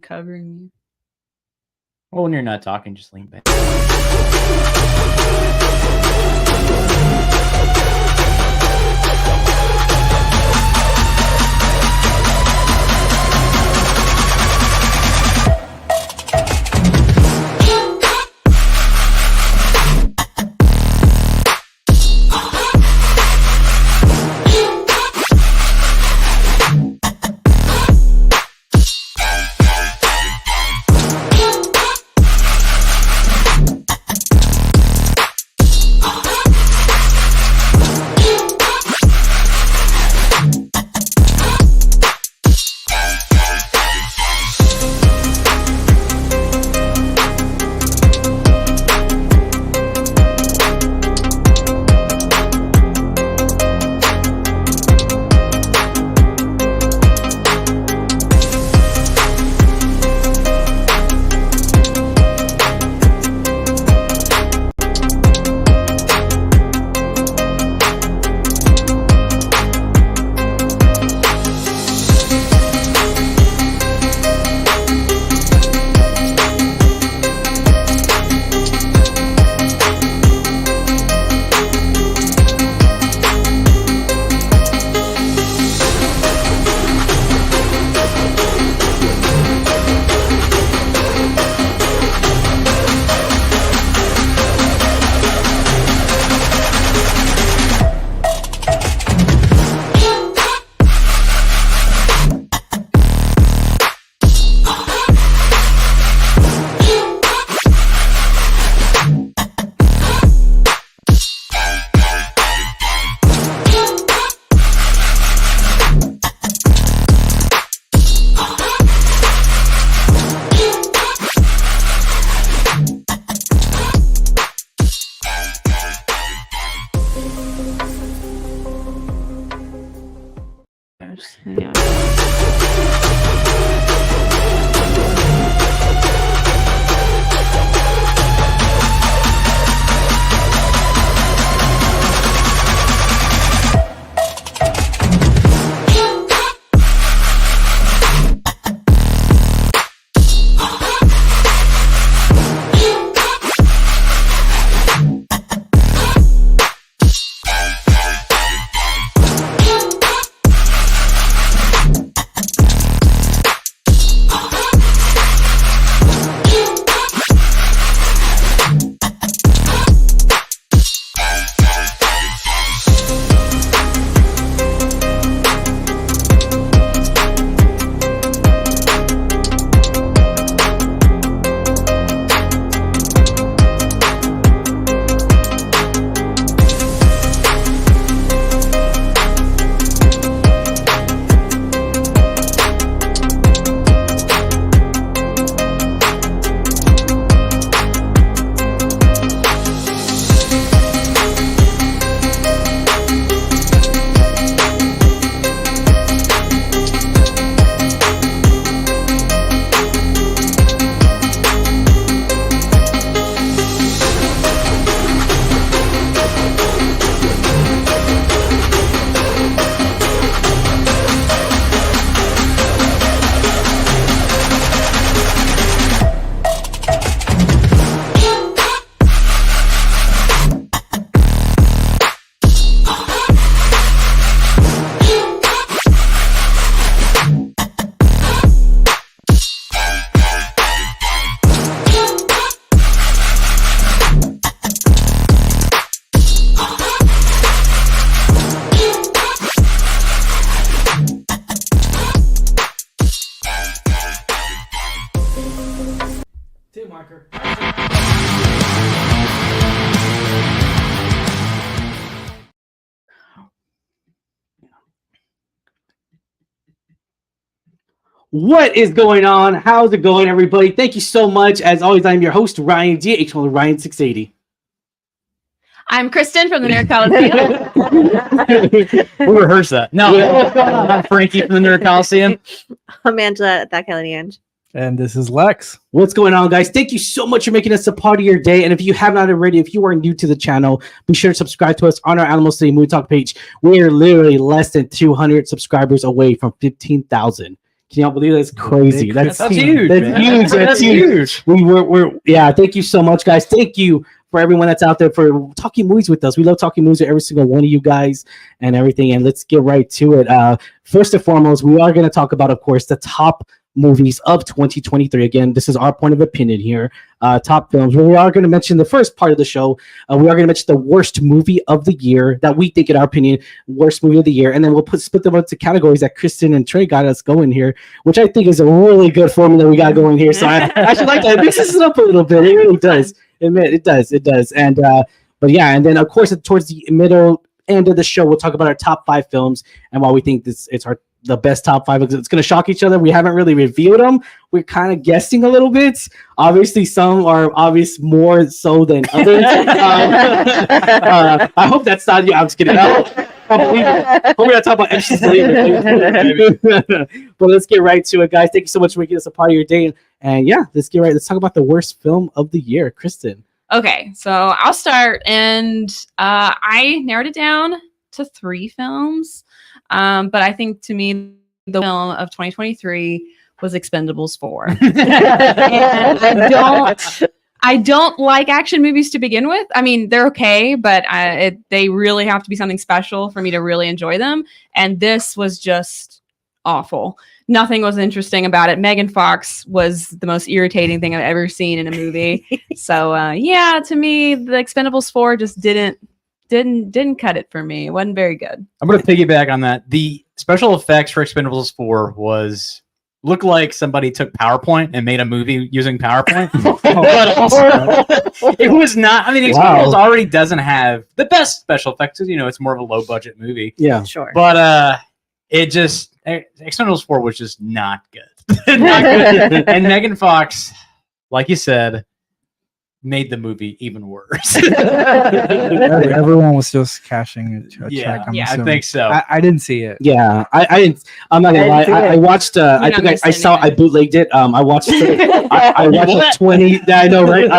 covering you. Well, when you're not talking, just lean back. Yeah. Marker. What is going on? How's it going, everybody? Thank you so much. As always, I'm your host, Ryan D. H1 Ryan680. I'm Kristen from the Nerd Coliseum. We'll rehearse that. No, I'm Frankie from the Nerd Coliseum. I'm Angela at that Kelly Ange. And this is Lex. What's going on, guys? Thank you so much for making us a part of your day. And if you have not already, if you are new to the channel, be sure to subscribe to us on our Animal City Movie Talk page. We are literally less than 200 subscribers away from 15,000. Can y'all believe that's crazy? That's huge. That's man. huge. That's huge. Yeah. Thank you so much, guys. Thank you for everyone that's out there for talking movies with us. We love talking movies with every single one of you guys and everything. And let's get right to it. First and foremost, we are going to talk about, of course, the top movies of 2023. Again, this is our point of opinion here. Top films. We are going to mention the first part of the show. We are going to mention the worst movie of the year that we think, in our opinion, worst movie of the year, and then we'll split them into categories that Kristen and Trey got us going here, which I think is a really good formula we got going here. So I actually like that. It mixes it up a little bit. It really does. It does. And but yeah, and then of course towards the middle end of the show, we'll talk about our top 5 films and why we think it's the best top 5, because it's going to shock each other. We haven't really revealed them. We're kind of guessing a little bit. Obviously, some are obvious more so than others. I hope that's not you. I'm just kidding. Hopefully, we're going to talk about extras later. But let's get right to it, guys. Thank you so much for making us a part of your day. And yeah, let's talk about the worst film of the year. Kristen. Okay, so I'll start, and I narrowed it down to 3 films. But I think, to me, the film of 2023 was Expendables 4. And I don't like action movies to begin with. I mean, they're okay, but they really have to be something special for me to really enjoy them. And this was just awful. Nothing was interesting about it. Megan Fox was the most irritating thing I've ever seen in a movie. So yeah, to me, the Expendables 4 just didn't cut it for me. It wasn't very good. I'm going to piggyback on that. The special effects for Expendables 4 looked like somebody took PowerPoint and made a movie using PowerPoint. It was not. I mean, Expendables already doesn't have the best special effects. It's more of a low budget movie. Yeah, Sure. But Expendables 4 was just not good. Not good. And Megan Fox, like you said, made the movie even worse. Everyone was just cashing a check. I think so. I didn't see it. Yeah, I didn't. I'm not gonna lie. I watched. I think I bootlegged it. I watched. I watched like 20. Yeah, I know, right?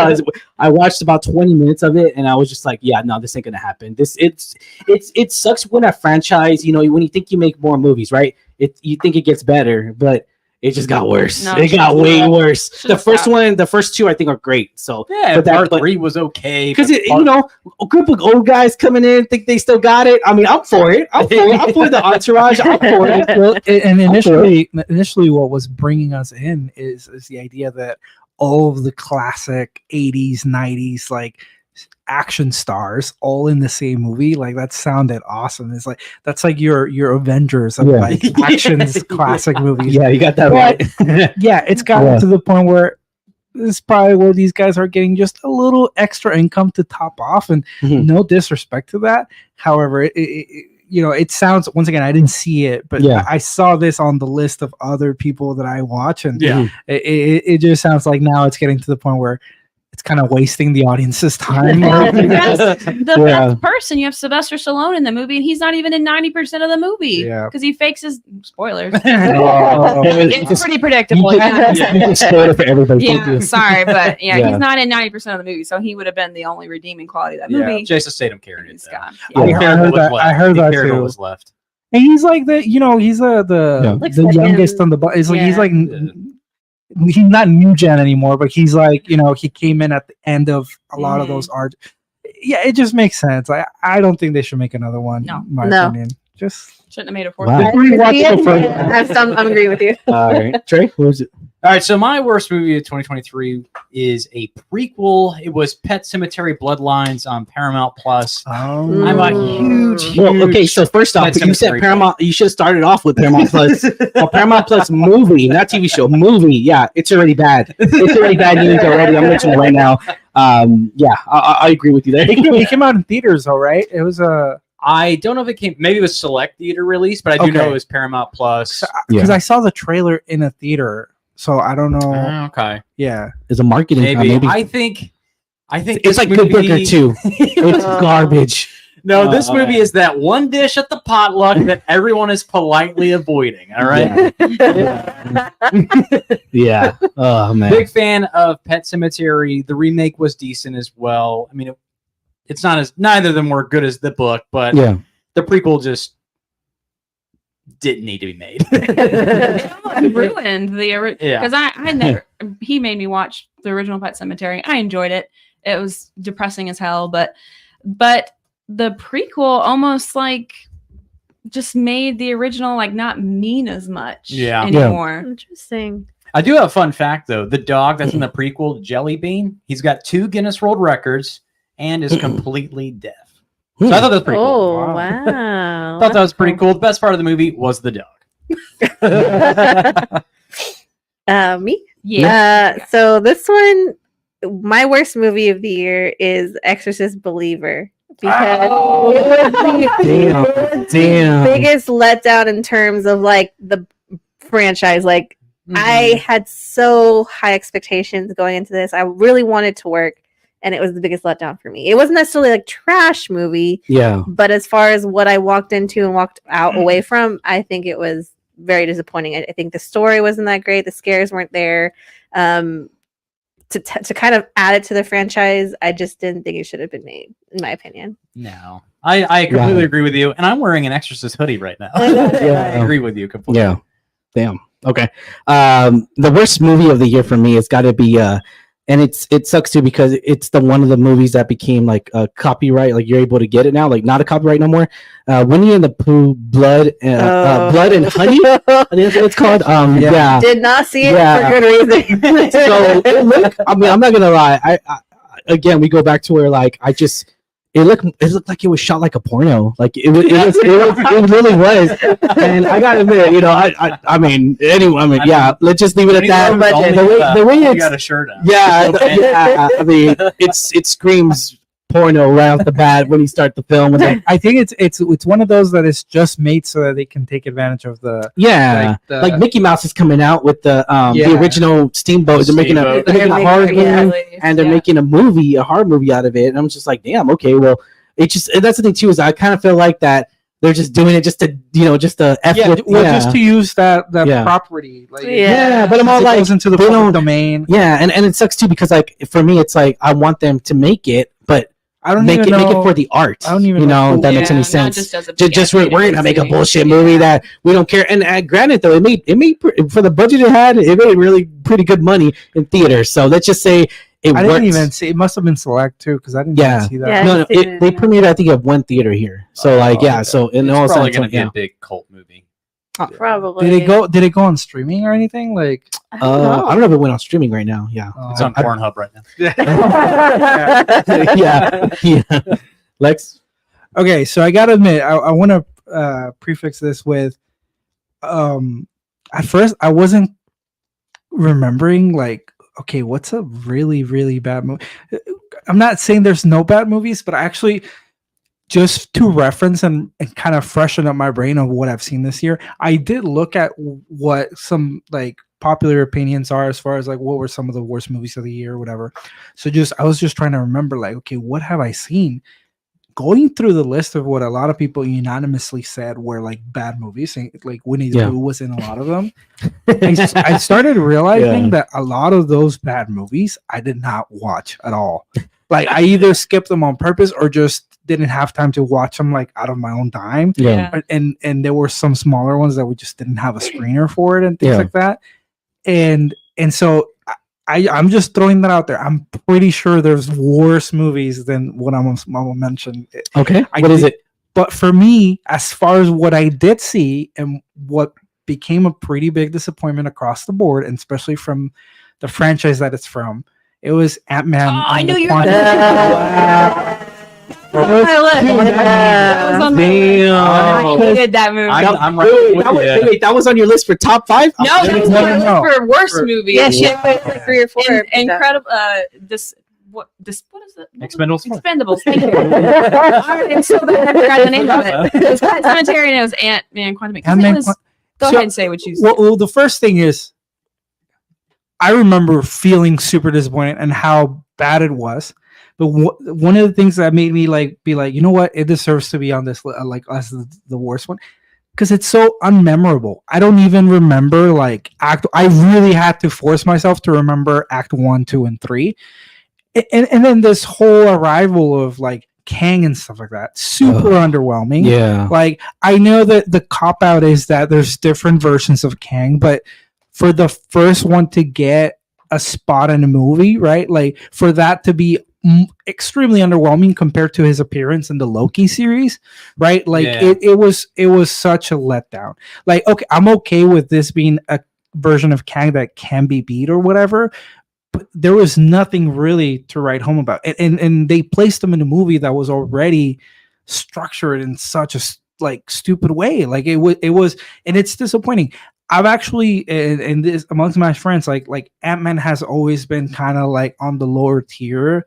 I watched about 20 minutes of it, and I was just like, "Yeah, no, this ain't gonna happen." It sucks when a franchise, when you think you make more movies, right? You think it gets better, but it just got worse. It got way worse. The first 2, I think, are great. So yeah, part 3 was okay because a group of old guys coming in think they still got it. I mean, I'm for it. I'm for the entourage. I'm for it. Well, and initially, what was bringing us in is the idea that all of the classic 80s, 90s, like action stars all in the same movie, like that sounded awesome. It's like that's like your Avengers of like actions classic movies. Yeah, you got that right. Yeah, it's gotten to the point where this is probably where these guys are getting just a little extra income to top off, and no disrespect to that. However, it sounds, once again, I didn't see it, but I saw this on the list of other people that I watch, and it just sounds like now it's getting to the point where it's kind of wasting the audience's time. The best person, you have Sylvester Stallone in the movie, and he's not even in 90% of the movie because he fakes his spoilers. It's pretty predictable. You can spoil it for everybody. Yeah, sorry, but he's not in 90% of the movie, so he would have been the only redeeming quality of that movie. Jason Statham carried it. I heard that too. Was left. And he's like the youngest on the bus. He's like. He's not new gen anymore, but he's like, he came in at the end of a lot of those art. Yeah, it just makes sense. I don't think they should make another one. No, in my opinion. Just shouldn't have made a 4th. I'm agreeing with you. All right, Trey, what was it? All right, so my worst movie of 2023 is a prequel. It was Pet Sematary Bloodlines on Paramount Plus. Oh. I'm a huge okay, so first off, you said Paramount. You should have started off with Paramount Plus. Paramount Plus movie, not TV show, movie. Yeah, it's already bad. It's already bad news already. I'm mentioning it right now. I agree with you there. It came out in theaters, all right. It was I don't know if it came. Maybe it was select theater release, but I do know it was Paramount Plus. Because I saw the trailer in a theater. So I don't know. Okay. Yeah. It's a marketing. Maybe. I think it's like Good Burger too. It's garbage. No, this movie is that one dish at the potluck that everyone is politely avoiding. All right. Yeah. Oh man. Big fan of Pet Sematary. The remake was decent as well. I mean, it's not as neither of them were good as the book, but the prequel just didn't need to be made. It almost ruined the Yeah. because I never he made me watch the original Pet Cemetery. I enjoyed it. It was depressing as hell, but the prequel almost like just made the original like not mean as much anymore. Interesting. I do have a fun fact though. The dog that's in the prequel, Jelly Bean, he's got 2 Guinness World Records and is completely deaf. So I thought that was pretty cool. Oh, wow. I thought that was pretty cool. The best part of the movie was the dog. Me? Yeah. So this one, my worst movie of the year is Exorcist Believer. Because it was the biggest letdown in terms of like the franchise. Like I had so high expectations going into this. I really wanted to work, and it was the biggest letdown for me. It wasn't necessarily like trash movie, but as far as what I walked into and walked out away from, I think it was very disappointing. I think the story wasn't that great. The scares weren't there. To kind of add it to the franchise, I just didn't think it should have been made, in my opinion. No, I completely agree with you, and I'm wearing an Exorcist hoodie right now. I agree with you completely. Yeah, damn. Okay. The worst movie of the year for me has got to be and it sucks too because it's one of the movies that became like a copyright, like you're able to get it now, like not a copyright no more. Winnie and the Pooh, Blood and Honey. I think that's what it's called. Yeah. Did not see it for good reason. So I mean, I'm not gonna lie. I again, we go back to where like it looked like it was shot like a porno. Like it really was. And I gotta admit, I mean, yeah. Let's just leave it at that. The way you got a shirt on. Yeah. I mean, it screams porno right off the bat when you start the film. I think it's one of those that is just made so that they can take advantage of the like Mickey Mouse is coming out with the original Steamboat. They're making a horror movie, and they're making a horror movie out of it. And I'm just like, damn, okay, well, that's the thing too is I kind of feel like that they're just doing it just to just to just to use that property. Like, but I'm all like goes into the public domain. Yeah, and it sucks too because like for me it's like I want them to make it, but I don't make even it know. Make it for the art. I don't even know if that makes any sense. Just we're gonna make a bullshit movie that we don't care. And granted, though, it made for the budget it had, it made really pretty good money in theaters. So let's just say it. I didn't even see. It must have been select too because I didn't even see that. Yeah, no, they premiered I think at one theater here. So so in all probably sense, gonna be a big cult movie. Probably. Did it go on streaming or anything? Like I don't know if it went on streaming right now. Yeah, it's on Pornhub right now. yeah. Lex. Okay, so I gotta admit, I want to prefix this with, at first I wasn't remembering like, okay, what's a really really bad movie? I'm not saying there's no bad movies, but I actually, just to reference and kind of freshen up my brain of what I've seen this year, I did look at what some like popular opinions are as far as like what were some of the worst movies of the year or whatever. So I was just trying to remember like, okay, what have I seen? Going through the list of what a lot of people unanimously said were like bad movies, and like Winnie the Pooh was in a lot of them. I started realizing that a lot of those bad movies I did not watch at all. Like I either skipped them on purpose or just didn't have time to watch them like out of my own time. And there were some smaller ones that we just didn't have a screener for it and things like that. And so I'm just throwing that out there. I'm pretty sure there's worse movies than what I'm gonna mention. Okay, what is it? But for me, as far as what I did see and what became a pretty big disappointment across the board, and especially from the franchise that it's from, it was Ant-Man. I knew you were I hated that movie. I'm right with you. Wait, that was on your list for top 5? No, that was my list for worst movie. Yeah, she had like 3 or 4. Incredible. What is it? Expendables. Thank you. It's so bad. I forgot the name of it. It was Pet Cemetery and it was Ant-Man Quantum. Go ahead and say what you said. Well, the first thing is, I remember feeling super disappointed and how bad it was. But one of the things that made me be like, you know what, it deserves to be on this like as the worst one, because it's so unmemorable. I don't even remember like I really had to force myself to remember Act 1, 2, and 3, and then this whole arrival of like Kang and stuff like that. Super underwhelming. Yeah. Like, I know that the cop out is that there's different versions of Kang, but for the first one to get a spot in a movie, right? Like, for that to be extremely underwhelming compared to his appearance in the Loki series, right? Like, it was such a letdown. Like, okay, I'm okay with this being a version of Kang that can be beat or whatever, but there was nothing really to write home about. And they placed him in a movie that was already structured in such a like stupid way. Like it was, and it's disappointing. I've actually, and this amongst my friends, like Ant-Man has always been kind of like on the lower tier.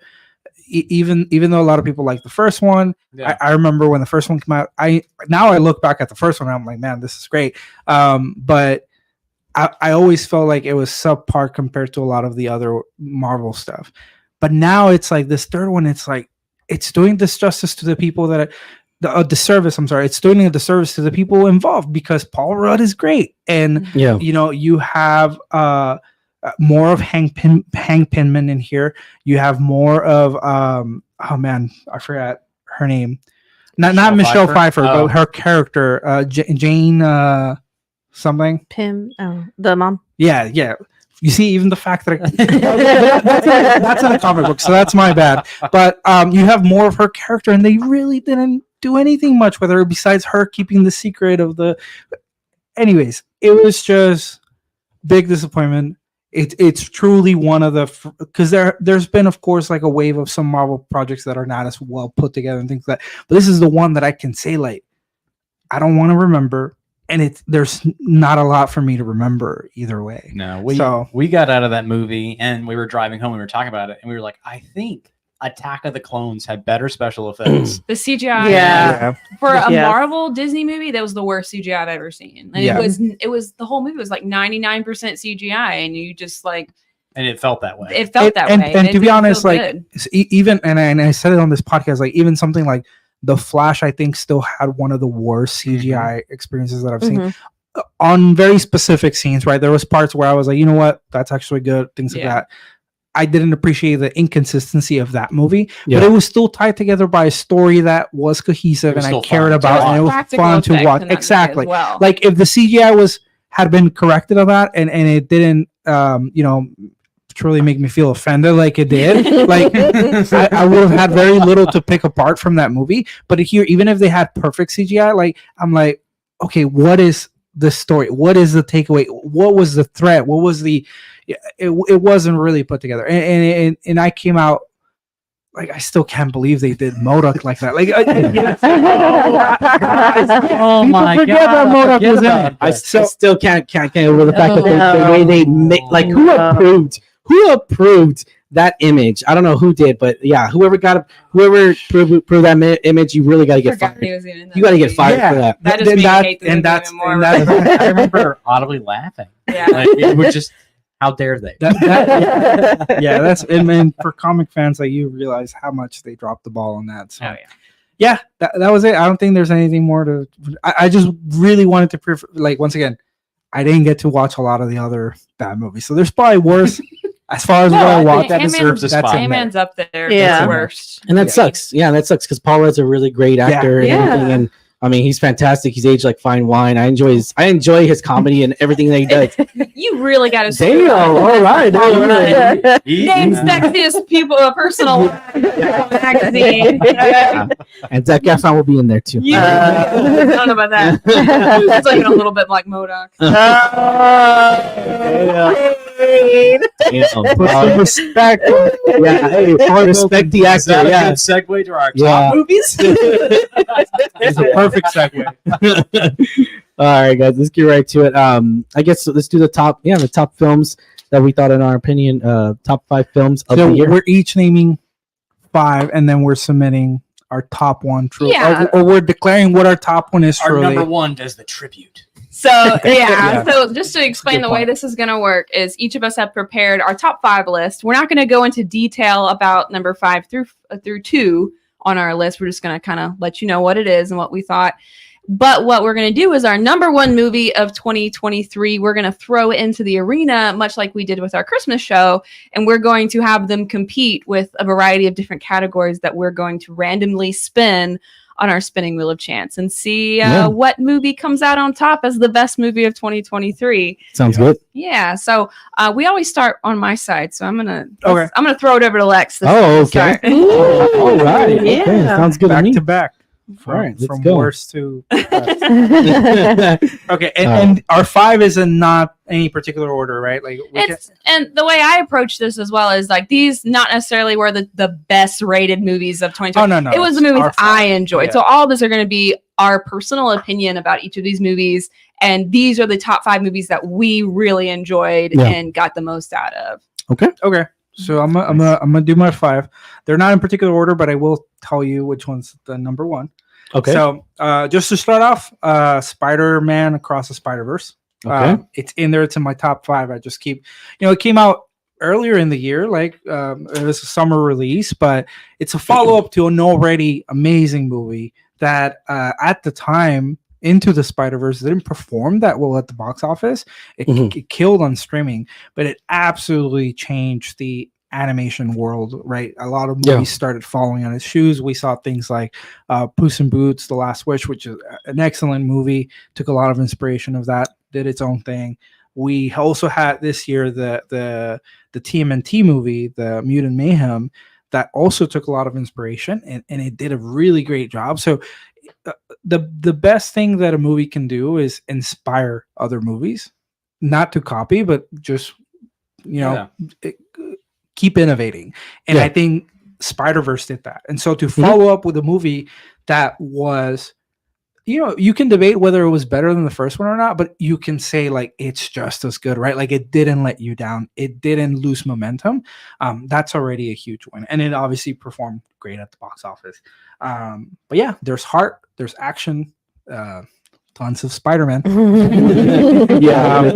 Even though a lot of people like the first one, I remember when the first one came out. I look back at the first one and I'm like, man, this is great. But I always felt like it was subpar compared to a lot of the other Marvel stuff. But now it's like this third one, it's like it's doing disjustice to the people that disservice. I'm sorry, it's doing a disservice to the people involved because Paul Rudd is great, and you have more of Hank Pymman in here. You have more of oh man, I forgot her name. Not Michelle Pfeiffer, but her character, Jane. Something the mom. Yeah. You see, even the fact that that's in a comic book, so that's my bad. But you have more of her character, and they really didn't do anything much with her besides her keeping the secret of the. Anyways, it was just big disappointment. It's truly one of the because there's been, of course, like a wave of some Marvel projects that are not as well put together and things like that. But this is the one that I can say, like, I don't want to remember. And there's not a lot for me to remember either way. No, we got out of that movie and we were driving home. We were talking about it and we were like, I think Attack of the Clones had better special effects. The CGI, for a Marvel Disney movie, that was the worst CGI I've ever seen. And it was the whole movie was like 99% CGI, and you just like. And it felt that way. It felt that way. And to be honest, like even and I said it on this podcast, like even something like The Flash, I think, still had one of the worst CGI experiences that I've seen on very specific scenes, right? There was parts where I was like, you know what? That's actually good. Things like that. I didn't appreciate the inconsistency of that movie, but it was still tied together by a story that was cohesive and I cared about, and it was fun to watch. Exactly. Well. Like if the CGI had been corrected on that and it didn't, truly make me feel offended like it did. Like I would have had very little to pick apart from that movie. But here, even if they had perfect CGI, like I'm like, okay, what is the story? What is the takeaway? What was the threat? What was the? It wasn't really put together. And I came out like I still can't believe they did MODOK like that. Like, oh my god, that MODOK was in it. I still can't get over the fact that the way they make, like, who approved that image? I don't know who did, but yeah, whoever approved that image, you really got to get fired. You got to get fired for that. That just made me hate the movie even more. I remember audibly laughing. Yeah, like, it was just. How dare they? That's and for comic fans, like, you realize how much they dropped the ball on that. So, that was it. I don't think there's anything more to. I just really wanted to like, once again, I didn't get to watch a lot of the other bad movies, so there's probably worse. As far as what I watched, that deserves a spot. Ant-Man's up there. Yeah, the worst, and that sucks. Yeah, that sucks because Paul Rudd's a really great actor and everything, and. I mean, he's fantastic. He's aged like fine wine. I enjoy his comedy and everything that he does. You really got to say all right. Name sexiest personal magazine. And Zac Efron will be in there too. I don't know about that. It's like a little bit like MODOK. Put some respect. Respect the actor. Yeah. Good segue to our top movies. It's a perfect segue. All right, guys, let's get right to it. I guess let's do the top films that we thought, in our opinion, top 5 films of the year. We're each naming 5, and then we're submitting our top one. Or we're declaring what our top one is. Our number one does the tribute. So so just to explain the way this is going to work is each of us have prepared our top 5 list. We're not going to go into detail about number 5 through 2 on our list. We're just going to kind of let you know what it is and what we thought. But what we're going to do is our number one movie of 2023, we're going to throw into the arena, much like we did with our Christmas show. And we're going to have them compete with a variety of different categories that we're going to randomly spin on our spinning wheel of chance and see what movie comes out on top as the best movie of 2023. Sounds good. Yeah. So we always start on my side. So I'm gonna throw it over to Lex. Okay. All right. Yeah. Okay. Sounds good. Back to me. to back. All right, let's From go. worst to best. Okay, and our 5 is in not any particular order, right? Like and the way I approach this as well is like these not necessarily were the best rated movies of 2020. Oh no, it was the movies I enjoyed. Yeah. So all of this are going to be our personal opinion about each of these movies, and these are the top 5 movies that we really enjoyed and got the most out of. Okay. So I'm gonna do my 5. They're not in particular order, but I will tell you which one's the number 1. Okay. So just to start off, Spider-Man Across the Spider-Verse. Okay. It's in there. It's in my top 5. I just keep, it came out earlier in the year, like it was a summer release, but it's a follow-up to an already amazing movie that at the time, Into the Spider-Verse didn't perform that well at the box office. It killed on streaming, but it absolutely changed the animation world, right? A lot of movies started following on his shoes. We saw things like Puss in Boots, The Last Wish, which is an excellent movie, took a lot of inspiration of that, did its own thing. We also had this year the TMNT movie, the Mutant Mayhem, that also took a lot of inspiration, and it did a really great job. So the best thing that a movie can do is inspire other movies, not to copy, but just keep innovating. And I think Spider-Verse did that. And so to follow up with a movie that was, you can debate whether it was better than the first one or not, but you can say like it's just as good, right? Like it didn't let you down. It didn't lose momentum. That's already a huge win. And it obviously performed great at the box office. But yeah, there's heart, there's action, tons of Spider-Man.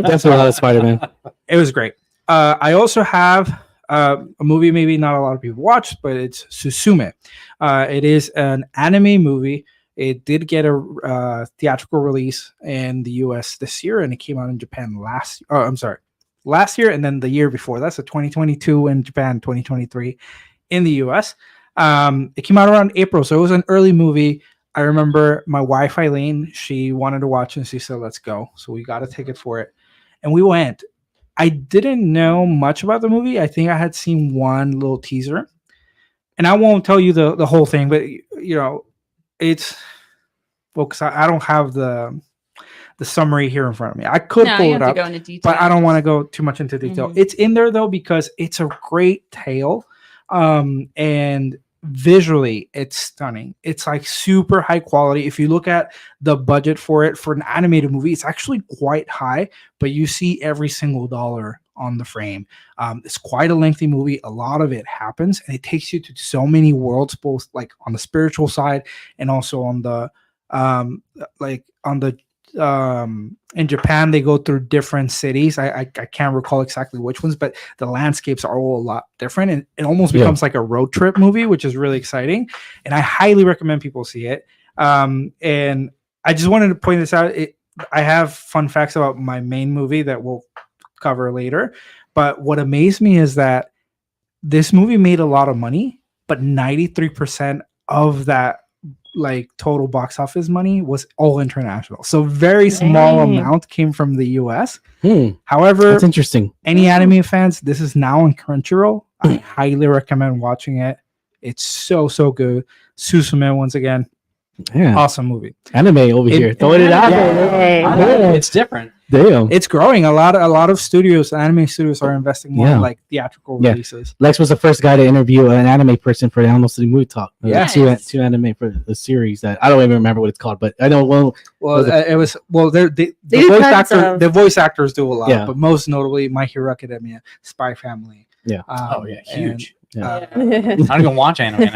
That's a lot of Spider-Man. It was great. I also have a movie maybe not a lot of people watched, but it's Suzume. It is an anime movie. It did get a theatrical release in the US this year, and it came out in Japan last year, and then the year before. That's a 2022 in Japan, 2023 in the US. It came out around April, so it was an early movie. I remember my wife, Eileen, she wanted to watch it, and she said, let's go. So we got a ticket for it, and we went. I didn't know much about the movie. I think I had seen one little teaser, and I won't tell you the whole thing, but it's because I don't have the summary here in front of me. I could pull it up, but I don't want to go too much into detail. It's in there though because it's a great tale, and visually it's stunning. It's like super high quality. If you look at the budget for it for an animated movie, it's actually quite high, but you see every single dollar on the frame. It's quite a lengthy movie. A lot of it happens, and it takes you to so many worlds, both like on the spiritual side and also on the in Japan, they go through different cities. I can't recall exactly which ones, but the landscapes are all a lot different, and it almost becomes like a road trip movie, which is really exciting. And I highly recommend people see it. And I just wanted to point this out. I have fun facts about my main movie that we'll cover later. But what amazed me is that this movie made a lot of money, but 93% of that like total box office money was all international. So very small amount came from the US. However, that's interesting. Any anime fans, this is now on Crunchyroll. I highly recommend watching it. It's so good. Suzume, once again, awesome movie. Anime over here, throwing it out there. It's different. Damn, it's growing. A lot of studios, anime studios, are investing more in like theatrical releases. Lex was the first guy to interview an anime person for the Almost City Movie Talk. Two anime for the series that I don't even remember what it's called, but I know. The voice actors do a lot, but most notably My Hero Academia, Spy Family. Yeah. Huge. I don't even watch anime.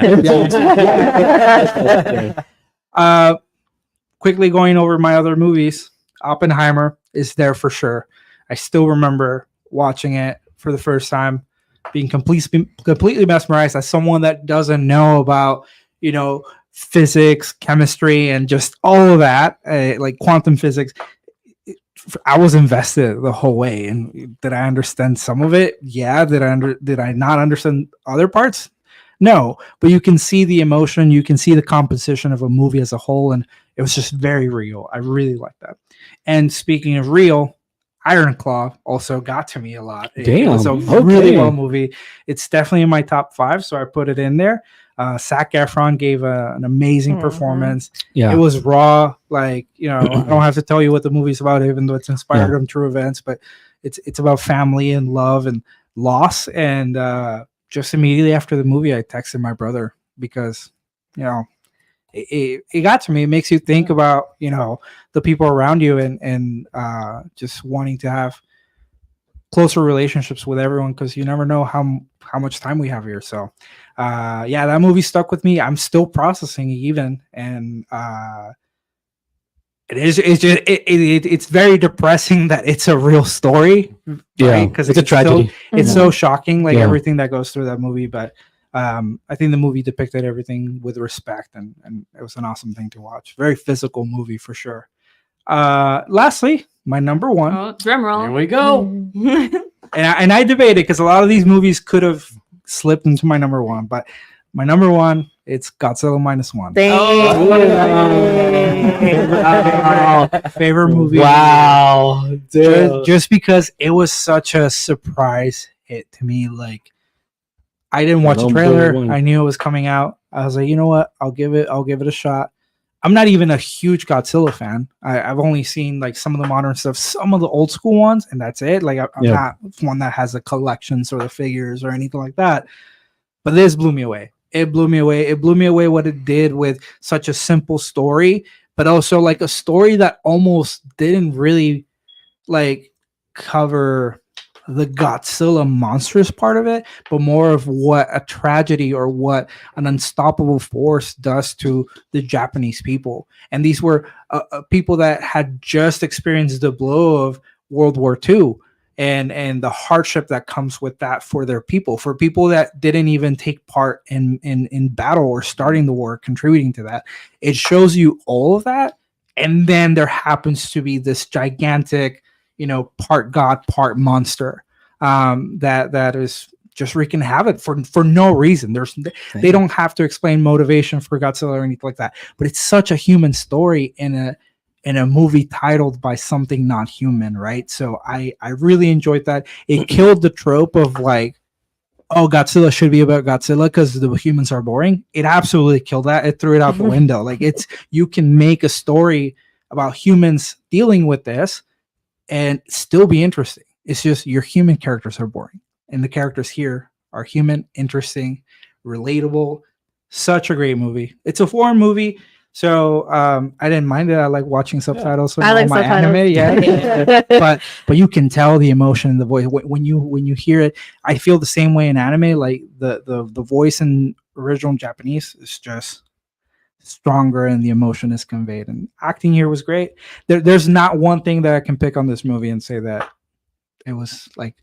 Quickly going over my other movies. Oppenheimer is there for sure. I still remember watching it for the first time, being completely mesmerized as someone that doesn't know about, physics, chemistry, and just all of that, like quantum physics. I was invested the whole way. And did I understand some of it? Yeah. Did I not understand other parts? No. But you can see the emotion. You can see the composition of a movie as a whole, and it was just very real. I really like that. And speaking of real, Iron Claw also got to me a lot. It was a really well movie. It's definitely in my top 5, so I put it in there. Zac Efron gave an amazing performance. Yeah, it was raw. Like, you know, I don't have to tell you what the movie's about, even though it's inspired on true events. But it's about family and love and loss. And just immediately after the movie, I texted my brother because, you know, it got to me. It makes you think about, you know, the people around you and just wanting to have closer relationships with everyone, because you never know how much time we have here. So yeah, that movie stuck with me. I'm still processing it even, and it's very depressing that it's a real story. Right? Because it's a tragedy. It's so shocking, like everything that goes through that movie. But I think the movie depicted everything with respect, and it was an awesome thing to watch. Very physical movie for sure. Lastly, my number 1. Oh, drum roll. Here we go. and I debated because a lot of these movies could have slipped into my number 1, but my number 1, it's Godzilla -1. Favorite movie. Wow. Just because it was such a surprise hit to me. Like, I didn't watch the trailer. I knew it was coming out. I was like, you know what? I'll give it a shot. I'm not even a huge Godzilla fan. I've only seen like some of the modern stuff, some of the old school ones, and that's it. Like, I'm not one that has the collections or the figures or anything like that. But this blew me away. It blew me away. It blew me away what it did with such a simple story, but also like a story that almost didn't really like cover the Godzilla monstrous part of it, but more of what a tragedy or what an unstoppable force does to the Japanese people. And these were people that had just experienced the blow of World War II and the hardship that comes with that for their people, for people that didn't even take part in battle or starting the war, contributing to that. It shows you all of that. And then there happens to be this gigantic, you know, part God, part monster, that is just wreaking havoc for no reason. They don't have to explain motivation for Godzilla or anything like that. But it's such a human story in a movie titled by something not human, right? So I really enjoyed that. It killed the trope of like, oh, Godzilla should be about Godzilla because the humans are boring. It absolutely killed that. It threw it out the window. Like, you can make a story about humans dealing with this and still be interesting. It's just your human characters are boring, and the characters here are human, interesting, relatable. Such a great movie. It's a foreign movie, so I didn't mind it. I like watching subtitles when I like my anime. Yeah. but you can tell the emotion in the voice when you hear it. I feel the same way in anime. Like the voice in original Japanese is just stronger and the emotion is conveyed, and acting here was great. There's not one thing that I can pick on this movie and say that it was like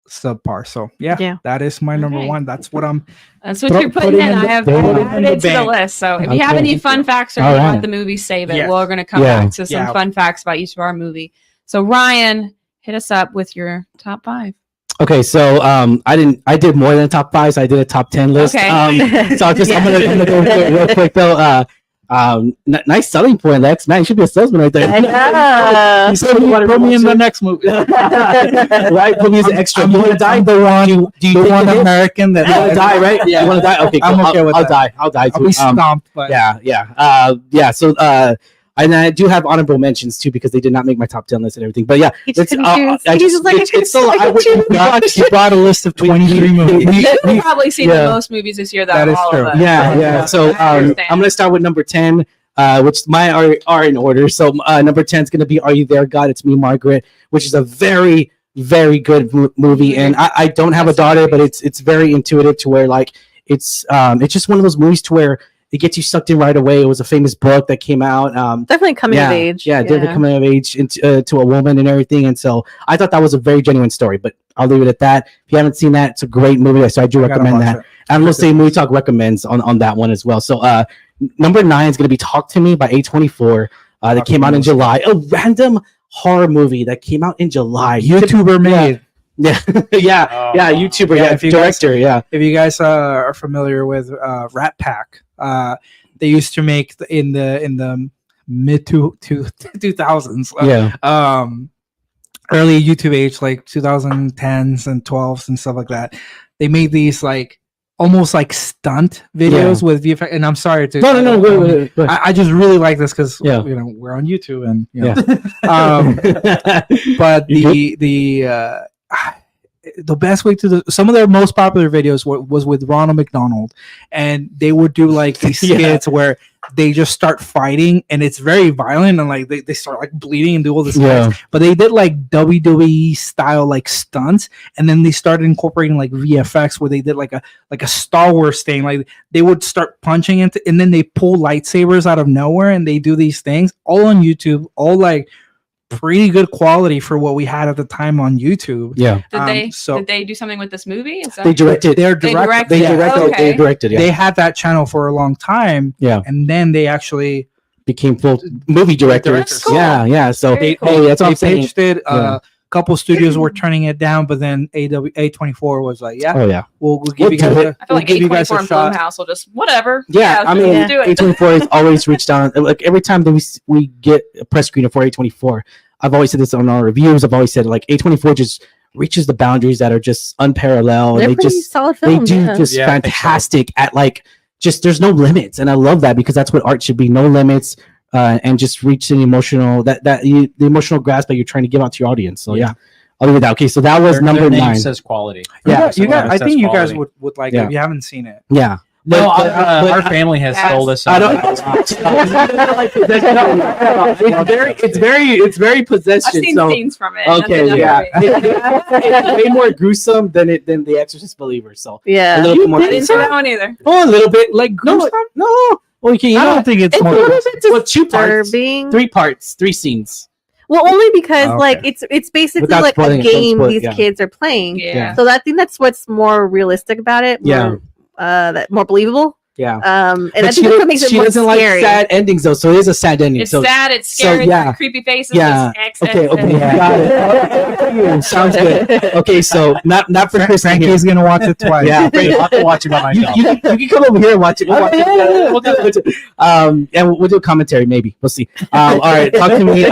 subpar. So yeah, that is my number 1. That's what you're putting in. I have added it to the list. So if you have any fun facts or anything about the movie, save it. We're going to come back to some fun facts about each of our movie. So Ryan, hit us up with your top 5. Okay, so I did more than a top 5, so I did a top 10 list. Okay. So I'm gonna go through it real quick though. Nice selling point, Lex. Man, you should be a salesman right there. I know. You said put me in the next movie. Right? Put me as an extra. You want to die? Do you want an American that you want to die? Right? Yeah. You want to die? Okay, cool. I'm okay with that. I'll die too. I'll be stomped. But Yeah. So and I do have honorable mentions too because they did not make my top 10 list and everything. But yeah, you brought a list of 23 movies. You've probably seen the most movies this year. That is all true. Of us. Yeah. So I'm gonna start with number 10, which mine are in order. So number 10 is gonna be "Are You There, God? It's Me, Margaret," which is a very, very good movie. And I don't have a daughter, but it's very intuitive to where like it's just one of those movies to where it gets you sucked in right away. It was a famous book that came out. Definitely coming of age. Yeah, definitely coming of age into to a woman and everything. And so I thought that was a very genuine story. But I'll leave it at that. If you haven't seen that, it's a great movie. So I do recommend that. And we'll say Movie Talk recommends on that one as well. So number 9 is going to be Talk to Me by A24. That came out in July. A random horror movie that came out in July. YouTuber made. Yeah, YouTuber, director, If you guys are familiar with Rat Pack, they used to make in the mid 2000s, early YouTube age, like 2010s and 12s and stuff like that. They made these like almost like stunt videos with VFX. And I'm sorry to no. I just really like this because we're on YouTube and but the best way to some of their most popular videos was with Ronald McDonald, and they would do like these skits where they just start fighting and it's very violent and like they start like bleeding and do all this stuff. But they did like WWE style like stunts, and then they started incorporating like VFX where they did like a Star Wars thing. Like they would start punching into, and then they pull lightsabers out of nowhere, and they do these things all on YouTube, all like pretty good quality for what we had at the time on YouTube. Did they do something with this movie? They directed. They directed. They had that channel for a long time. And then they actually became full movie directors. Cool. So that's what I'm saying. Pitched it. A couple studios were turning it down, but then A24 was like, we'll give you guys. I feel like A24 and Blumhouse will just whatever. Do it. A24 has always reached out. Like every time that we get a press screener for A24, I've always said this on our reviews. I've always said like A24 just reaches the boundaries that are just unparalleled. They're pretty solid films. They do just fantastic at like just there's no limits, and I love that because that's what art should be. No limits. And just reach an emotional the emotional grasp that you're trying to give out to your audience. So I'll leave it that. Okay, so that was number 9. Says quality. I think you guys would like it if you haven't seen it. Yeah. No, our family has told us. I don't. It's very possession. I've seen scenes from it. Okay, it's way more gruesome than The Exorcist Believer. So a little bit more. I didn't see that one either. Oh, a little bit like gruesome. No. Well, okay, I don't think it's more. Well, 2 parts, 3 parts, 3 scenes. Well, only because like it's basically Without like a game these yeah. kids are playing. Yeah. So I think that's what's more realistic about it. More, that more believable. Yeah. And but I think that's what makes it more doesn't scary. like sad endings though, so it is a sad ending. It's sad, it's scary, it's creepy faces. Yeah. It's Okay, got it. Sounds good. Okay, so not for Chris. Frankie's gonna watch it twice. Yeah, I'll have to watch it by myself. You can come over here and watch it. We'll watch it. And we'll do a commentary maybe. We'll see. All right, Talk to Me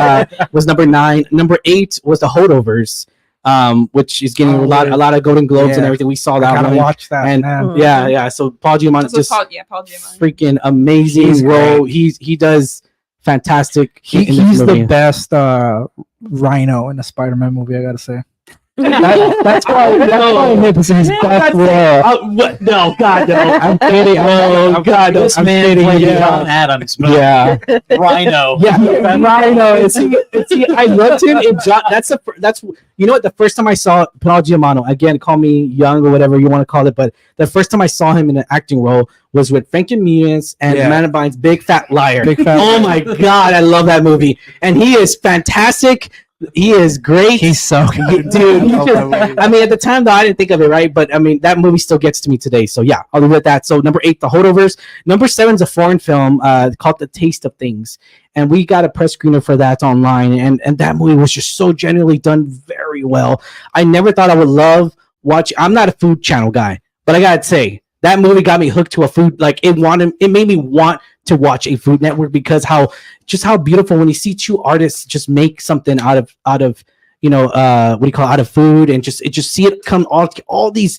was number 9. Number 8 was The Holdovers. Which is getting a lot of Golden Globes and everything. We saw that one. Watch that, and So Paul Giamatti just Paul Giamatti. freaking amazing role. He does fantastic. He's the best Rhino in a Spider-Man movie. I gotta say. That's why it's his best role. No, God, no. I'm kidding. Oh, God, this I'm man kidding. played John Adams. Yeah, Rhino. Yeah, Rhino. I loved him. That's you know what? The first time I saw Paul Giamatti, again, call me young or whatever you want to call it, but the first time I saw him in an acting role was with Frank and Muniz and Manabine's Big Fat Liar. Oh my God, I love that movie, and he is fantastic. He is great. He's so good, dude. I mean, at the time, though, I didn't think of it, right? But I mean, that movie still gets to me today. So yeah, I'll leave it at that. So number 8, The Holdovers. Number 7 is a foreign film called The Taste of Things, and we got a press screener for that online. And that movie was just so genuinely done very well. I never thought I would love watching. I'm not a food channel guy, but I gotta say that movie got me hooked to a food. Like it made me want to watch a Food Network because how beautiful when you see 2 artists just make something out of out of food, and just see it come all these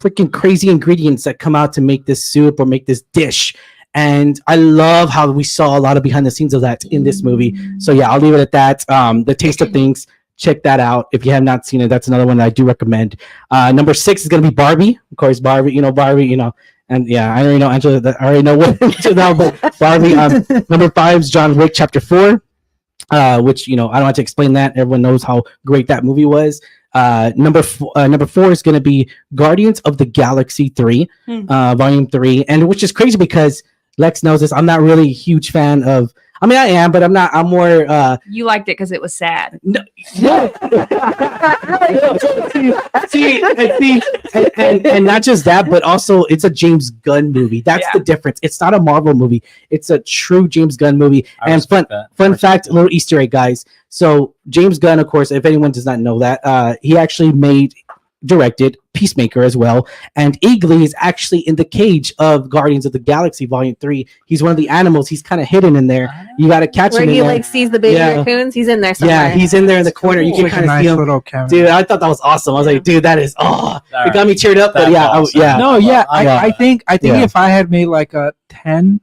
freaking crazy ingredients that come out to make this soup or make this dish. And I love how we saw a lot of behind the scenes of that in this movie. So yeah, I'll leave it at that. The Taste of Things, check that out if you have not seen it. That's another one that I do recommend. Number 6 is gonna be Barbie. Of course, Barbie. And yeah, I already know Angela. I already know what now, but Barbie. Number 5 is John Wick Chapter 4, which I don't have to explain that. Everyone knows how great that movie was. Number 4 is going to be Guardians of the Galaxy 3, Volume 3, and which is crazy because Lex knows this. I'm not really a huge fan of. I mean, I am, but I'm not. I'm more. You liked it because it was sad. No. see, and not just that, but also it's a James Gunn movie. That's the difference. It's not a Marvel movie. It's a true James Gunn movie. And fun fact, a little Easter egg, guys. So James Gunn, of course, if anyone does not know that, he actually directed Peacemaker as well, and Eagly is actually in the cage of Guardians of the Galaxy Volume 3. He's one of the animals. He's kind of hidden in there. You got to catch him. Where in he there. like sees the baby raccoons. He's in there somewhere. Yeah, he's in there in the corner. You can Like a kind of nice see him. little camera. Dude, I thought that was awesome. I was like, dude, that is it got me cheered up. But That's yeah, awesome. No, yeah, I think Yeah. if I had made like a 10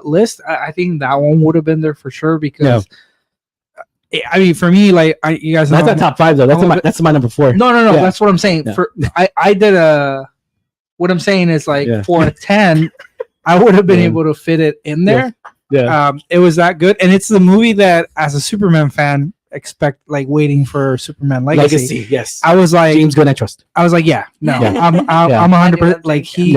list, I think that one would have been there for sure because I mean, for me, like you guys know, that's not top 5 though. That's my number 4. No, Yeah. that's what I'm saying. Yeah. For I did what I'm saying is like Yeah. for a 10, I would have been able to fit it in there. Yeah. It was that good, and it's the movie that, as a Superman fan, expect like waiting for Superman Legacy. Yes. I was like, James Gunn, I trust. I was like, yeah, no, Yeah. I'm 100%. Like he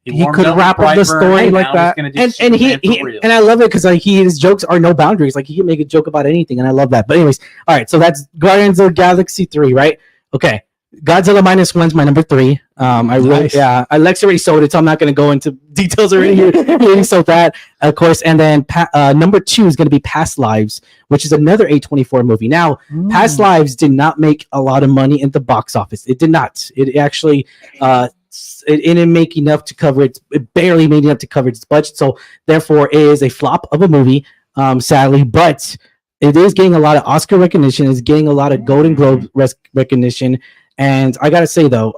warmed could up wrap with up the Brightburn, story and like now that. he's gonna do And Superman he for real. and I love it because like his jokes are no boundaries. Like he can make a joke about anything, and I love that. But anyways, all right. So that's Guardians of the Galaxy 3, right? Okay. Godzilla -1's my number 3. I really, Nice. Alex already sold it, so I'm not gonna go into details already. He already sold that, of course. And then number 2 is gonna be Past Lives, which is another A24 movie. Now, Past Lives did not make a lot of money in the box office. It did not. It actually it didn't make enough to cover it. It barely made enough to cover its budget. So therefore, it is a flop of a movie, sadly. But it is getting a lot of Oscar recognition. It's getting a lot of Golden Globe recognition. And I gotta say though,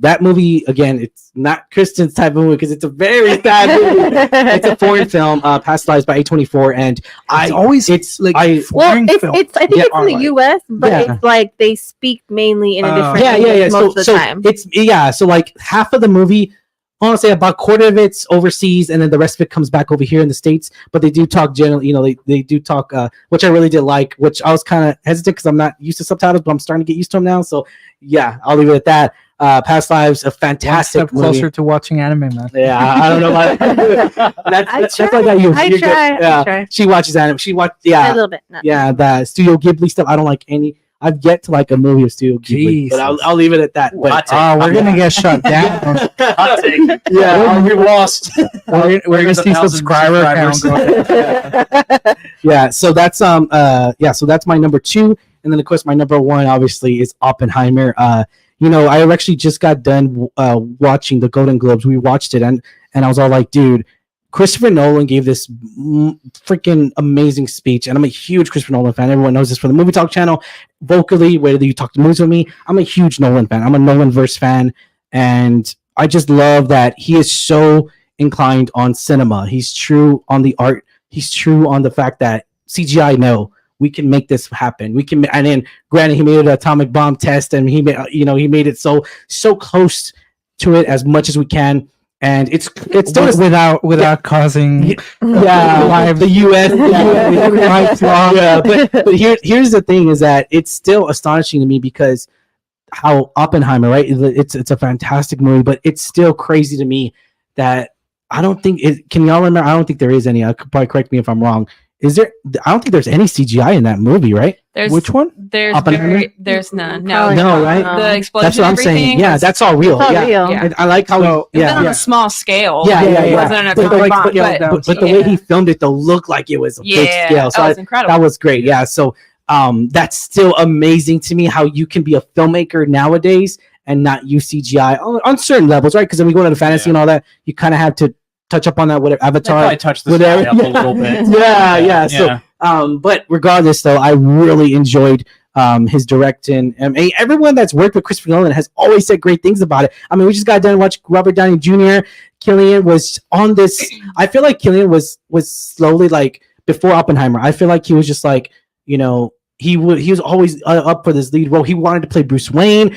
that movie again, it's not Kristen's type of movie because it's a very sad movie. It's a foreign film, Past Lives by A24, and It's like Well, foreign film. I think it's or in the like- U.S., but Yeah. it's like they speak mainly in a different yeah. language most of So the time. it's so like half of the movie, I want to say about a quarter of it's overseas, and then the rest of it comes back over here in the States. But they do talk generally, they do talk, which I really did like. Which I was kind of hesitant because I'm not used to subtitles, but I'm starting to get used to them now. So yeah, I'll leave it at that. Past Lives, a One fantastic step movie. closer to watching anime, man. Yeah, I don't know why. that's like that. I try. She watches anime. She watched. A Yeah, little bit. Not yeah. The Studio Ghibli stuff. I don't like any. I've yet to like a movie of Studio Ghibli, but Jesus. I'll leave it at that. But We're gonna get shut down. Hot take. yeah, we lost. we're gonna see 1,000 subscriber count go. yeah. So that's So that's my number 2, and then of course my number 1 obviously is Oppenheimer. I actually just got done watching the Golden Globes. We watched it, and I was all like, dude. Christopher Nolan gave this freaking amazing speech, and I'm a huge Christopher Nolan fan. Everyone knows this from the Movie Talk channel. Vocally, whether you talk to movies with me, I'm a huge Nolan fan. I'm a Nolanverse fan, and I just love that he is so inclined on cinema. He's true on the art. He's true on the fact that CGI, no, we can make this happen. We can, and then granted, he made an atomic bomb test, and he made it so close to it as much as we can. And it's still without causing the U.S. But here's the thing is that it's still astonishing to me because how Oppenheimer, right? It's a fantastic movie, but it's still crazy to me that I don't think it. Can y'all remember? I don't think there is any. Probably correct me if I'm wrong. Is there? I don't think there's any CGI in that movie, right? Which one? There's Oppenheimer? there's none. Probably No, right? The explosion. That's what I'm saying. Yeah, that's all real. It's all Yeah, real. Yeah. And I like how. So- It was on yeah. a small scale. Yeah. It wasn't an But atomic bomb, but the way he filmed it, though, looked like it was a big scale. So that was incredible. that was great. Yeah. So that's still amazing to me how you can be a filmmaker nowadays and not use CGI on certain levels, right? Because when we go into fantasy and all that, you kind of have to touch up on that. Whatever They Avatar, probably touched the whatever. sky up a little bit. Yeah. So, but regardless, though, I really enjoyed his directing. Everyone that's worked with Christopher Nolan has always said great things about it. I mean, we just got done watching Robert Downey Jr. Killian was on this. I feel like Killian was slowly like before Oppenheimer. I feel like he was just like, he was always up for this lead role. He wanted to play Bruce Wayne.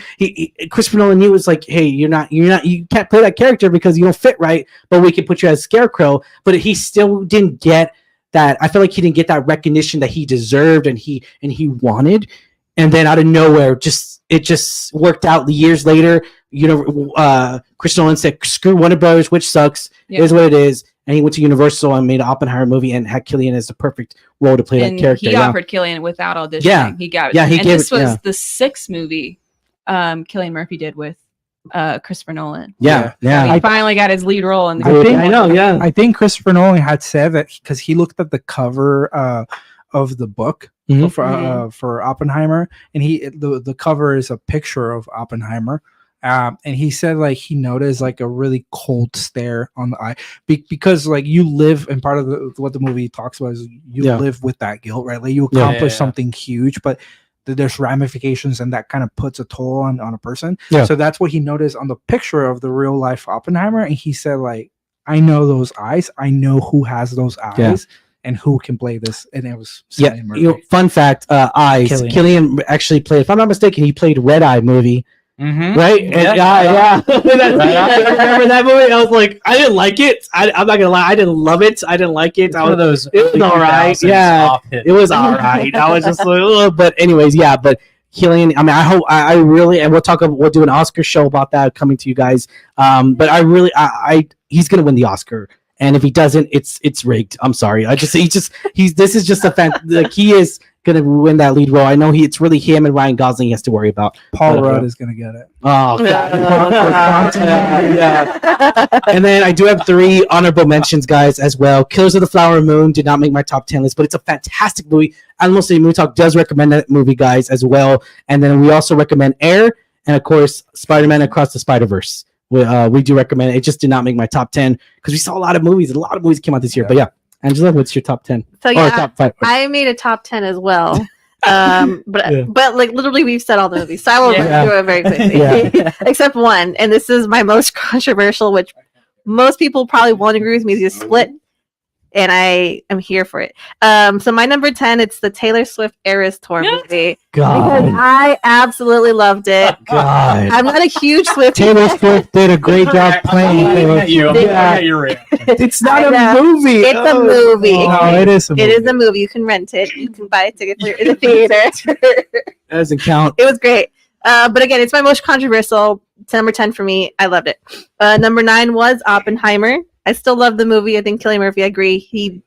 Christopher Nolan knew it was like, hey, you can't play that character because you don't fit right, but we can put you as Scarecrow. But he still didn't get that. I feel like he didn't get that recognition that he deserved and he wanted. And then out of nowhere, it just worked out. The years later, Christopher Nolan said, "Screw Warner Brothers, which sucks. Yeah. Is what it is." and he went to Universal and made an Oppenheimer movie and had Cillian as the perfect role to play And that character. he offered Cillian without auditioning. Yeah. He got it. Yeah, he and gave this it- was yeah. the 6th movie Cillian Murphy did with Christopher Nolan. Yeah, So yeah. he finally got his lead role in the I think- I know, yeah. I think Christopher Nolan had said that because he looked at the cover of the book Mhm. For Oppenheimer, and the cover is a picture of Oppenheimer, and he said like he noticed like a really cold stare on the eye because like you live, and part of what the movie talks about is you Yeah. live with that guilt, right? Like you Yeah. accomplish Yeah. something huge, but there's ramifications, and that kind of puts a toll on a person. Yeah. So that's what he noticed on the picture of the real life Oppenheimer, and he said like, I know those eyes, I know who has those eyes. Yeah. And who can play this? And it was Yeah, Cillian Murphy. you know, fun fact, eyes. Cillian. Cillian actually played, if I'm not mistaken, he played Red Eye movie, Mhm. right? Yeah. And, yeah. I remember that movie. I was like, I didn't like it. I'm not gonna lie, I didn't love it. I didn't like it. It's I one of was, those. it was early all right, 2000s yeah. off hit. it was all right. I was just like, ugh. But anyways, yeah. But Cillian, I mean, I hope I really, and we'll do an Oscar show about that coming to you guys. But I really, he's gonna win the Oscar. And if he doesn't, it's rigged. I'm sorry. This is just a fan. Like he is gonna win that lead role. I know it's really him and Ryan Gosling he has to worry about. Paul But, Rudd is gonna get it. Oh, yeah. And then I do have 3 honorable mentions, guys, as well. Killers of the Flower Moon did not make my top 10 list, but it's a fantastic movie. Animal City Movie Talk does recommend that movie, guys, as well. And then we also recommend Air, and of course, Spider-Man Across the Spider-Verse. We do recommend it. It just did not make my top 10 because we saw a lot of movies. A lot of movies came out this year. But yeah, Angela, what's your top 10? So Or yeah, top 5? I made a top 10 as well. But Yeah. but like literally we've said all the movies, so I will Yeah. run through it very quickly. Yeah. Except one, and this is my most controversial, which most people probably won't agree with me. Is Split, and I am here for it. So my number 10, it's the Taylor Swift Eras Tour movie because God. I absolutely loved it. God. I'm not a huge Swift. Taylor Swift did a great job playing. I Taylor at you. Swift. I got your reaction. It's not I a know. movie. It's a movie. No, it is a movie. It is a movie. You can rent it. You can buy a ticket for in the theater. That doesn't count. It was great. But again, it's my most controversial. It's number 10 for me. I loved it. Number 9 was Oppenheimer. I still love the movie. I think Cillian Murphy, I agree. He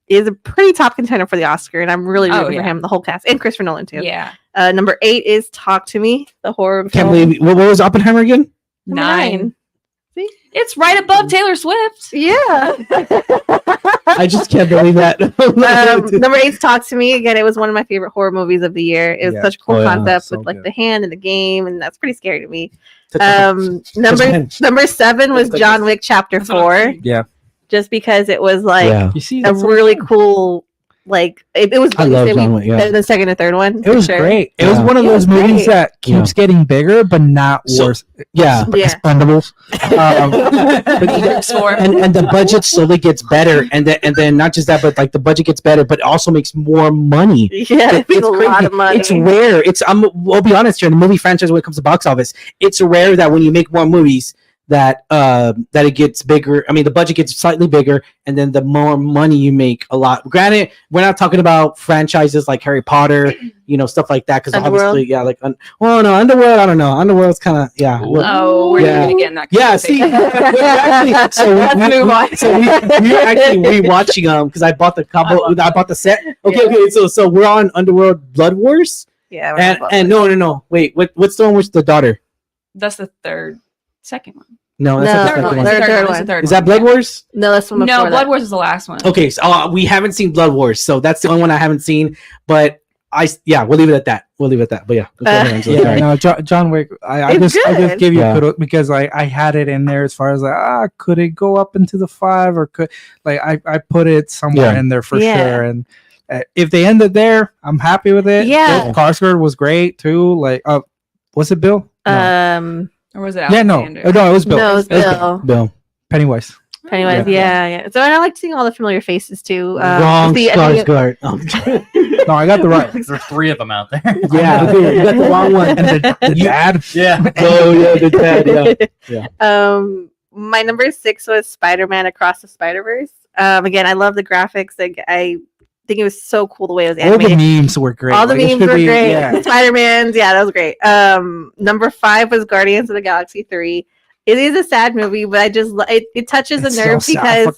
is a pretty top contender for the Oscar, and I'm really rooting for him, the whole cast, and Christopher Nolan too. Yeah. Number 8 is Talk to Me, the horror Can't film. believe what was Oppenheimer again? Number 9. It's right above Taylor Swift. Yeah. I just can't believe that. Number 8 is Talk to Me. Again, it was one of my favorite horror movies of the year. It was Yeah. such a cool Oh, yeah. concept So with like good. the hand and the game, and that's pretty scary to me. Touch Number 7 was John Wick Chapter 4. Yeah. Just because it was like yeah. You see, a that's really cool, like it was. I love say John Wick, yeah. better than second and third one. it for was sure. great. It was Yeah. one of It those was movies great. that keeps getting bigger, but not So- worse. Yeah. Yeah. Expendables. And the budget slowly gets better, and then not just that, but like the budget gets better, but it also makes more money. Yeah, it's a lot crazy. of money. It's rare. We'll be honest here. In the movie franchise, when it comes to box office, it's rare that when you make more movies, that it gets bigger. I mean, the budget gets slightly bigger, and then the more money you make, a lot. Granted, we're not talking about franchises like Harry Potter, stuff like that, because Underworld? obviously, yeah, like, well, no, Underworld. I don't know. Underworld's kind of, yeah. Oh, we're Yeah. gonna get in that. Yeah, see, conversation. so Let's move on. we're actually rewatching them because I bought the combo. I bought the set. Okay, so we're on Underworld Blood Wars, Yeah, and no, wait, what's the one with the daughter? That's the second one. No, that's No, not the Third second one. one. Third It's the one. third Is that one, Blood yeah. Wars? No, that's the one No, before Blood that. Wars is the last one. Okay, so we haven't seen Blood Wars, so that's the only one I haven't seen. But we'll leave it at that. But yeah, go ahead, Angela. Yeah, Sorry. no, John Wick. I It's just good. give you Yeah. kudos because I had it in there as far as like could it go up into the 5 or could I put it somewhere Yeah. in there for Yeah. sure. And if they ended there, I'm happy with it. Yeah. Bill Skarsgård was great too. Like was it Bill? No. Or was it Yeah, no, Alexander? no, it was Bill. No, it's It was Bill. Bill. Pennywise. Pennywise, yeah. So I like seeing all the familiar faces too. Wrong see, I think Skarsgård. No, I got the right. There's 3 of them out there. Yeah, you got the wrong one. And the dad. Yeah. Oh yeah, the dad. Yeah. My number 6 was Spider-Man Across the Spider-Verse. Again, I love the graphics. Like I think it was so cool the way it was All the animated. memes were great. All the Like, it memes should were be- great. Yeah. Spider-Man's, yeah, that was great. Number 5 was Guardians of the Galaxy 3. It is a sad movie, but I just it touches a nerve because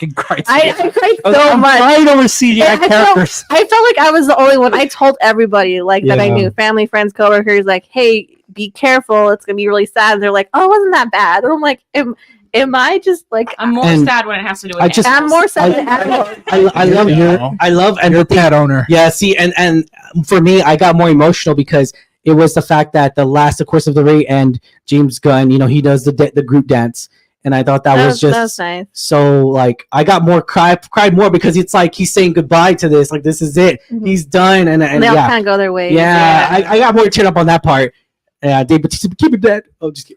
I cried so much. Right over CGI characters. I felt like I was the only one. I told everybody that I knew, family, friends, coworkers, like, hey, be careful. It's gonna be really sad. And they're like, oh, it wasn't that bad. And I'm like, am I just like? I'm more sad when it has to do with. I'm more sad than animals. I love and your pet owner. Yeah, see, and for me, I got more emotional because it was the fact that the last, of course, of the Ray and James Gunn, he does the group dance, and I thought that was just nice. So like I got more cried more because it's like he's saying goodbye to this, like this is it, he's done, and they all kind of go their way. Yeah, I got more chin up on that part. Yeah, but keep it dead. Oh, just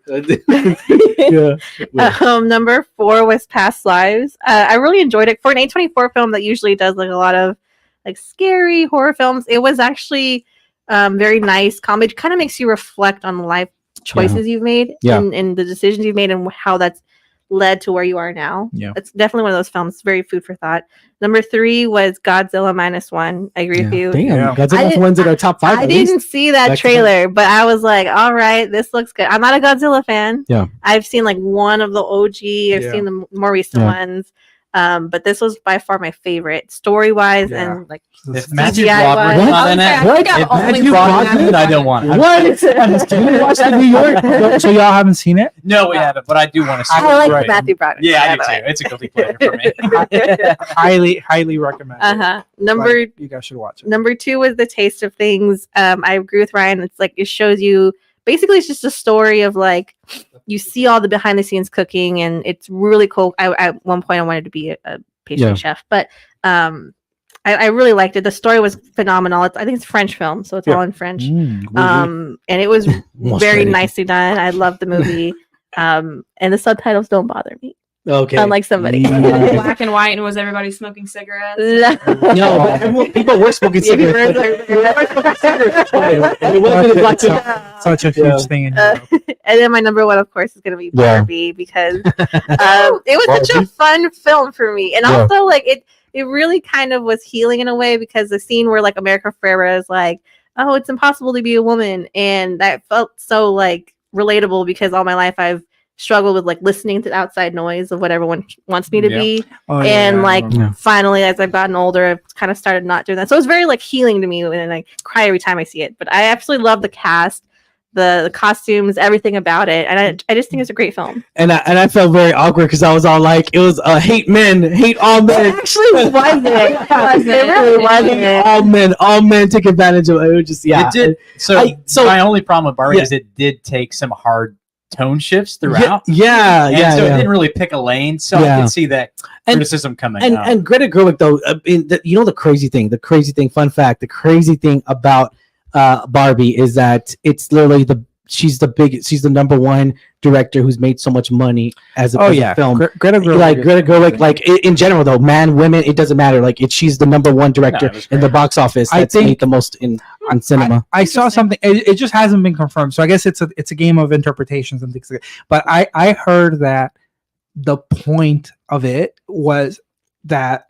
yeah. Number 4 was Past Lives. I really enjoyed it for an A24 film that usually does like a lot of like scary horror films. It was actually very nice comedy. Kind of makes you reflect on the life choices you've made and the decisions you've made and how that's led to where you are now. Yeah, it's definitely one of those films. Very food for thought. Number 3 was Godzilla -1. I agree with you. Damn, Godzilla one's in our top 5. I didn't see that trailer, but I was like, all right, this looks good. I'm not a Godzilla fan. Yeah, I've seen like one of the OG. I've seen the more recent ones. But this was by far my favorite, story-wise and like if Matthew Broderick's not in it, if Matthew Broderick, I don't want it. What? You watched the New York? So y'all haven't seen it? No, we haven't, but I do want to see it. I like Matthew Broderick. Yeah, I do too. It's a guilty pleasure for me. highly recommend it. You guys should watch it. Number 2 was The Taste of Things. I agree with Ryan. It's like it shows you basically it's just a story of like you see all the behind the scenes cooking and it's really cool. At one point I wanted to be a pastry chef, but I really liked it. The story was phenomenal. I think it's a French film, so it's all in French. And it was very nicely done. I loved the movie. And the subtitles don't bother me. Okay. Unlike somebody. Black and white, and was everybody smoking cigarettes? No, people were smoking cigarettes. It wasn't black such a huge thing in Europe. And then my number 1, of course, is going to be Barbie because it was such a fun film for me. And also, like, it really kind of was healing in a way because the scene where, like, America Ferrera is like, oh, it's impossible to be a woman. And that felt so, like, relatable because all my life I've struggled with like listening to the outside noise of what everyone wants me to be. Finally as I've gotten older I've kind of started not doing that, so it's very like healing to me and I cry every time I see it. But I absolutely love the cast, the costumes, everything about it, and I just think it's a great film. And I felt very awkward because I was all like, it was hate men, hate all men. It actually wasn't. It really wasn't. All men took advantage of it. It was just it did. So my only problem with Barbie is it did take some hard tone shifts throughout. So it didn't really pick a lane. So I could see that criticism coming out. And Greta Gerwig, though, the crazy thing, fun fact, the crazy thing about Barbie is that it's literally she's the number 1 director who's made so much money as a film. Greta Gerwig, like in general though, man, women, it doesn't matter. Like she's the number 1 director in the box office. That's made the most on cinema. I saw something. It just hasn't been confirmed. So I guess it's a game of interpretations and things like that. But I heard that the point of it was that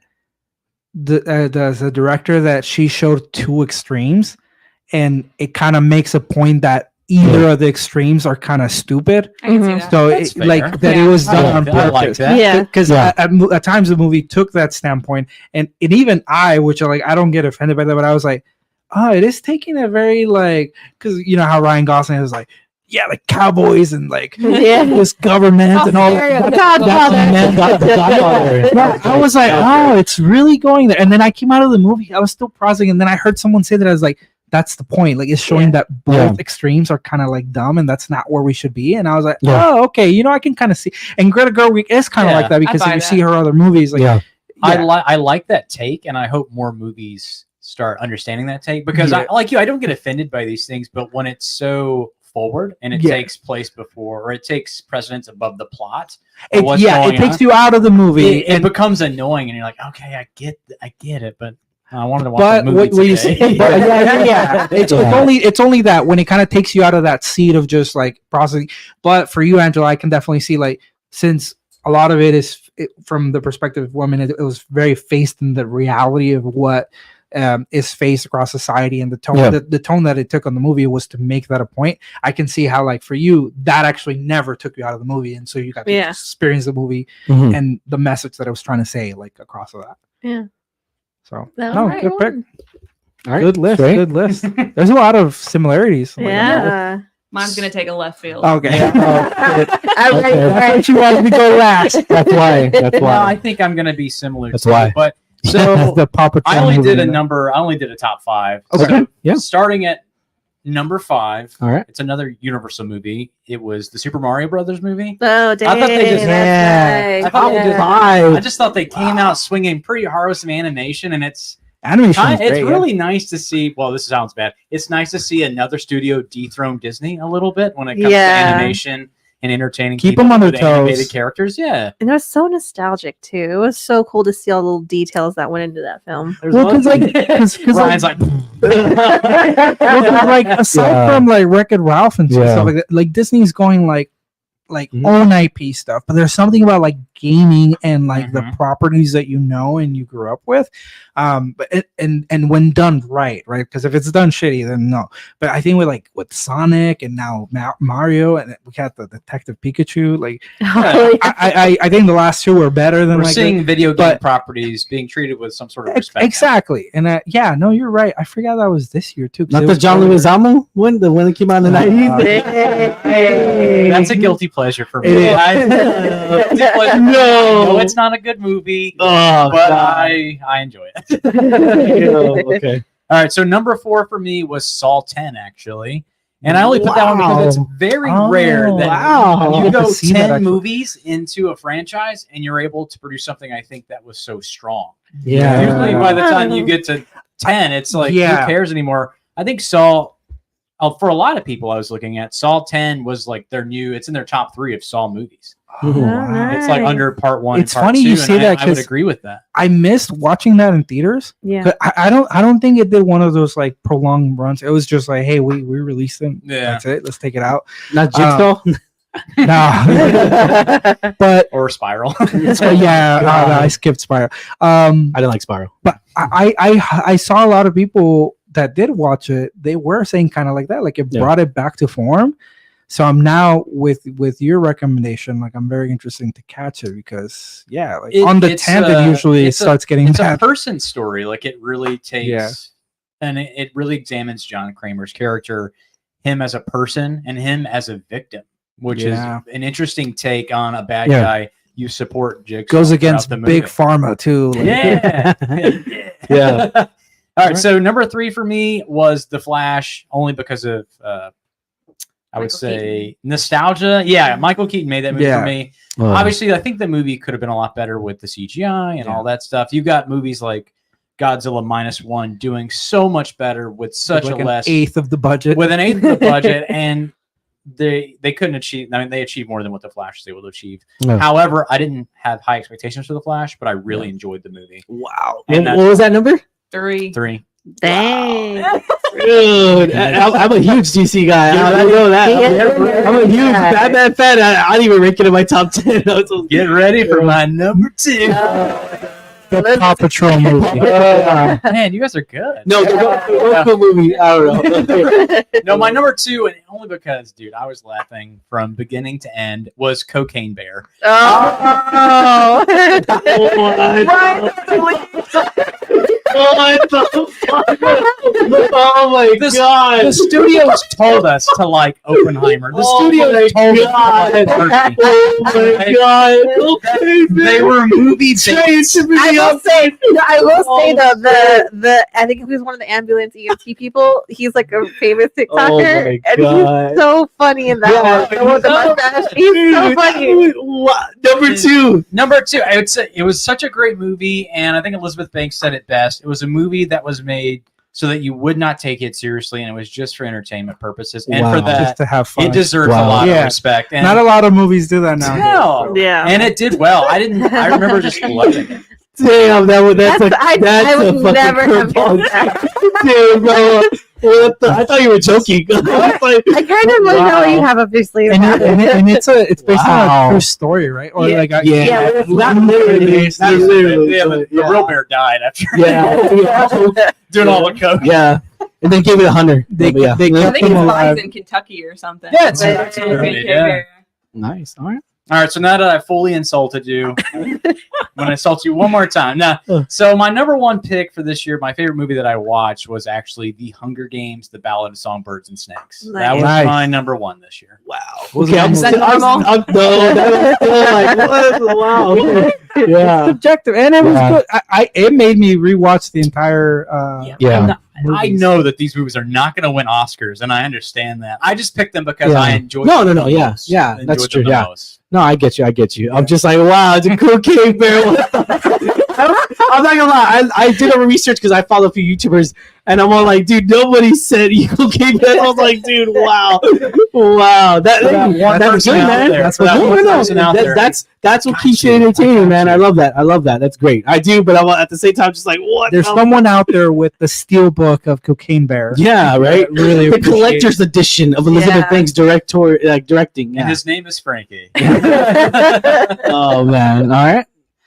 the director that she showed 2 extremes, and it kind of makes a point that either of the extremes are kind of stupid. I can see that. So it was done on purpose. Like that. Yeah, because at times the movie took that standpoint, and even I don't get offended by that, but I was like, oh, it is taking a very like, because you know how Ryan Gosling is like, yeah, like cowboys and like this government and all that. I was like, oh, it's really going there. And then I came out of the movie, I was still processing, and then I heard someone say that I was like, that's the point. Like, it's showing that both extremes are kind of like dumb, and that's not where we should be. And I was like, oh, okay, I can kind of see. And Greta Gerwig is kind of like that because if you see her other movies, like, I like that take, and I hope more movies start understanding that take because I don't get offended by these things, but when it's so forward and it takes place before, or it takes precedence above the plot, it takes you out of the movie. It becomes annoying, and you're like, okay, I get it, but I wanted to watch the movie today. It's only that when it kind of takes you out of that seat of just like processing. But for you, Angela, I can definitely see, like, since a lot of it is from the perspective of women, it was very faced in the reality of what is faced across society, and the tone the tone that it took on the movie was to make that a point. I can see how, like, for you, that actually never took you out of the movie, and so you got to experience the movie and the message that it was trying to say, like, across of that. Yeah. So Good pick. All right. Good list. Great. Good list. There's a lot of similarities. Yeah. Mine's gonna take a left field. Okay. Okay. I thought you wanted to go last. That's why. That's No, why. I think I'm gonna be similar. That's to why. you, but So the Paw Patrol I only movie. did a top 5. Okay. So Yeah. starting at number 5. All right. It's another Universal movie. It was the Super Mario Brothers movie. Oh, dang. I thought they just- That's I thought they just- Five. I just thought they came out swinging pretty hard with some animation, and it's Animation. is it's great, really nice to see. Well, this sounds bad. It's nice to see another studio dethrone Disney a little bit when it comes to animation and entertaining. Keep people them on their with animated toes. characters. Yeah, And it was so nostalgic too. It was so cool to see all the little details that went into that film. Well, because Ryan's like, like aside from like Wreck-It Ralph and stuff like that, like Disney's going like own IP stuff, but there's something about like gaming and like the properties that you know and you grew up with, but and when done right, because if it's done shitty, then no. But I think with Sonic and now Mario, and we got the Detective Pikachu, like I think the last two were better than we're like seeing video game properties being treated with some sort of respect. exactly. And no, you're right. I forgot that was this year too. Not the John Leguizamo one, the one that came out in the 90s. That's a guilty pleasure for me. No, it's not a good movie, Oh, but God. I enjoy it. Okay. All right, so number 4 for me was Saw 10, actually. And I only put that one because it's very rare that you go 10 movies into a franchise and you're able to produce something, I think, that was so strong. Yeah. Usually by the time you get to 10, it's like, who cares anymore? I think Saw, for a lot of people I was looking at, Saw 10 was like it's in their top 3 of Saw movies. It's like under part 1. It's and part funny 2, you say that, I would 'cause agree with that. I missed watching that in theaters. Yeah. I don't think it did one of those like prolonged runs. It was just like, hey, we released them. Yeah. That's it. Let's take it out. Not Jigsaw. No. But Or Spiral. I skipped Spiral. I didn't like Spiral. But I saw a lot of people that did watch it. They were saying kind of like that, like it brought it back to form. So I'm now with your recommendation, like I'm very interested to catch it because on the 10th it usually starts getting it's bad. a person story. Like it really takes and it really examines John Kramer's character, him as a person and him as a victim, which is an interesting take on a bad guy. You support Jigsaw. Goes against Big Pharma too. Like. Yeah. All right. So number 3 for me was The Flash, only because of I would say nostalgia. Yeah, Michael Keaton made that movie for me. Obviously, I think the movie could have been a lot better with the CGI and all that stuff. You got movies like Godzilla -1 doing so much better with such like a less eighth of the budget. With an eighth of the budget, and they couldn't achieve. I mean, they achieved more than what the Flash was able to achieve. No. However, I didn't have high expectations for the Flash, but I really enjoyed the movie. Wow. And What was that number? 3. 3. Dang. Dude, I'm a huge DC guy. I know that. I'm a huge Batman fan. I don't even rank it in my top 10. Get ready for my number 2. The Paw Patrol movie. Man, you guys are good. No, the movie. I don't know. No, my number 2, and only because, dude, I was laughing from beginning to end, was Cocaine Bear. Oh. What the fuck? Oh my god! The studios told us to like Oppenheimer. The studios told us to like Turkey. Oh my god! They were movie based. I will say though, the I think he was one of the ambulance EMT people. He's like a famous TikToker, Oh my and God. he's so funny in that one. The one with the mustache. He's so funny. Number 2. I would say it was such a great movie, and I think Elizabeth Banks said it best. It was a movie that was made so that you would not take it seriously, and it was just for entertainment purposes. And for that, just to have fun. it deserves a lot of respect. And not a lot of movies do that now. No. Yeah. And it did well. I remember just loving it. Damn, that's I would a fucking never have curveball. guessed that. Dude, bro. I thought you were joking. I kind of like know what you have up your sleeve. And it's based on a true story, right? Or Yeah. like a, Yeah. Not literally. Not literally. The real bear died after Yeah. doing all the coke. Yeah. And then gave it 100. They I kept think them his alive. body's in Kentucky or something. Yeah, it's Yeah. Nice. All right. All right, so now that I've fully insulted you, I'm going to insult you one more time. Now, so my number one pick for this year, my favorite movie that I watched was actually The Hunger Games, The Ballad of Songbirds and Snakes. That was Nice. my number one this year. Wow. Okay, I'm Is that still, normal? I'm, no, that was still like, what? Wow. Yeah. Subjective, and it was good. It made me rewatch the entire. Yeah. I know that these movies are not going to win Oscars, and I understand that. I just picked them because Yeah. I enjoy No, them no, the yeah. most. Yeah, Enjoyed that's them true, the yeah. most. No, I get you. I'm just like, wow, it's a cool cave bear. I'm not gonna lie. I did a research because I follow a few YouTubers, and I'm all like, dude, nobody said eagle cave bear. I was like, dude, wow. That's person good, out man. there. That's For that one person out there. That's what keeps you entertaining, man. I love that. That's great. I do, but I'm at the same time just like, what? There's someone out there with the steel book of Cocaine Bear. Yeah, right. Really The appreciate collector's edition of Elizabeth Yeah. Banks directing. And Yeah. his name is Frankie. Oh man. All right,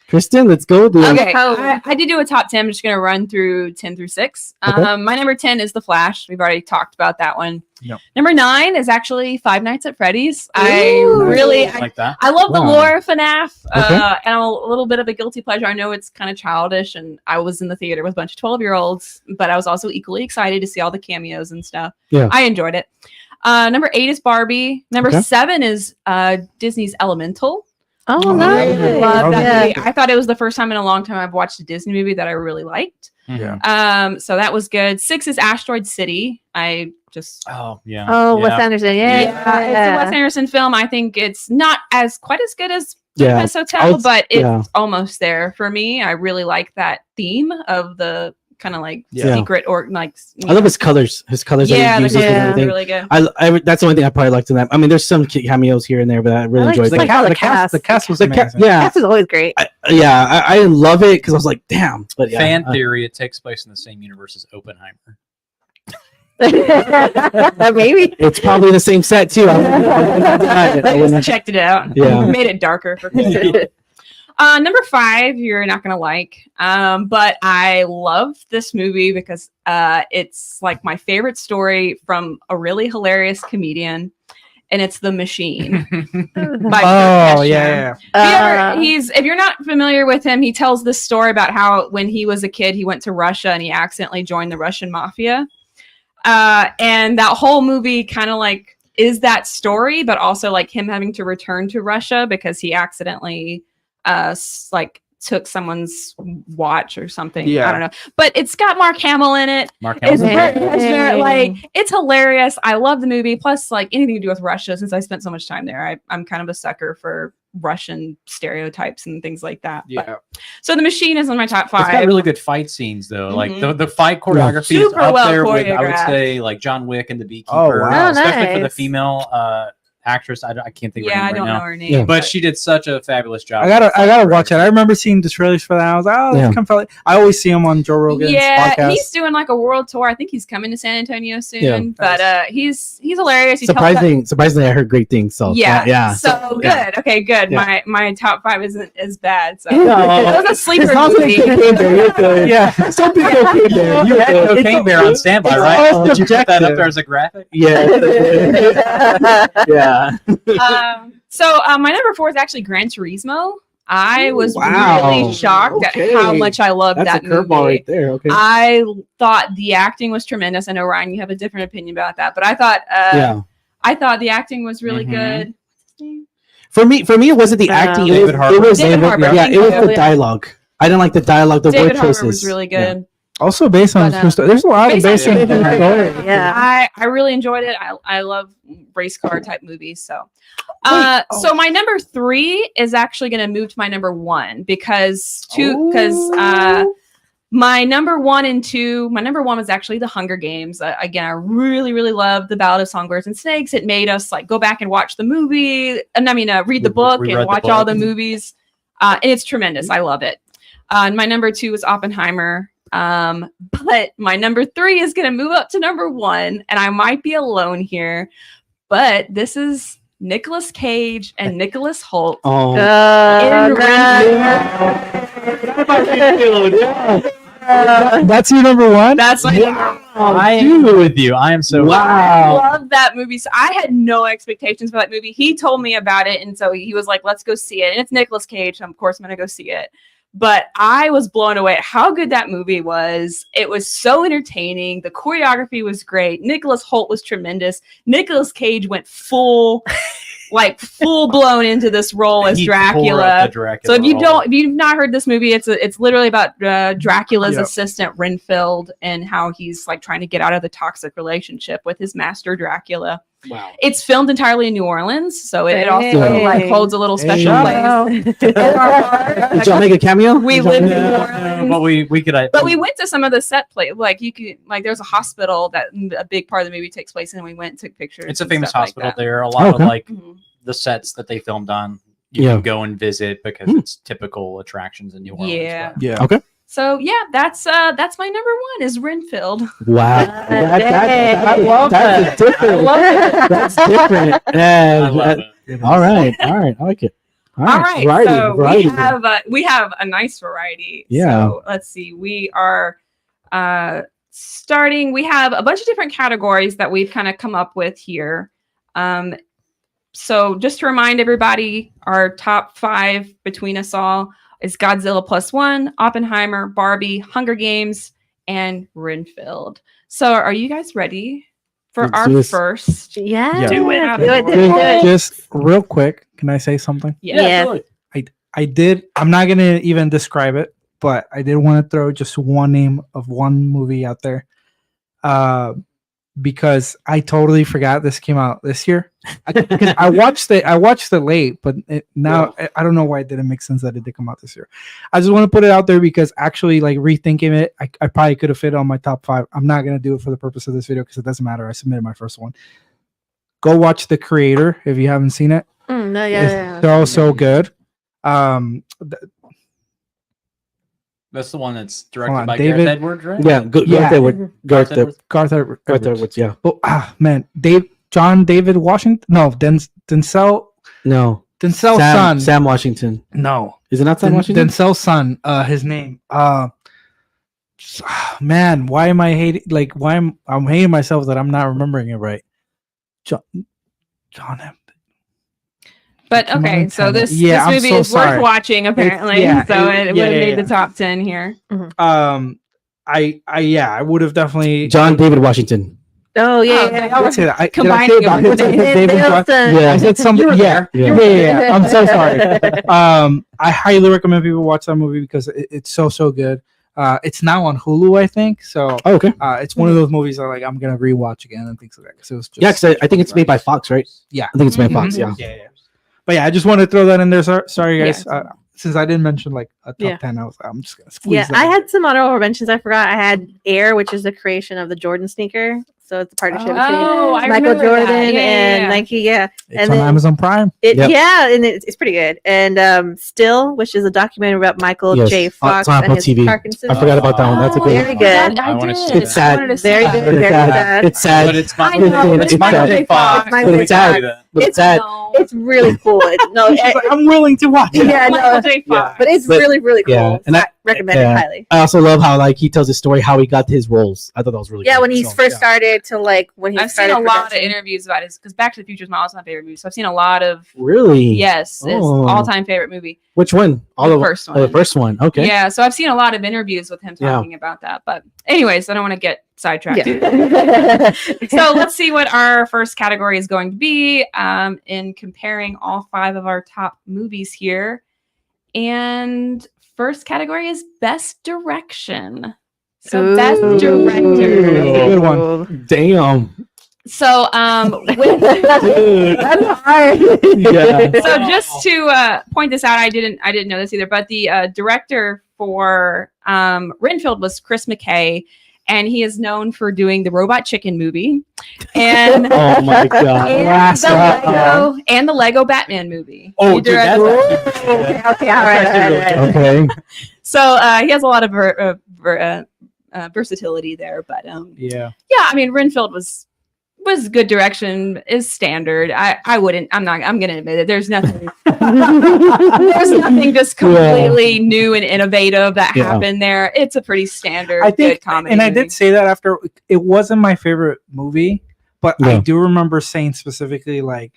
Kristen, let's go. Okay, I did do a top 10. I'm just going to run through 10 through 6. Okay. My number 10 is The Flash. We've already talked about that one. Yep. Number 9 is actually Five Nights at Freddy's. I like that. I love the Wow. lore of FNAF, Okay. and I'm a little bit of a guilty pleasure. I know it's kind of childish, and I was in the theater with a bunch of 12-year-olds, but I was also equally excited to see all the cameos and stuff. Yeah. I enjoyed it. Number 8 is Barbie. Number Okay. 7 is Disney's Elemental. Oh, nice. Love that Yeah. movie. I thought it was the first time in a long time I've watched a Disney movie that I really liked. Yeah. So that was good. 6 is Asteroid City. I just Oh, yeah. Oh, yeah. Wes Anderson. Yeah. it's a Wes Anderson film. I think it's not quite as good as Yeah. Budapest Hotel, but it's yeah. almost there for me. I really like that theme of the kind of like Yeah. secret or like. I love his colors. His colors. Yeah, that he uses and they're everything. really good. I that's the only thing I probably liked in that. I mean, there's some cameos here and there, but I really I like enjoyed just that. like- The cast. cast was The amazing. yeah, Cast is always great. I love it because I was like, damn. But yeah, Fan theory, it takes place in the same universe as Oppenheimer. Maybe. it's probably the same set too. I just checked it out. Yeah. Made it darker for number 5, you're not gonna like, but I love this movie because it's like my favorite story from a really hilarious comedian, and it's The Machine. by Oh Kurt yeah, Metzger. If you're not familiar with him, he tells this story about how when he was a kid, he went to Russia and he accidentally joined the Russian mafia. And that whole movie kind of like is that story, but also like him having to return to Russia because he accidentally like took someone's watch or something. Yeah. I don't know. But it's got Mark Hamill in it. Mark It's Hamill. like it's hilarious. I love the movie. Plus, like anything to do with Russia, since I spent so much time there, I'm kind of a sucker for Russian stereotypes and things like that. But- so The Machine is on my top 5. It's got really good fight scenes though. Like Mhm. the fight choreography is Super up well there with, I would choreographed. say, like John Wick and the Beekeeper. Oh, wow. Especially for the Nice. female actress. I can't think of her Yeah, I name don't right know now. her name. Yeah. But she did such a fabulous job. I gotta watch it. I remember seeing the trailers for that. I was like, oh, Yeah. this comes out. I always see him on Joe Rogan's Yeah, podcast. he's doing like a world tour. I think he's coming to San Antonio soon. Yeah. But he's hilarious. He tells that- Surprisingly, I heard great things. So yeah. So, So yeah. good. Okay, good. Yeah. My top 5 isn't as bad. So No. it was a sleeper As long as movie. it's Cocaine Bear, you're good. Yeah. Some big Cocaine Bear. You You're had good. Cocaine Bear on standby, it's right? all Did you put that up subjective. there as a graphic? Yeah. Yeah. So my number 4 is actually Gran Turismo. I was Wow. really shocked Okay. at how much I loved That's that a curveball movie. right there. Okay. I thought the acting was tremendous. I know Ryan, you have a different opinion about that, but I thought Yeah. I thought the acting was really Mhm. good. For me, it wasn't the acting. It was, David Harbour. it was David Harbour, yeah, thank it was you. the dialogue. I didn't like the dialogue. The David word Harbour choices was really good. Also based on But, true story. There's a lot of based on based on true true story. story. Yeah. I really enjoyed it. I love race car type movies. So, oh. so my number 3 is actually going to move to my number 1 because my number 1 and 2, my number 1 was actually The Hunger Games. Again, I really, really loved The Ballad of Songbirds and Snakes. It made us like go back and watch the movie. And I mean, read the book We and read the watch all book. the movies. And it's tremendous. I love it. And my number 2 is Oppenheimer. But my number 3 is going to move up to number 1, and I might be alone here, but this is Nicolas Cage and Nicholas Hoult. Oh, in That's your number one. That's my number. I agree with you. I am so I love that movie. So I had no expectations for that movie. He told me about it, and so he was like, "Let's go see it." And it's Nicolas Cage, so of course I'm gonna go see it. But I was blown away at how good that movie was. It was so entertaining. The choreography was great. Nicholas Hoult was tremendous. Nicolas Cage went full blown into this role as Dracula. So if you've not heard this movie, it's literally about Dracula's assistant Renfield and how he's like trying to get out of the toxic relationship with his master Dracula. wow. It's filmed entirely in New Orleans, so it also like holds a little special place. Did y'all make a cameo? We lived in New Orleans. But we could. But we went to some of the set play. Like you could, like there's a hospital that a big part of the movie takes place in, and we went and took pictures. It's a and famous stuff like hospital that. there. A lot of like Mhm. the sets that they filmed on, you can go and visit because it's typical attractions in New Orleans. Yeah. but- Yeah. Okay. So yeah, that's my number 1 is Renfield. Wow. That's different. That's different. I love it. All right. I like it. All right, so variety. we have a nice variety. Yeah. So let's see. We are starting. We have a bunch of different categories that we've kind of come up with here. So just to remind everybody, our top 5 between us all is Godzilla +1, Oppenheimer, Barbie, Hunger Games, and Renfield. So are you guys ready for Let's our do this. Do first? it. Do Do it. Just real quick, can I say something? Yes. I I'm not gonna even describe it, but I did want to throw just one name of one movie out there. Because I totally forgot this came out this year. I watched it late, but now I don't know why it didn't make sense that it did come out this year. I just want to put it out there because actually, like rethinking it, I probably could have fit on my top 5. I'm not gonna do it for the purpose of this video because it doesn't matter. I submitted my first one. Go watch The Creator if you haven't seen it. No, It's so good. That's the one that's Hold directed on, by David- Gareth Edwards, right? Yeah. Yeah. Garth Edwards. Garth Edwards. Yeah. Oh man, John David Washington. No, Denzel No. Denzel's son. Sam Washington. No, Is it not Sam Washington? Denzel's son. His name. Man, why am I hating? Like, I'm hating myself that I'm not remembering it right. John. But Come okay, on, so Tanya. this Yeah, movie I'm so is sorry. worth watching apparently. yeah, So it would yeah, have yeah, made yeah. the top 10 here. I would have definitely. John David Washington. Oh yeah. Oh, yeah. they Let's say that. Did I combining say it them backwards? with I said David John- Yeah. I said something. Yeah. Yeah. I'm so sorry. I highly recommend people watch that movie because it's so good. It's now on Hulu, I think. So Oh, okay. it's one of those movies that like I'm gonna rewatch again and things like that. Because it was just Yeah, because I think it's made by Fox, right? Yeah. I think it's made by Fox. Mhm. Yeah. yeah. But yeah, I just wanted to throw that in there. Sorry guys. Since I didn't mention like a top Yeah. 10, I'm just gonna squeeze. Yeah, that I in. had some honorable mentions. I forgot. I had Air, which is the creation of the Jordan sneaker. So it's a partnership between I Michael remember Jordan that. Yeah, and yeah. Nike. Yeah, It's and on then- Amazon Prime. Yep. Yeah, and it's pretty good. And Still, which is a documentary about Michael Yes. J. It's Fox on and Apple his TV. Parkinson's. I forgot about that one. That's a good Very one. good. I wanna see It's sad. Very good. But Very it's sad. sad. It's sad. But it's I know, It's it's Michael Michael J. J. Fox. Michael But J. it's sad. Fox. But it's sad. It's really cool. I'm willing to watch it. Yeah, Michael no, J. Fox. but it's But- really cool. yeah, and So I- I recommend yeah. it highly. I also love how like he tells his story how he got his roles. I thought that was really Yeah, good. when he So, first yeah. started to like when he I've seen started a lot of production. interviews about it because Back to the Future is my all-time favorite movie. So I've seen a lot of Really? yes, it's Oh. all-time favorite movie. Which one? All The of first Oh, the one. first one. Okay. Yeah, so I've seen a lot of interviews with him Yeah. talking about that. But anyways, I don't want to get sidetracked. Yeah. So let's see what our first category is going to be in comparing all 5 of our top movies here. And first category is Best Direction. So Best Director. Good one. Damn. So with Dude. That's hard. Yeah. so just to point this out, I didn't know this either, but the director for Renfield was Chris McKay, and he is known for doing the Robot Chicken movie and Oh my god. and the Lego Batman movie. Oh, He dude, directed- that's Okay, all right. Okay. so he has a lot of versatility there. But Yeah. I mean, Renfield was good direction, is standard. I'm gonna admit it. There's nothing just completely new and innovative that happened there. It's a pretty standard good comedy and movie. I did say that after it wasn't my favorite movie, but I do remember saying specifically like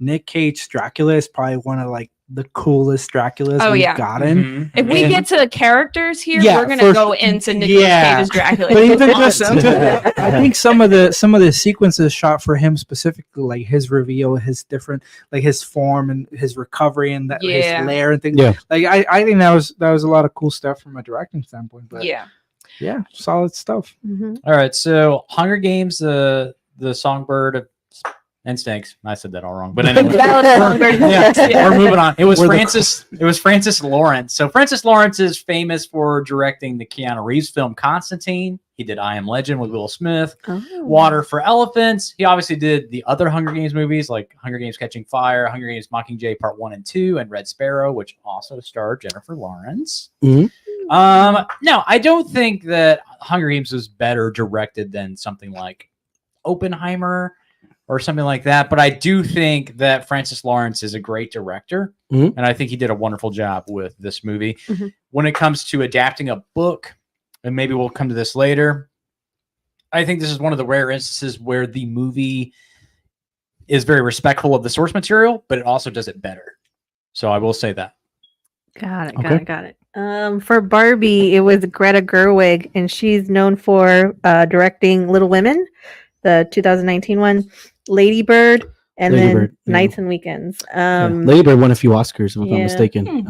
Nick Cage's Dracula is probably one of like the coolest Draculas we've gotten. If we get to the characters here, we're gonna go into Nick Cage's Dracula. But even just, I think some of the sequences shot for him specifically, like his reveal, his different, like his form and his recovery and that his lair and things. Yeah. Like I think that was a lot of cool stuff from a directing standpoint. But yeah, solid stuff. Mm-hmm. All right, so Hunger Games, the songbird of and Snakes. I said that all wrong, but anyway, we're moving on. It was Francis Lawrence. So Francis Lawrence is famous for directing the Keanu Reeves film Constantine. He did I Am Legend with Will Smith, Water for Elephants. He obviously did the other Hunger Games movies like Hunger Games Catching Fire, Hunger Games Mockingjay Part 1 and 2, and Red Sparrow, which also starred Jennifer Lawrence. No, I don't think that Hunger Games was better directed than something like Oppenheimer or something like that. But I do think that Francis Lawrence is a great director. And I think he did a wonderful job with this movie. When it comes to adapting a book, and maybe we'll come to this later, I think this is one of the rare instances where the movie is very respectful of the source material, but it also does it better. So I will say that. Got it. For Barbie, it was Greta Gerwig, and she's known for directing Little Women, the 2019 one, Lady Bird, and Nights and Weekends. Lady Bird won a few Oscars, if I'm not mistaken.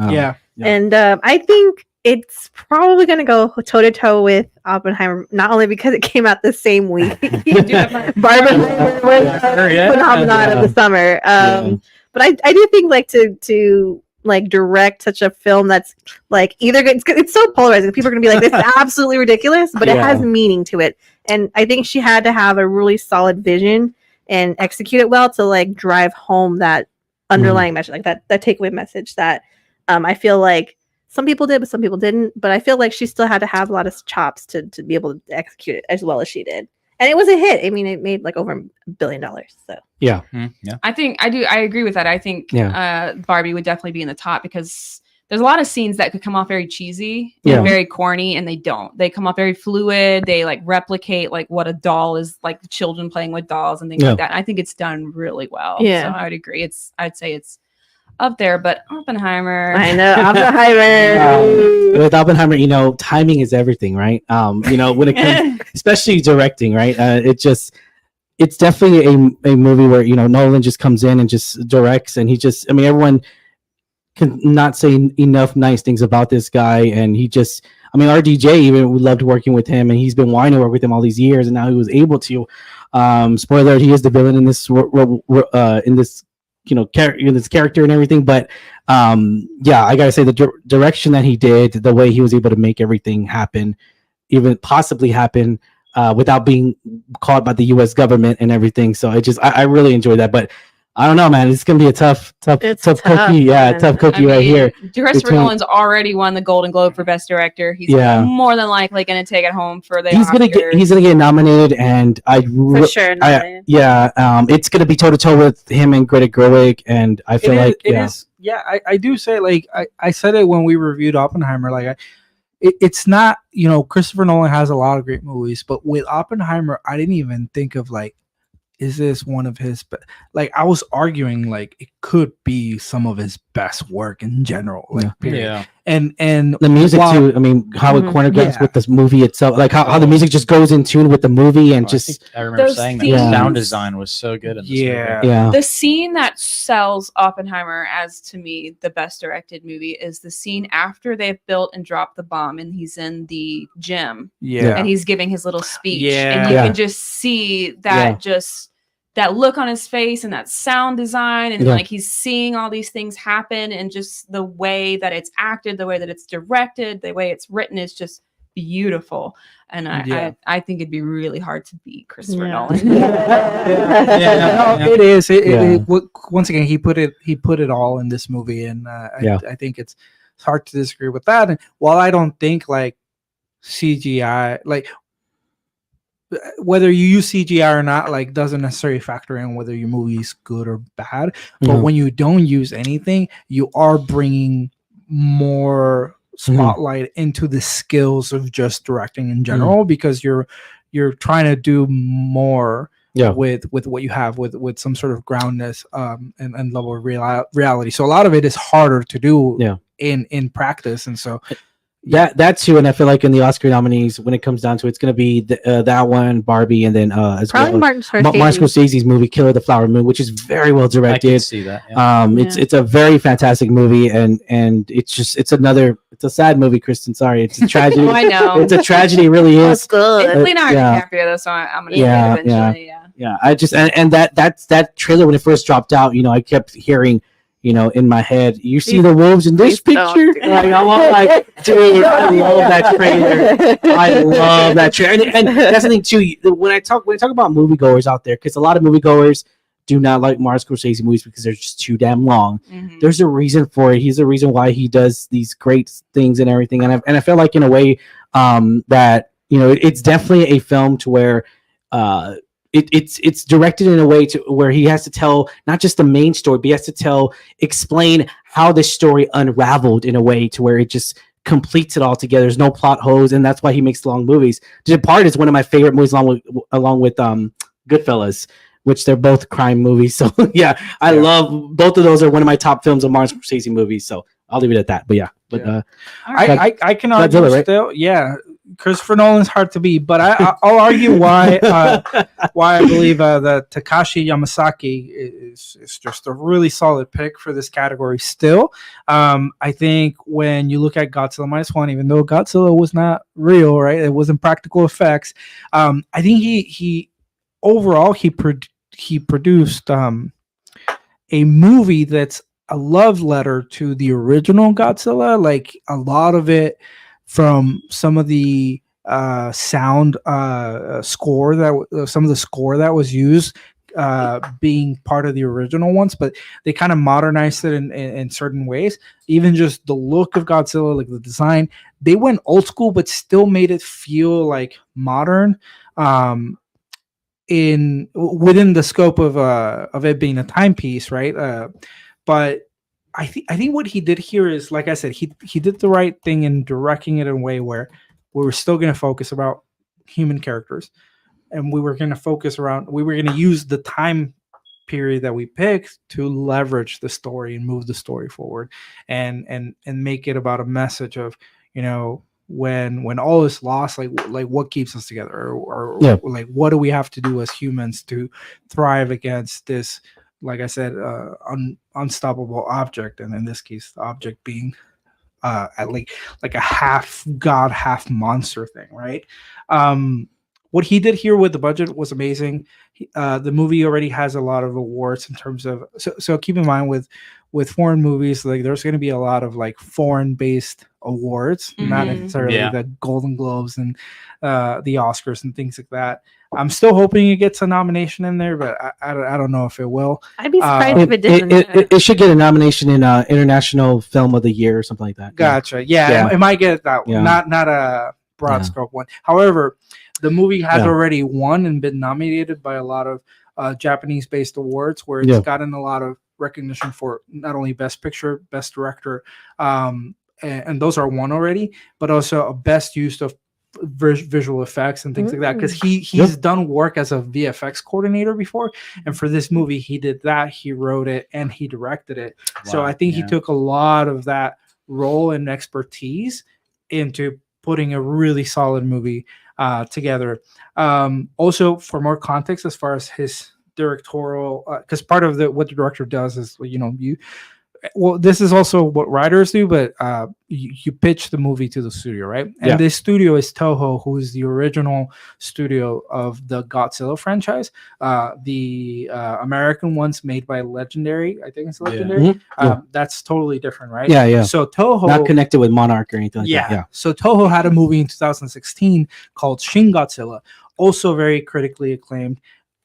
And I think it's probably going to go toe-to-toe with Oppenheimer, not only because it came out the same week. Barbenheimer was phenomenon of the summer. But I do think like to like direct such a film that's like either it's so polarizing. People are going to be like, this is absolutely ridiculous, but it has meaning to it. And I think she had to have a really solid vision and execute it well to like drive home that underlying message, like that takeaway message that I feel like some people did, but some people didn't. But I feel like she still had to have a lot of chops to be able to execute it as well as she did. And it was a hit. I mean, it made like over $1 billion. So I agree with that. I think Barbie would definitely be in the top because there's a lot of scenes that could come off very cheesy and very corny, and they don't. They come off very fluid. They like replicate like what a doll is, like the children playing with dolls and things like that. And I think it's done really well. Yeah, so I would agree. I'd say it's up there, but Oppenheimer. I know Oppenheimer. With Oppenheimer, timing is everything, right? When it comes, especially directing, right? It's definitely a movie where Nolan just comes in and just directs, and everyone can not say enough nice things about this guy, and RDJ even we loved working with him, and he's been wanting to work with him all these years, and now he was able to. Spoiler alert, he is the villain in this this character and everything, but I gotta say the direction that he did, the way he was able to make everything happen, even possibly happen without being caught by the U.S. government and everything. So I really enjoyed that, but I don't know, man. It's gonna be a tough cookie. Tough cookie right here. Christopher Nolan's already won the Golden Globe for Best Director. He's more than likely gonna take it home for the Oscars. He's gonna get nominated, and it's gonna be toe to toe with him and Greta Gerwig, and I feel I do say, like I said it when we reviewed Oppenheimer, like it's not, Christopher Nolan has a lot of great movies, but with Oppenheimer, I didn't even think of like, is this one of his like I was arguing like it could be some of his best work in general, like period. And the music too. I mean, how it choreographs with this movie itself, like how the music just goes in tune with the movie, and I remember saying that the sound design was so good in this movie. The scene that sells Oppenheimer as, to me, the best directed movie is the scene after they've built and dropped the bomb, and he's in the gym, and he's giving his little speech, and you can just see that that look on his face and that sound design, and like he's seeing all these things happen, and just the way that it's acted, the way that it's directed, the way it's written is just beautiful. And I think it'd be really hard to beat Christopher Nolan. It is. Once again, he put it all in this movie, and I think it's hard to disagree with that. And while I don't think like CGI, like whether you use CGI or not, like doesn't necessarily factor in whether your movie is good or bad. But when you don't use anything, you are bringing more spotlight into the skills of just directing in general, because you're trying to do more with what you have, with some sort of groundness and level of reality. So a lot of it is harder to do in practice, and so that too. And I feel like in the Oscar nominees, when it comes down to it, it's going to be that one, Barbie, and then as probably well Martin Scorsese's movie Killer of the Flower Moon, which is very well directed. I can see that. Yeah. It's a very fantastic movie, and it's a sad movie, Kristen. Sorry, it's a tragedy. I know. It's a tragedy, it really is. That's good. It's Leonardo DiCaprio, though, so I'm gonna see it eventually. Yeah. I just and that trailer when it first dropped out, I kept hearing, in my head, you see the wolves in this picture? Like, I'm all like, dude, I love that trailer. I love that trailer. And that's the thing too. When I talk about moviegoers out there, because a lot of moviegoers do not like Martin Scorsese movies because they're just too damn long. Mm-hmm. There's a reason for it. He's the reason why he does these great things and everything. And I feel like in a way that it's definitely a film to where it's directed in a way to where he has to tell not just the main story, but he has to explain how this story unraveled in a way to where it just completes it all together. There's no plot holes, and that's why he makes long movies. The Departed is one of my favorite movies, along with Goodfellas, which they're both crime movies. So I love both of those. Are one of my top films of Martin Scorsese movies. So I'll leave it at that. But I can argue Godzilla, still, right? Christopher Nolan's hard to beat, but I'll argue why I believe that Takashi Yamazaki is just a really solid pick for this category still. I think when you look at Godzilla -1, even though Godzilla was not real, right? It wasn't practical effects. I think he overall produced a movie that's a love letter to the original Godzilla. Like a lot of it, from some of the sound score some of the score that was used being part of the original ones, but they kind of modernized it in certain ways. Even just the look of Godzilla, like the design, they went old school, but still made it feel like modern within the scope of it being a timepiece, right? But I think what he did here is, like I said, he did the right thing in directing it in a way where we were still going to focus about human characters, and we were going to use the time period that we picked to leverage the story and move the story forward, and make it about a message of, when all is lost, like what keeps us together, or like what do we have to do as humans to thrive against this, like I said, unstoppable object, and in this case, the object being like a half god, half monster thing, right? What he did here with the budget was amazing. The movie already has a lot of awards in terms of, so keep in mind with foreign movies, like there's going to be a lot of like foreign based awards, not necessarily the Golden Globes and the Oscars and things like that. I'm still hoping it gets a nomination in there, but I don't know if it will. I'd be surprised if it didn't. It should get a nomination in International Film of the Year or something like that. Gotcha. Yeah. It might get that one, not a broad scope one. However, the movie has already won and been nominated by a lot of Japanese-based awards, where it's gotten a lot of recognition for not only Best Picture, Best Director, and those are won already, but also a Best Use of visual effects and things like that, because he's done work as a VFX coordinator before, and for this movie he did that. He wrote it and he directed it. Wow. So I think he took a lot of that role and expertise into putting a really solid movie together. Also, for more context as far as his directorial, because part of what the director does is, this is also what writers do, but you pitch the movie to the studio, right? And this studio is Toho, who is the original studio of the Godzilla franchise. The American ones made by Legendary, I think it's Legendary. That's totally different, right? Yeah. So Toho, not connected with Monarch or anything like that. Yeah. So Toho had a movie in 2016 called Shin Godzilla, also very critically acclaimed.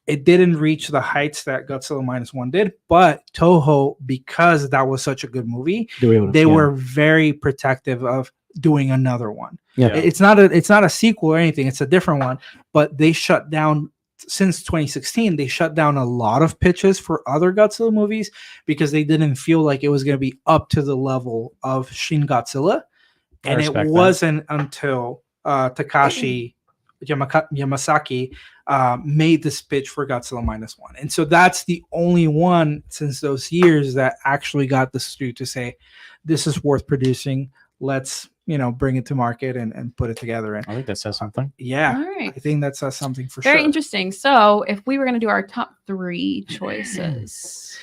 It didn't reach the heights that Godzilla -1 did, but Toho, because that was such a good movie, they were very protective of doing another one. Yeah. It's not a sequel or anything. It's a different one. But they shut down since 2016. They shut down a lot of pitches for other Godzilla movies because they didn't feel like it was going to be up to the level of Shin Godzilla. And it wasn't until Takashi Yamasaki made this pitch for Godzilla -1. And so that's the only one since those years that actually got the studio to say, this is worth producing. Let's, bring it to market and put it together. And I think that says something. Yeah. All right. I think that says something for sure. Very interesting. So if we were going to do our top 3 choices,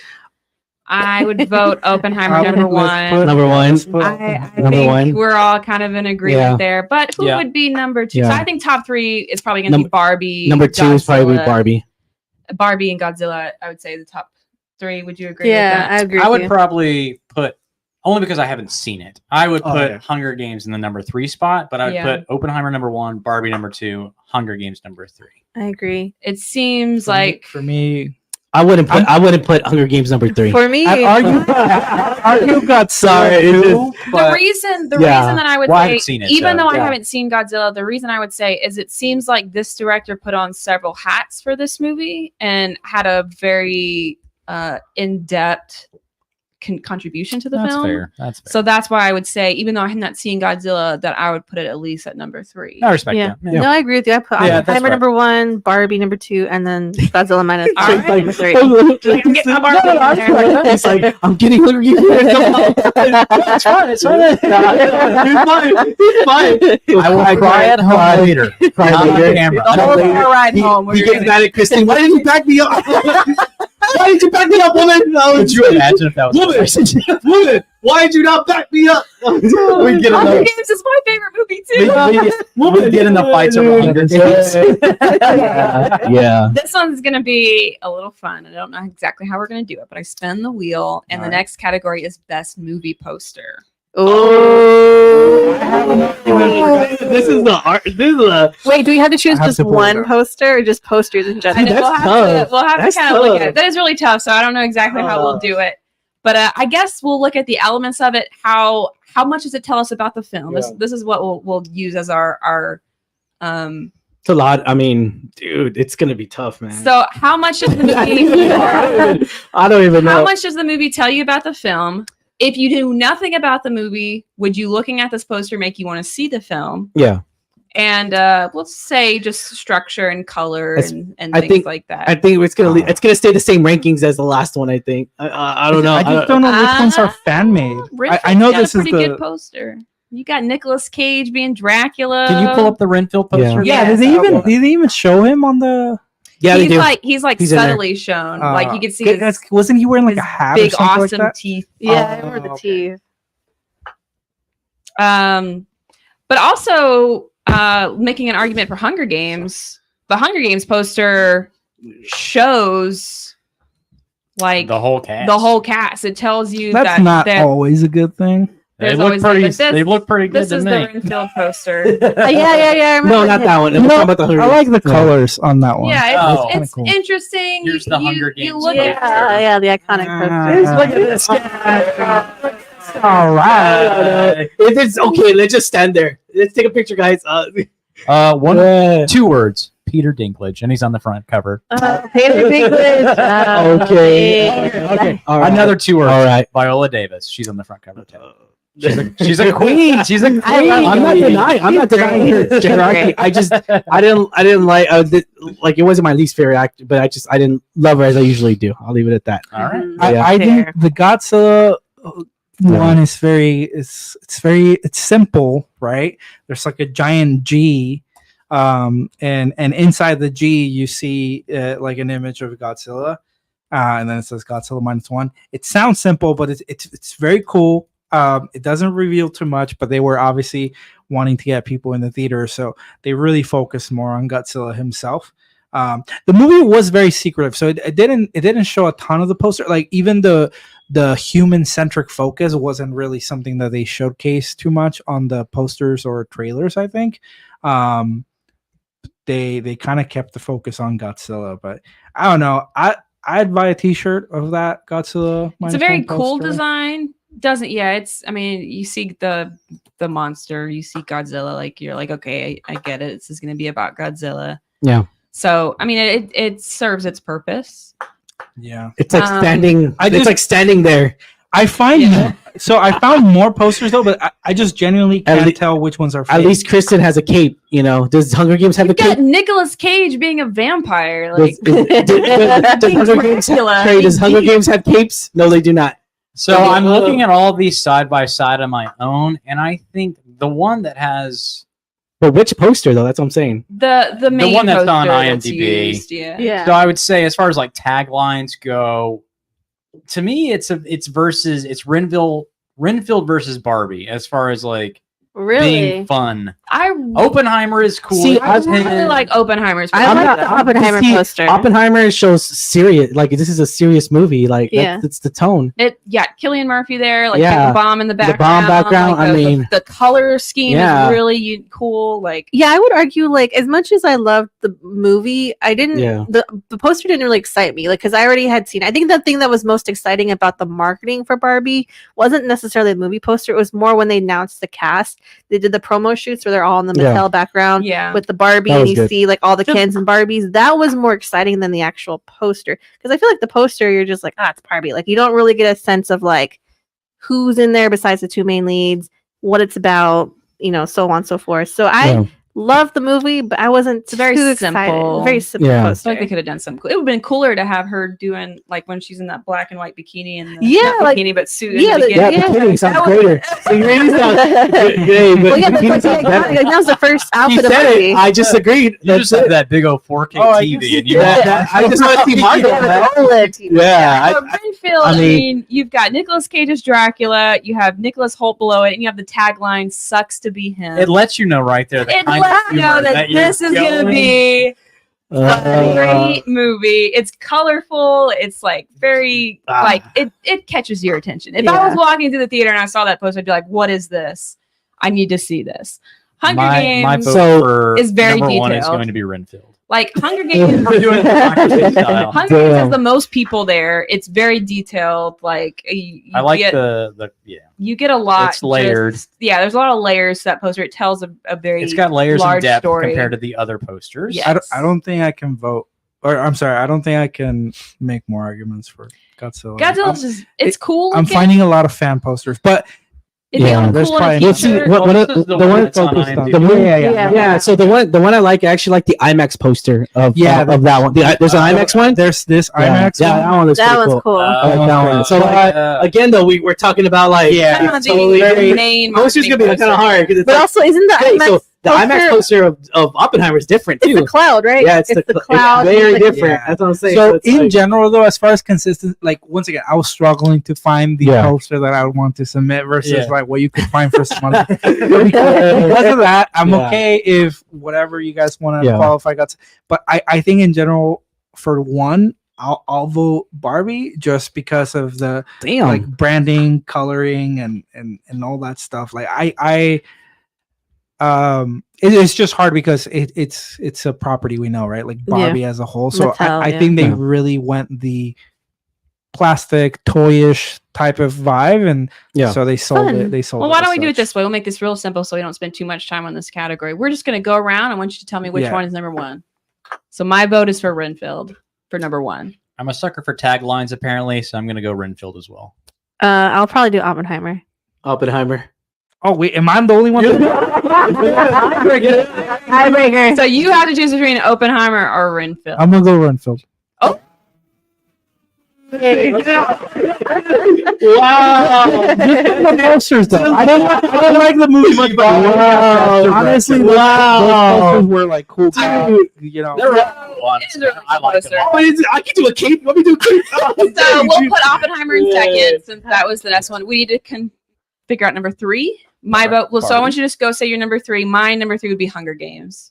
I would vote Oppenheimer number 1. Number 1. I Number think 1. we're all kind of in agreement there. But who Yeah. would be number 2? Yeah. So I think top 3 is probably going to be Barbie. Number 2 is probably Godzilla. Barbie. Barbie and Godzilla, I would say the top 3. Would you agree Yeah, with that? I agree. I with would you. probably put, only because I haven't seen it, I would Oh, put yeah. Hunger Games in the number 3 spot, but I would Yeah. put Oppenheimer number 1, Barbie number 2, Hunger Games number 3. I agree. It seems For me- like for me, I wouldn't put Hunger Games number 3. For me, argue got Sorry, it's just- the reason Yeah. that I would Well, I say, haven't seen it, even so, though I yeah. haven't seen Godzilla, the reason I would say is it seems like this director put on several hats for this movie and had a very in-depth contribution to the That's film. fair. That's fair. So that's why I would say, even though I have not seen Godzilla, that I would put it at least at number 3. I respect yeah. that. No, I agree with you. I put Yeah, that's Oppenheimer right. number 1, Barbie number 2, and then Godzilla minus All one, right. number 3. I'm getting my Barbie in there. It's like, I'm getting Hunger Games. It's fine. It's fine. It's fine. I will cry at home later. Cry Not on later. camera. The whole car ride home. He gets mad at Kristen. Why didn't you back me up? Why did you back me up, woman? Could you imagine if that was Woman, why did you not back me up? We get Hunger another. Games is my favorite movie too. we get in the fights over Hunger Games? Yeah. This one's gonna be a little fun. I don't know exactly how we're gonna do it, but I spin the wheel, and the next category is best movie poster. This is the art. This is the. Wait, do we have to choose I have just to pull it one up. poster or just posters in I general? know That's tough. we'll have That's to kind of look at tough. it. That is really tough, so I don't know exactly how we'll do it. But I guess we'll look at the elements of it. How much does it tell us about the film? This is what we'll use as our It's a lot. I mean, dude, it's gonna be tough, man. So how much does the movie I don't even know. how much does the movie tell you about the film? If you knew nothing about the movie, would you looking at this poster make you want to see the film? Yeah, And let's say just structure and color and I things think- like that. I think it's gonna stay the same rankings as the last one. I think. I don't know. I just don't know which ones are fan made. I know got this a is pretty good the. poster. You got Nicolas Cage being Dracula. Can you pull up the Renfield poster? Yeah, Yes, did they even show him on the? Yeah, they do. He's like He's in there. subtly shown. Like you can see his Wasn't he wearing like a hat or big something awesome like that? teeth. Yeah, I Oh, remember the okay. teeth. But also making an argument for Hunger Games. The Hunger Games poster shows like The whole cast. the whole cast. It tells you That's that not that always a good thing. They there's look always pretty. but this- They look pretty good This to is the me. Renfield poster. Yeah. I remember No, not that one. We're talking about the Hunger I like Games. the colors on that one. Yeah, Oh. it's Kinda cool. interesting. Here's the Hunger You Games look poster. at Yeah, the iconic poster. Look at this guy. All right. If it's okay, let's just stand there. Let's take a picture, guys. Two words. Peter Dinklage, and he's on the front cover. Peter Dinklage. Okay. All right. Another 2 words. All right. Viola Davis. She's on the front cover too. She's a queen. She's a queen. I'm not denying her hierarchy. I didn't like like it wasn't my least favorite actor, but I didn't love her as I usually do. I'll leave it at that. All right. I think the Godzilla one is it's simple, right? There's like a giant G, and inside the G you see like an image of Godzilla, and then it says Godzilla -1. It sounds simple, but it's very cool. It doesn't reveal too much, but they were obviously wanting to get people in the theater, so they really focused more on Godzilla himself. The movie was very secretive, so it didn't show a ton of the poster. Like even the human centric focus wasn't really something that they showcased too much on the posters or trailers. I think they kind of kept the focus on Godzilla, but I don't know. I'd buy a T-shirt of that Godzilla. It's a very -1 cool poster. design. It's. I mean, you see the monster, you see Godzilla. Like you're like, okay, I get it. This is going to be about Godzilla. Yeah. So I mean, it serves its purpose. Yeah, It's like standing. It's like standing there. I find so I found more posters though, but I just genuinely can't tell which ones are fake. At least Kristen has a cape. You know, does Hunger Games have a cape? Nicolas Cage being a vampire. Like, does Hunger Games have capes? No, they do not. So I'm looking at all of these side by side on my own, and I think the one that has But which poster though? That's what I'm saying. the main one that's on poster that's IMDb. used, yeah. Yeah. So I would say, as far as like taglines go, to me, it's Renfield versus Barbie. As far as like being fun, Oppenheimer is cool. See, I really like Oppenheimer's. I like the Oppenheimer poster. Oppenheimer shows serious. Like this is a serious movie. Like that's the tone. Cillian Murphy there, like Yeah. the bomb in the background. The bomb background. Like, I mean, the color scheme Yeah. is really cool. Like, Yeah, I would argue like as much as I loved the movie, I didn't. Yeah. The poster didn't really excite me, like because I already had seen. I think the thing that was most exciting about the marketing for Barbie wasn't necessarily the movie poster. It was more when they announced the cast. They did the promo shoots where they're all in the Mattel background yeah, with the Barbie, That and was you good. see like all the Kens and Barbies. That was more exciting than the actual poster because I feel like the poster you're just like, it's Barbie. Like you don't really get a sense of like who's in there besides the two main leads, what it's about, so on and so forth. So I loved the movie, but I wasn't very too simple. excited. Very simple Yeah. I poster. feel like they could have done something cool. It would have been cooler to have her doing like when she's in that black and white bikini and not like- bikini but suit. yeah, in the Yeah, beginning. bikini sounds That was- greater. Bikini sounds great, but Well, yeah, bikini sounds better. that was the first He outfit of said Barbie. it. I just agreed. you just That's have it. that big old 4K Oh, I TV, guess- and you I just want to see Margot. man. OLED TV. Yeah, Renfield, I I mean- mean, you've got Nicolas Cage's Dracula, you have Nicholas Hoult below it, and you have the tagline "Sucks to be him." it lets you know right there. The It kind lets of you know humor that you're this is going to going. be a Uh, great movie. It's colorful. It's like very like it catches your attention. If I Yeah. was walking through the theater and I saw that poster, I'd be like, "What is this? I need to see this." Hunger My Games, vote So, for is very number one is detailed. going to be Renfield. like Hunger Games. We're doing it democracy style. Hunger Games Damn. has the most people there. It's very detailed. Like you I like get, the you get a lot. It's layered. There's a lot of layers to that poster. It tells a very it's got layers and large depth story. compared to the other posters. Yeah. I don't think I can vote. Or I'm sorry, I don't think I can make more arguments for Godzilla. Godzilla's just it's cool. I'm looking. finding a lot of fan posters, but It'd be Yeah, cool there's in a probably- Let's see, t-shirt. what This is the one one that's on focused on- IMDb. yeah. So the one I like, I actually like the IMAX poster of that one. There's an IMAX one. There's this Yeah, IMAX yeah, one. that one looks That pretty was cool. cool. I like that one. So uh, again, though, we're talking about like Some of the totally main poster's gonna be marketing kind of hard because it's But like, also, isn't the okay, IMAX so the IMAX poster- poster of Oppenheimer is different It's too. the cloud, right? Yeah, it's the cloud. It's very like- different. Yeah. That's what I'm saying. So it's in like- general, though, as far as consistent, like once again, I was struggling to find the Yeah. poster that I would want to submit versus Yeah. like what you could find for someone. Because of that, I'm Yeah. okay if whatever you guys want to Yeah. qualify got. But I think in general, for one, I'll vote Barbie just because of the damn. like branding, coloring, and all that stuff. Like it's just hard because it's a property we know, right? Like Barbie as a whole. So Mattel, I yeah. think they Yeah. really went the plastic toyish type of vibe, and Yeah. so they sold Fun. it. They sold. Well, it why as don't we do it such. this way? We'll make this real simple so we don't spend too much time on this category. We're just going to go around. I want you to tell me which Yeah. one is number one. So my vote is for Renfield for number one. I'm a sucker for taglines, apparently, so I'm going to go Renfield as well. I'll probably do Oppenheimer. Oppenheimer. Oh wait, am I the only one? Tiebreaker. So you have to choose between Oppenheimer or Renfield. I'm gonna go Renfield. Wow. The posters, though. I don't like the movie much, but Wow. honestly, those posters were like cool. You know, I like them all. I can do a cape. Let me do a cape. So we'll put Oppenheimer in second since that was the next one. We need to figure out number three. My vote. Well, so I want you to just go say your number three. My number three would be Hunger Games.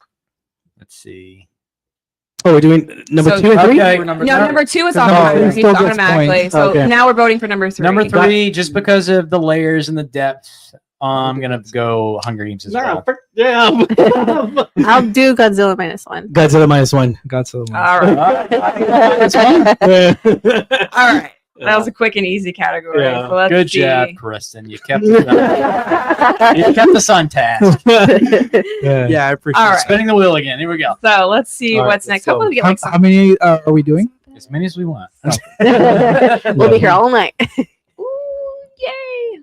Let's see. Oh, we're doing number So- 2 and 3? Okay. No, number two is Because number Oppenheimer. three He's still gets automatically. points. So Okay. now we're voting for number three. Number three, just because of the layers and the depth I'm gonna go Hunger Games as well. Yeah. I'll do Godzilla -1. Godzilla -1. Godzilla. All right. All right. That was a quick and easy category. Yeah. So let's Good see. job, Kristen. You kept us on task. Yeah, I appreciate All it. right. Spinning the wheel again. Here we go. So let's see All right, what's next. so Hopefully we get How, like how some. many are we doing? As many as we want. We'll be here all night. Ooh, yay.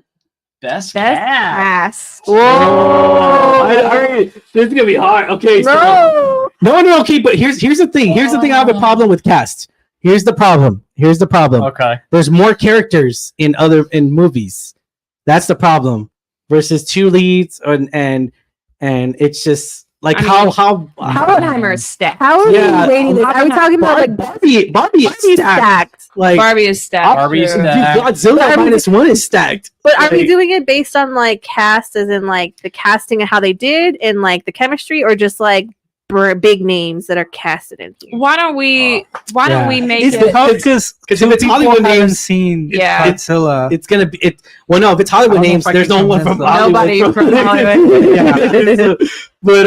Best Best cast. ass. This is gonna be hard. Okay, so no. Okay, but here's the thing. Here's the thing. I have a problem with cast. Here's the problem. Okay. There's more characters in movies. That's the problem. Versus 2 leads and it's just like I mean, how Oppenheimer is stacked. How are Yeah. we rating this? Are we talking about like Barbie is stacked. Like Barbie is stacked. Barbie is too. stacked. Godzilla -1 is stacked. But are we Like- doing it based on like cast, as in like the casting and how they did, and like the chemistry, or just like big names that are casted in here? Why don't we make It's it? because if it's Hollywood haven't names, seen Yeah. Godzilla. it's gonna be it. Well, no, if it's Hollywood I don't know names, if I there's can no one convince from them. Hollywood. Nobody from Hollywood. Yeah. But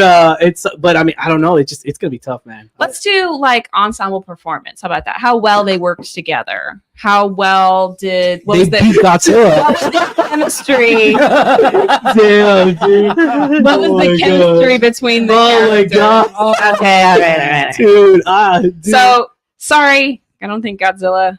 I mean, I don't know. It's gonna be tough, man. Let's do like ensemble performance. How about that? How well they worked together. How well did what They was the beat Godzilla. what was the chemistry? Damn, dude. What was the chemistry between the Oh my characters? god. Okay, all right. Dude. So sorry, I don't think Godzilla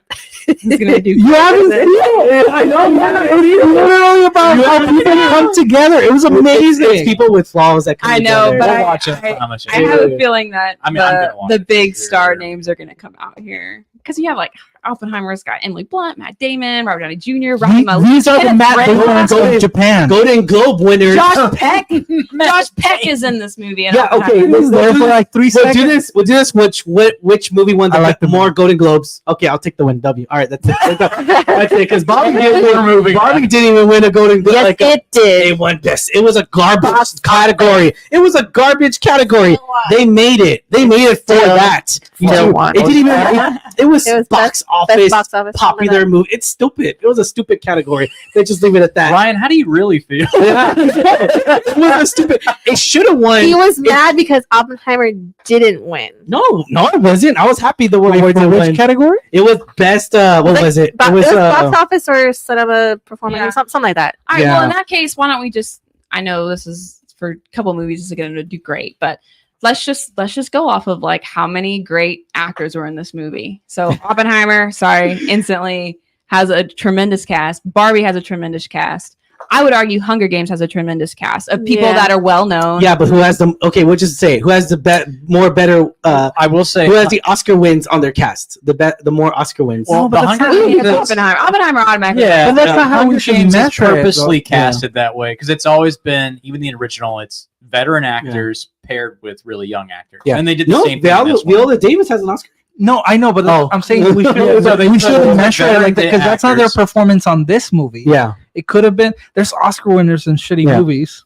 is gonna do. You haven't seen it. I know. It's literally about how people come together. It was amazing. It's people with flaws that come I know, together. but We'll watch it. I Promise you. I have a feeling that I mean, I'm gonna watch the it big for sure. star names are gonna come out here because you have like Oppenheimer's got Emily Blunt, Matt Damon, Robert Downey Jr., Rami Malek. These are the Kenneth Matt Branagh. Damon of Japan. Golden Globe winners. Josh Peck. Josh Peck is in this movie. and Yeah, okay. Oppenheimer. He's there for like 3 We'll seconds. do this. We'll do this. Which movie won I like the more Golden Globes? Okay, I'll take the win. W. All right, that's it. That's it. Because Barbie didn't even win a Golden Globe. Yes, it They did. won best. It was a garbage category. It was a garbage category. They made it. They made it for Still. that. Still Dude, won. it didn't even. It was, It was box Best office. box office. Popular movie. It's stupid. It was a stupid category. They just leave it at that. Ryan, how do you really feel? It was a stupid. It should have won. He was mad because Oppenheimer didn't win. No, I wasn't. I was happy the Wait, one for which category? It was best. What Like, was it? It It was was. box office or cinema performance Yeah. or something like that. All right. Yeah. Well, in that case, why don't we just? I know this is for a couple movies. This is going to do great, but let's just go off of like how many great actors were in this movie. So Oppenheimer, sorry, instantly has a tremendous cast. Barbie has a tremendous cast. I would argue Hunger Games has a tremendous cast of people Yeah. that are well known. Yeah, but who has the? Okay, we'll just say who has the better. I will say Who has the Oscar wins on their cast? The more Oscar wins. Well, but the that's Hunger not- Games. Oppenheimer automatically. Yeah, But that's not how Hunger we should Games is measure it, purposely though. casted that way because it's always been, even the original, it's veteran actors paired with really young actors. Yeah. And they did the no, same thing. in this one. Viola Davis has an Oscar. No, I know, but Oh. I'm saying we should So they- we should measure it like that the because that's not their actors. performance on this movie. Yeah, It could have been. There's Oscar winners in shitty Yeah. movies.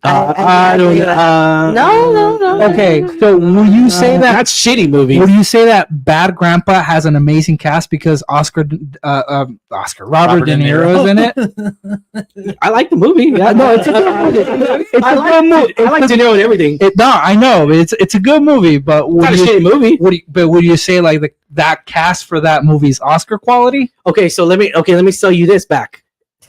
I don't. No. Okay, so will you say that? that's shitty movie? Would you say that Bad Grandpa has an amazing cast because Robert De Niro is in it? I like the movie. Yeah, no, it's a good movie. I like De Niro and everything. No, I know it's a good movie, but It's not a shitty movie. would you say like that cast for that movie's Oscar quality? Okay, so let me sell you this back.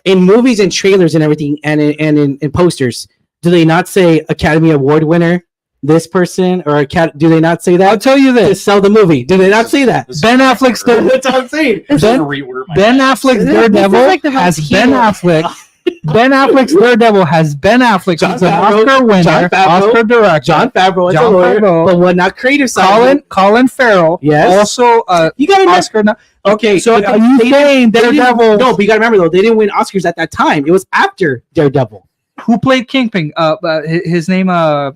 In movies and trailers and everything, and in posters, do they not say Academy Award winner, this person, or do they not say I'll that tell you to this: sell the movie? Do they not say that? Ben Affleck's That's what I'm saying. This is a reword my Ben bad. Affleck's This is Daredevil like the most has Ben heated. Affleck. Ben Affleck's Daredevil has Ben Affleck, John who's an Favreau, Oscar winner, John Favreau, Oscar director. John Favreau is a John lawyer, Favreau. but what not creative side? Colin Farrell. Yes. Also, You gotta remember. Oscar. Okay, So but are you they saying didn't- Daredevil? No, but you gotta remember though, they didn't win Oscars at that time. It was after Daredevil. Who played Kingpin? His name.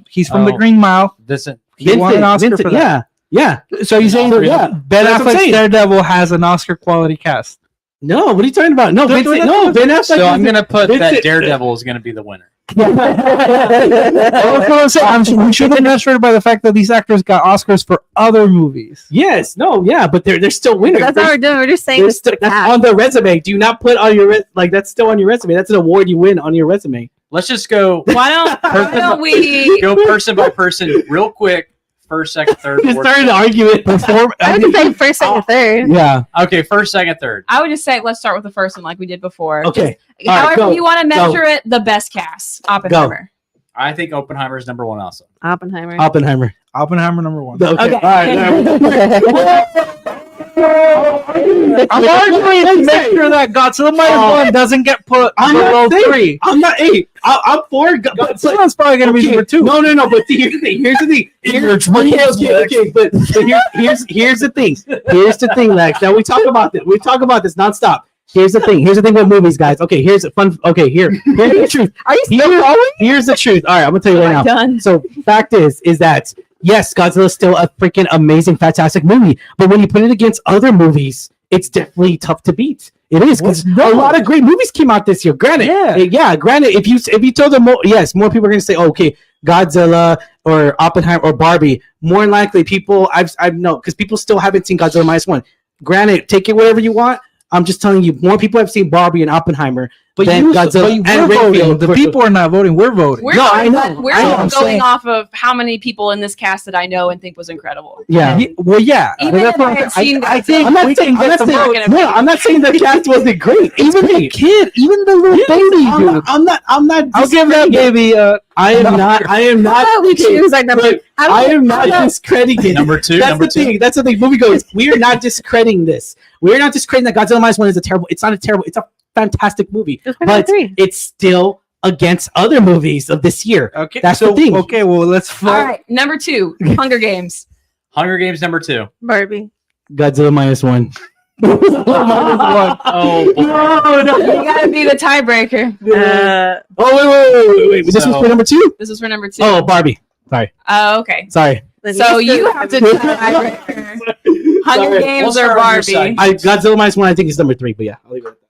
He's from The Oh. Green Mile. He won an Oscar for that. Yeah. So you're saying Yeah. Ben That's what I'm Affleck's saying. Daredevil has an Oscar quality cast? No, what are you talking about? No, Ben Affleck. So I'm gonna put that Daredevil is gonna be the winner. We should have illustrated by the fact that these actors got Oscars for other movies. Yes, no, yeah, but they're still winners. That's what we're doing. We're just saying that's on their resume. Do not put on your that's still on your resume. That's an award you win on your resume. Let's just go. Why don't we go person by person real quick? First, second, third. You started an argument before. I would say first, second, third. Yeah. Okay, first, second, third. I would just say let's start with the first one like we did before. Okay. However you want to measure it, the best cast. Oppenheimer. I think Oppenheimer is number one also. Oppenheimer number one. Okay. All right. I'm arguing to make sure that Godzilla Minus One doesn't get put below 3. I'm not. Hey, I'm for Godzilla's probably going to be number 2. No. But here's the thing. Here's the thing. Okay. But here's the thing. Here's the thing, Lex. Now we talk about this. Nonstop. Here's the thing with movies, guys. Okay, here's the fun. Okay, here's the truth. Are you still going? Here's the truth. All right, I'm gonna tell you right now. Done. So, fact is that yes, Godzilla is still a freaking amazing, fantastic movie. But when you put it against other movies, it's definitely tough to beat. It is because a lot of great movies came out this year. Granted, granted, if you told them, more people are gonna say, oh, okay, Godzilla or Oppenheimer or Barbie. More than likely, people I've know because people still haven't seen Godzilla Minus One. Granted, take it whatever you want. I'm just telling you, more people have seen Barbie and Oppenheimer than Godzilla and voting. The people are not voting. We're voting. I know. We're going off of how many people in this cast that I know and think was incredible. Yeah. Well, yeah. Even if I had seen I think I'm not saying the cast wasn't great. Even the kid, even the little baby dude. I'm not. I'll give that baby. I am not. We choose our number. I am not discrediting number 2. That's the thing. That's the thing. Movie goes. We are not discrediting this. We are not discrediting that Godzilla Minus One is a terrible. It's not a terrible. It's a fantastic movie, but it's still against other movies of this year. Okay, that's the thing. Okay, well let's. All right, number 2, Hunger Games. Hunger Games number 2. Barbie. Godzilla Minus One. Oh, no. You gotta be the tiebreaker. Wait. This was for number 2. This is for number 2. Oh, Barbie. Sorry. Oh, okay. Sorry. So you have to tiebreaker. Hunger Games or Barbie? Godzilla Minus One, I think is number 3, but yeah, I'll leave it at that.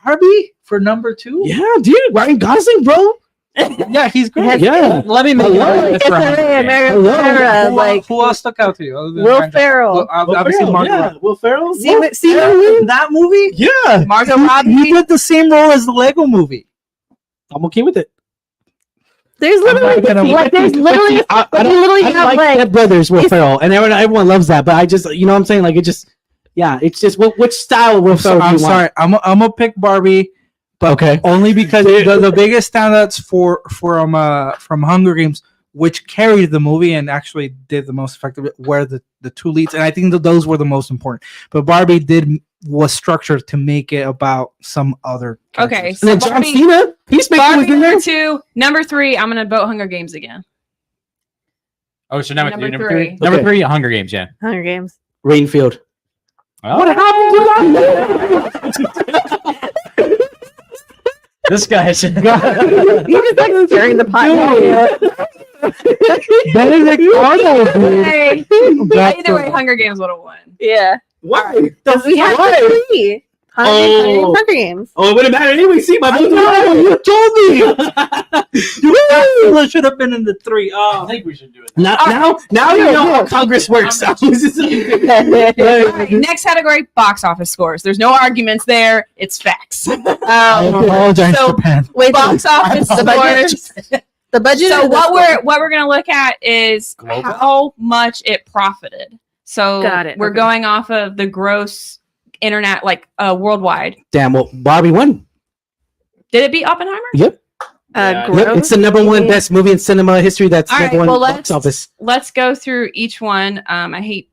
Barbie for number 2? Yeah, dude, Ryan Gosling, bro. Yeah, he's great. Yeah. Let me make it. Who else stuck out to you? Will Ferrell. Obviously, Margot. Will Ferrell. That movie? Yeah. Margot Robbie. He did the same role as the Lego movie. I'm okay with it. There's literally Step Brothers Will Ferrell, and everyone loves that. But I just, you know what I'm saying? Like, it just, yeah, it's just which style Will Ferrell do you want? I'm sorry, I'm gonna pick Barbie, but okay, only because the biggest standouts from Hunger Games, which carried the movie and actually did the most effective, were the 2 leads, and I think that those were the most important. But Barbie was structured to make it about some other characters. Okay, so John Cena, Barbie number 2, number 3. I'm gonna vote Hunger Games again. Oh, so number 3. Okay. Number 3, Hunger Games. Yeah. Hunger Games. Rainfield. Oh. What happened to that? This guy. You just like stirring the pot. Benedict Arnold. Hey, either way, Hunger Games would have won. Yeah. Why? Because we have to see Hunger Games. Oh, it wouldn't matter anyway. See, my you told me. You should have been in the 3. I think we should do it. Now you know how Congress works. All right, next category: box office scores. There's no arguments there. It's facts. I apologize, Japan. Wait, box office scores. The budget. So what we're gonna look at is how much it profited. So we're going off of the gross internet, like worldwide. Damn, well, Barbie won. Did it beat Oppenheimer? Yep. Yeah, Yep. It's the number 1 best movie in cinema history. That's all number right, 1 well, box office. Let's go through each one. It's I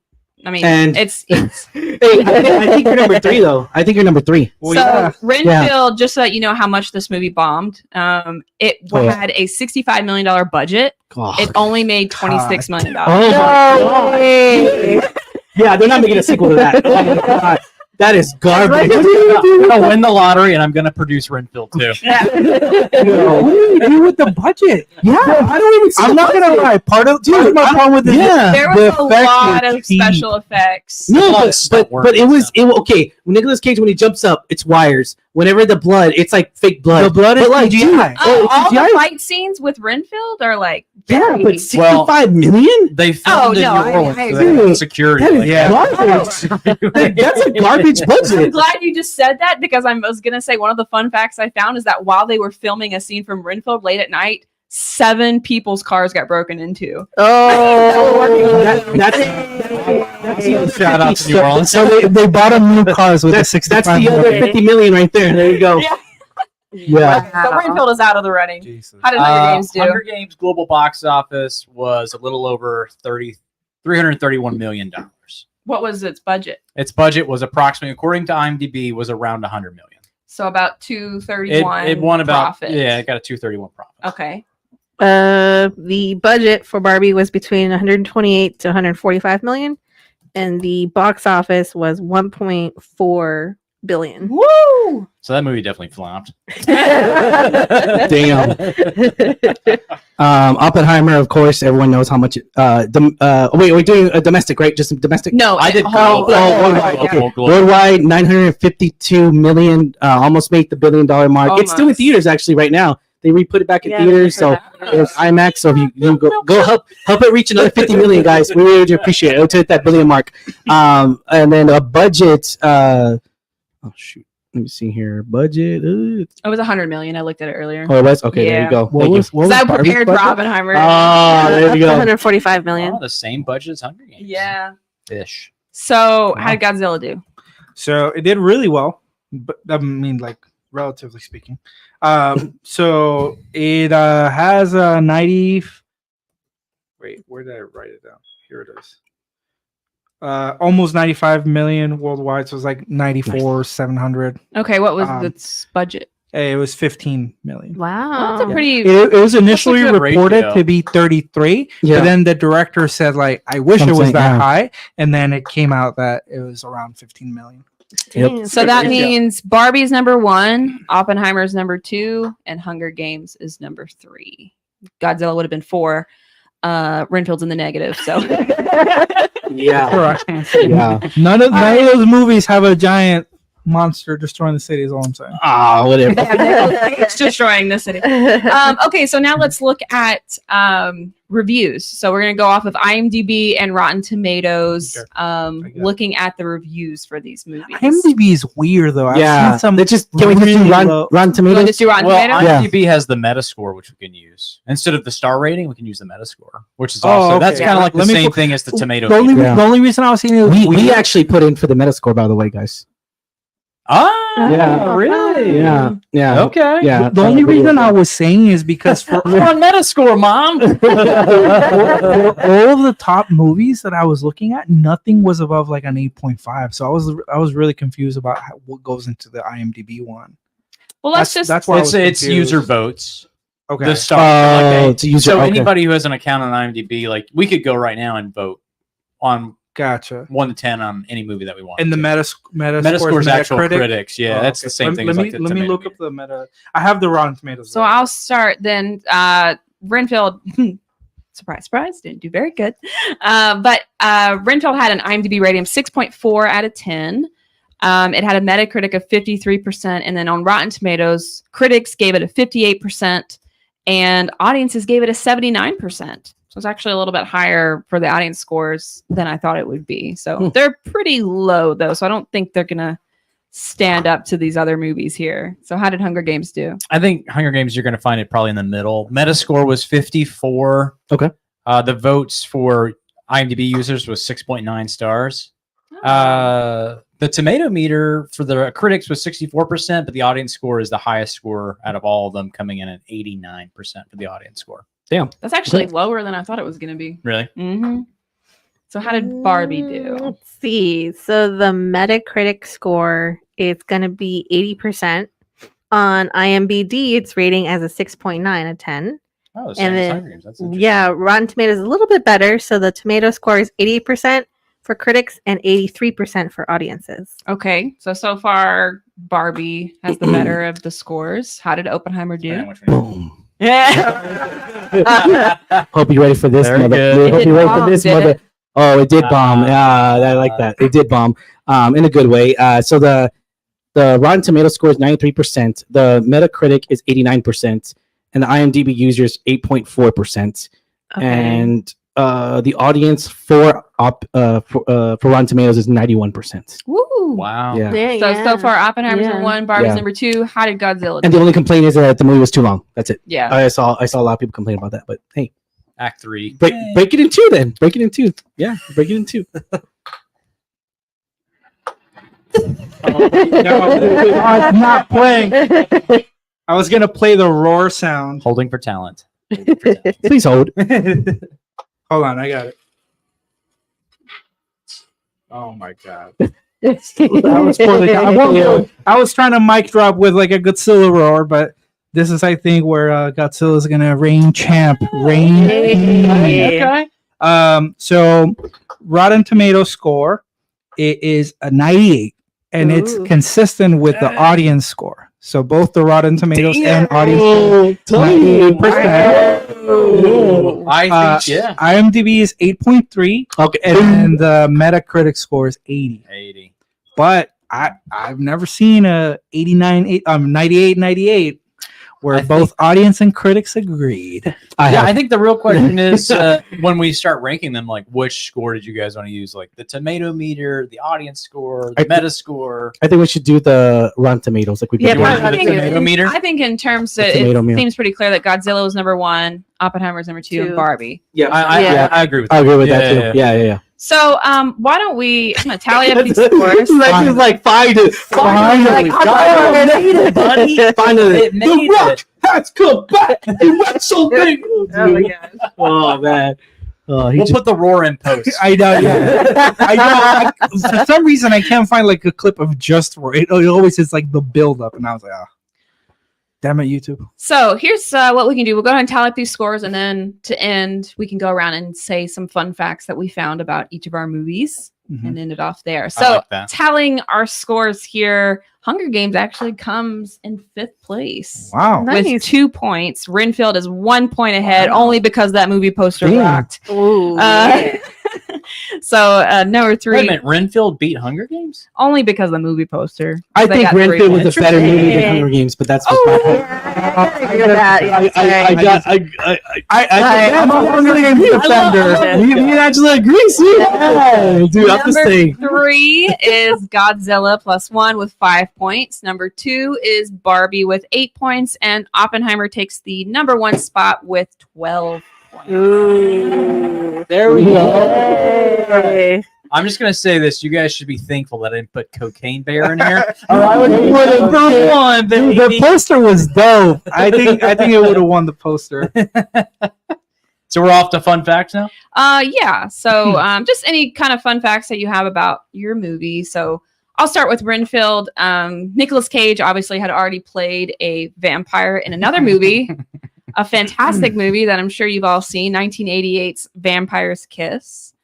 think you're number 3 though. I think you're number 3. Well, so Renfield, just so that you know how much this movie bombed, it had a $65 million budget. Oh, it only made $26 million. Oh my God. Yeah, they're not making a sequel to that. Oh my God. That is garbage. I'm gonna win the lottery, and I'm gonna produce Renfield too. What do you do with the budget? Yeah, I don't even. See I'm not gonna lie. Part of my problem with this. Yeah. There the was a effects lot were of cheap. special effects. No, A lot of but stunt work it and was stuff. okay. When Nicolas Cage, when he jumps up, it's wires. Whenever the blood, it's like fake blood. The blood is But, like, CGI. dude, Oh, all CGI? the fight scenes with Renfield are like Yeah, very- but 65 million? They filmed in no, New I Orleans, so they agree. had security. That is like Yeah. garbage. That's a garbage I'm budget. glad you just said that because I was gonna say one of the fun facts I found is that while they were filming a scene from Renfield late at night, 7 people's cars got broken into. Oh, That's the other Shout out 50. to New Orleans. So they bought them new cars with the 65 That's the other 50 million right there. There you go. Yeah. Yeah. So Renfield is out of the running. Jesus. How did Hunger Games do? Hunger Games global box office was a little over $331 million. What was its budget? Its budget was approximately, according to IMDb, was around $100 million. So about 231. It won about profit. yeah, it got a 231 profit. Okay. the budget for Barbie was between 128 to 145 million, and the box office was 1.4 billion. Woo! So that movie definitely flopped. Damn. Oppenheimer, of course, everyone knows how much. Wait, we're doing a domestic, right? Just domestic. No, I did whole- worldwide, yeah. okay. Worldwide, 952 million. Almost made the $1 billion mark. It's still in Almost. theaters actually right now. They re-put it back in Yeah, theaters, I heard so that. it's IMAX. So if you go help it reach another 50 million, guys. We really do appreciate it. To hit that $1 billion mark. And then a budget. Oh shoot. Let me see here. Budget. It was 100 million. I looked at it earlier. Oh, it was okay. There Yeah. you go. What Thank you. was Because I Barbie's prepared for budget? Oppenheimer. There you go. 145 million. Oh, the same budget as Hunger Games. Yeah. Ish. So how did Godzilla do? So it did really well, but I mean, like relatively speaking. So it has a 90. Wait, where did I write it down? Here it is. Almost 95 million worldwide. So it was like 94,700. Okay, what was Um, its budget? It was 15 million. Wow. That's a pretty. It was initially good reported ratio. to be 33, Yeah. but then the director said, like, I wish it was Something, that yeah. high, and then it came out that it was around 15 million. Yep. Dang, So that's that pretty good. means Barbie's number 1, Oppenheimer's number 2, and Hunger Games is number 3. Godzilla would have been 4. Renfield's in the negative. So Yeah. Correct. Yeah. None of those movies have a giant monster destroying the city. Is all I'm saying. Whatever. it's destroying the city. Okay, so now let's look at reviews. So we're going to go off of IMDb and Rotten Tomatoes, Okay. looking at the reviews for these movies. IMDb is weird though. I've Yeah. seen some Let's just can we just do really Rotten low- Rotten You want to Tomatoes? just do Rotten Well, Tomatoes? IMDb has the Metascore, which we can use instead of the star rating. We can use the Metascore, which is Oh, also okay. that's kind of like the Let me same put- thing as the tomato. The only, meter. Yeah. the only reason I was seeing it was We actually put in for the Metascore, by the way, guys. Ah, really? Yeah. Yeah. Okay. Yeah. the only reason I was saying is because for I'm on Metascore, Mom. for all of the top movies that I was looking at, nothing was above like an 8.5. So I was really confused about what goes into the IMDb one. Well, let's just. that's why I was it's confused. user votes. Okay. The star. Oh, it's a user. So okay. anybody who has an account on IMDb, like we could go right now and vote on Gotcha. 1 to 10 on any movie that we want. And the Metascore's actual Metacritic? critics. Yeah, Oh, that's okay. the same thing. Let as me like the let me tomato look meter. up the meta. I have the Rotten Tomatoes. So there. I'll start then. Renfield, surprise, surprise, didn't do very good. But Renfield had an IMDb rating of 6.4 out of 10. It had a Metacritic of 53%, and then on Rotten Tomatoes, critics gave it a 58%, and audiences gave it a 79%. So it's actually a little bit higher for the audience scores than I thought it would be. So they're pretty low, though. So I don't think they're gonna stand up to these other movies here. So how did Hunger Games do? I think Hunger Games, you're going to find it probably in the middle. Metascore was 54. Okay. The votes for IMDb users was 6.9 stars. The tomato meter for the critics was 64%, but the audience score is the highest score out of all of them, coming in at 89% for the audience score. That's actually lower than I thought it was going to be. Really? Mm-hmm. So how did Barbie do? Let's see. So the Metacritic score is going to be 80%. On IMDb, it's rating as a 6.9 out of 10. Oh, the same as then- Hunger Games. That's interesting. Yeah, Rotten Tomatoes is a little bit better. So the tomato score is 80% for critics and 83% for audiences. Okay, so far Barbie has the better of the scores. How did Oppenheimer do? Boom. Yeah. Hope you're ready for this, Very mother. good. Hope It you're ready bombed, for this, did mother. it? Oh, it did bomb. Yeah, I like that. It did bomb. In a good way. So the Rotten Tomato score is 93%. The Metacritic is 89%, and the IMDb users 8.4%. Okay. And the audience for Rotten Tomatoes is 91%. Woo! Wow. Yeah. So far Oppenheimer's Yeah. number 1, Barbie's Yeah. number 2. How did Godzilla And do? the only complaint is that the movie was too long. That's it. Yeah. I saw a lot of people complain about that, but hey, Act 3. break it in two then. Break it in two. Yeah, break it in two. No, I'm not playing. I was gonna play the roar sound. Holding for talent. Please hold. Hold on, I got it. Oh my god. I was poorly done. I was trying to mic drop with like a Godzilla roar, but this is I think where Godzilla is gonna reign champ. Okay. So Rotten Tomato score it is a 98, and it's Ooh. consistent with the audience score. So both the Rotten Tomatoes and audience score, 98%. I think, yeah. IMDb is 8.3, Okay. and the Metacritic score is 80. 80. But I've never seen a 98 where I both audience and critics agreed. I think the real question is when we start ranking them, like which score did you guys want to use? Like the tomato meter, the audience score, the meta score? I think we should do the Rotten Tomatoes like we Yeah, did. wanna I do think, the tomato meter? I think in terms of The it tomato meter. seems pretty clear that Godzilla was number 1, Oppenheimer's number 2, and Two. Barbie. Yeah, I agree with that. I agree with Yeah, that too. yeah, Yeah. So why don't we I'm gonna tally up these scores. It's like finally. Finally. Finally. It made The Rock it. has come back. He went so big. Oh my gosh. Oh man. Oh, he We'll just put the roar in post. I know. Yeah. I know. For some reason, I can't find like a clip of just roar. It always is like the build up, and I was like, damn it, YouTube. So here's what we can do. We'll go ahead and tally up these scores, and then to end, we can go around and say some fun facts that we found about each of our movies and end it off there. So like that. tallying our scores here, Hunger Games actually comes in 5th place. Wow. With Nice. 2 points. Renfield is 1 point ahead, Wow. only because that movie poster Damn. rocked. Ooh. So number 3, Wait a minute, Renfield beat Hunger Games? only because of the movie poster. I They think got 3 Renfield was points. a better movie than Interesting. Hunger Games, but that's Oh, just my I agree with that. I'm a Hunger Games defender. We actually agree. See? Yeah, dude, I'm just Number saying. 3 is Godzilla +1 with 5 points. Number 2 is Barbie with 8 points, and Oppenheimer takes the number 1 spot with 12 points. Ooh. There we go. Yay. I'm just gonna say this: you guys should be thankful that I didn't put Cocaine Bear in here. I would You would have won, Dude, baby. the poster was dope. I think it would have won the poster. So we're off to fun facts now. Yeah. So just any kind of fun facts that you have about your movie. So I'll start with Renfield. Nicolas Cage obviously had already played a vampire in another movie, a fantastic movie that I'm sure you've all seen, 1988's Vampire's Kiss.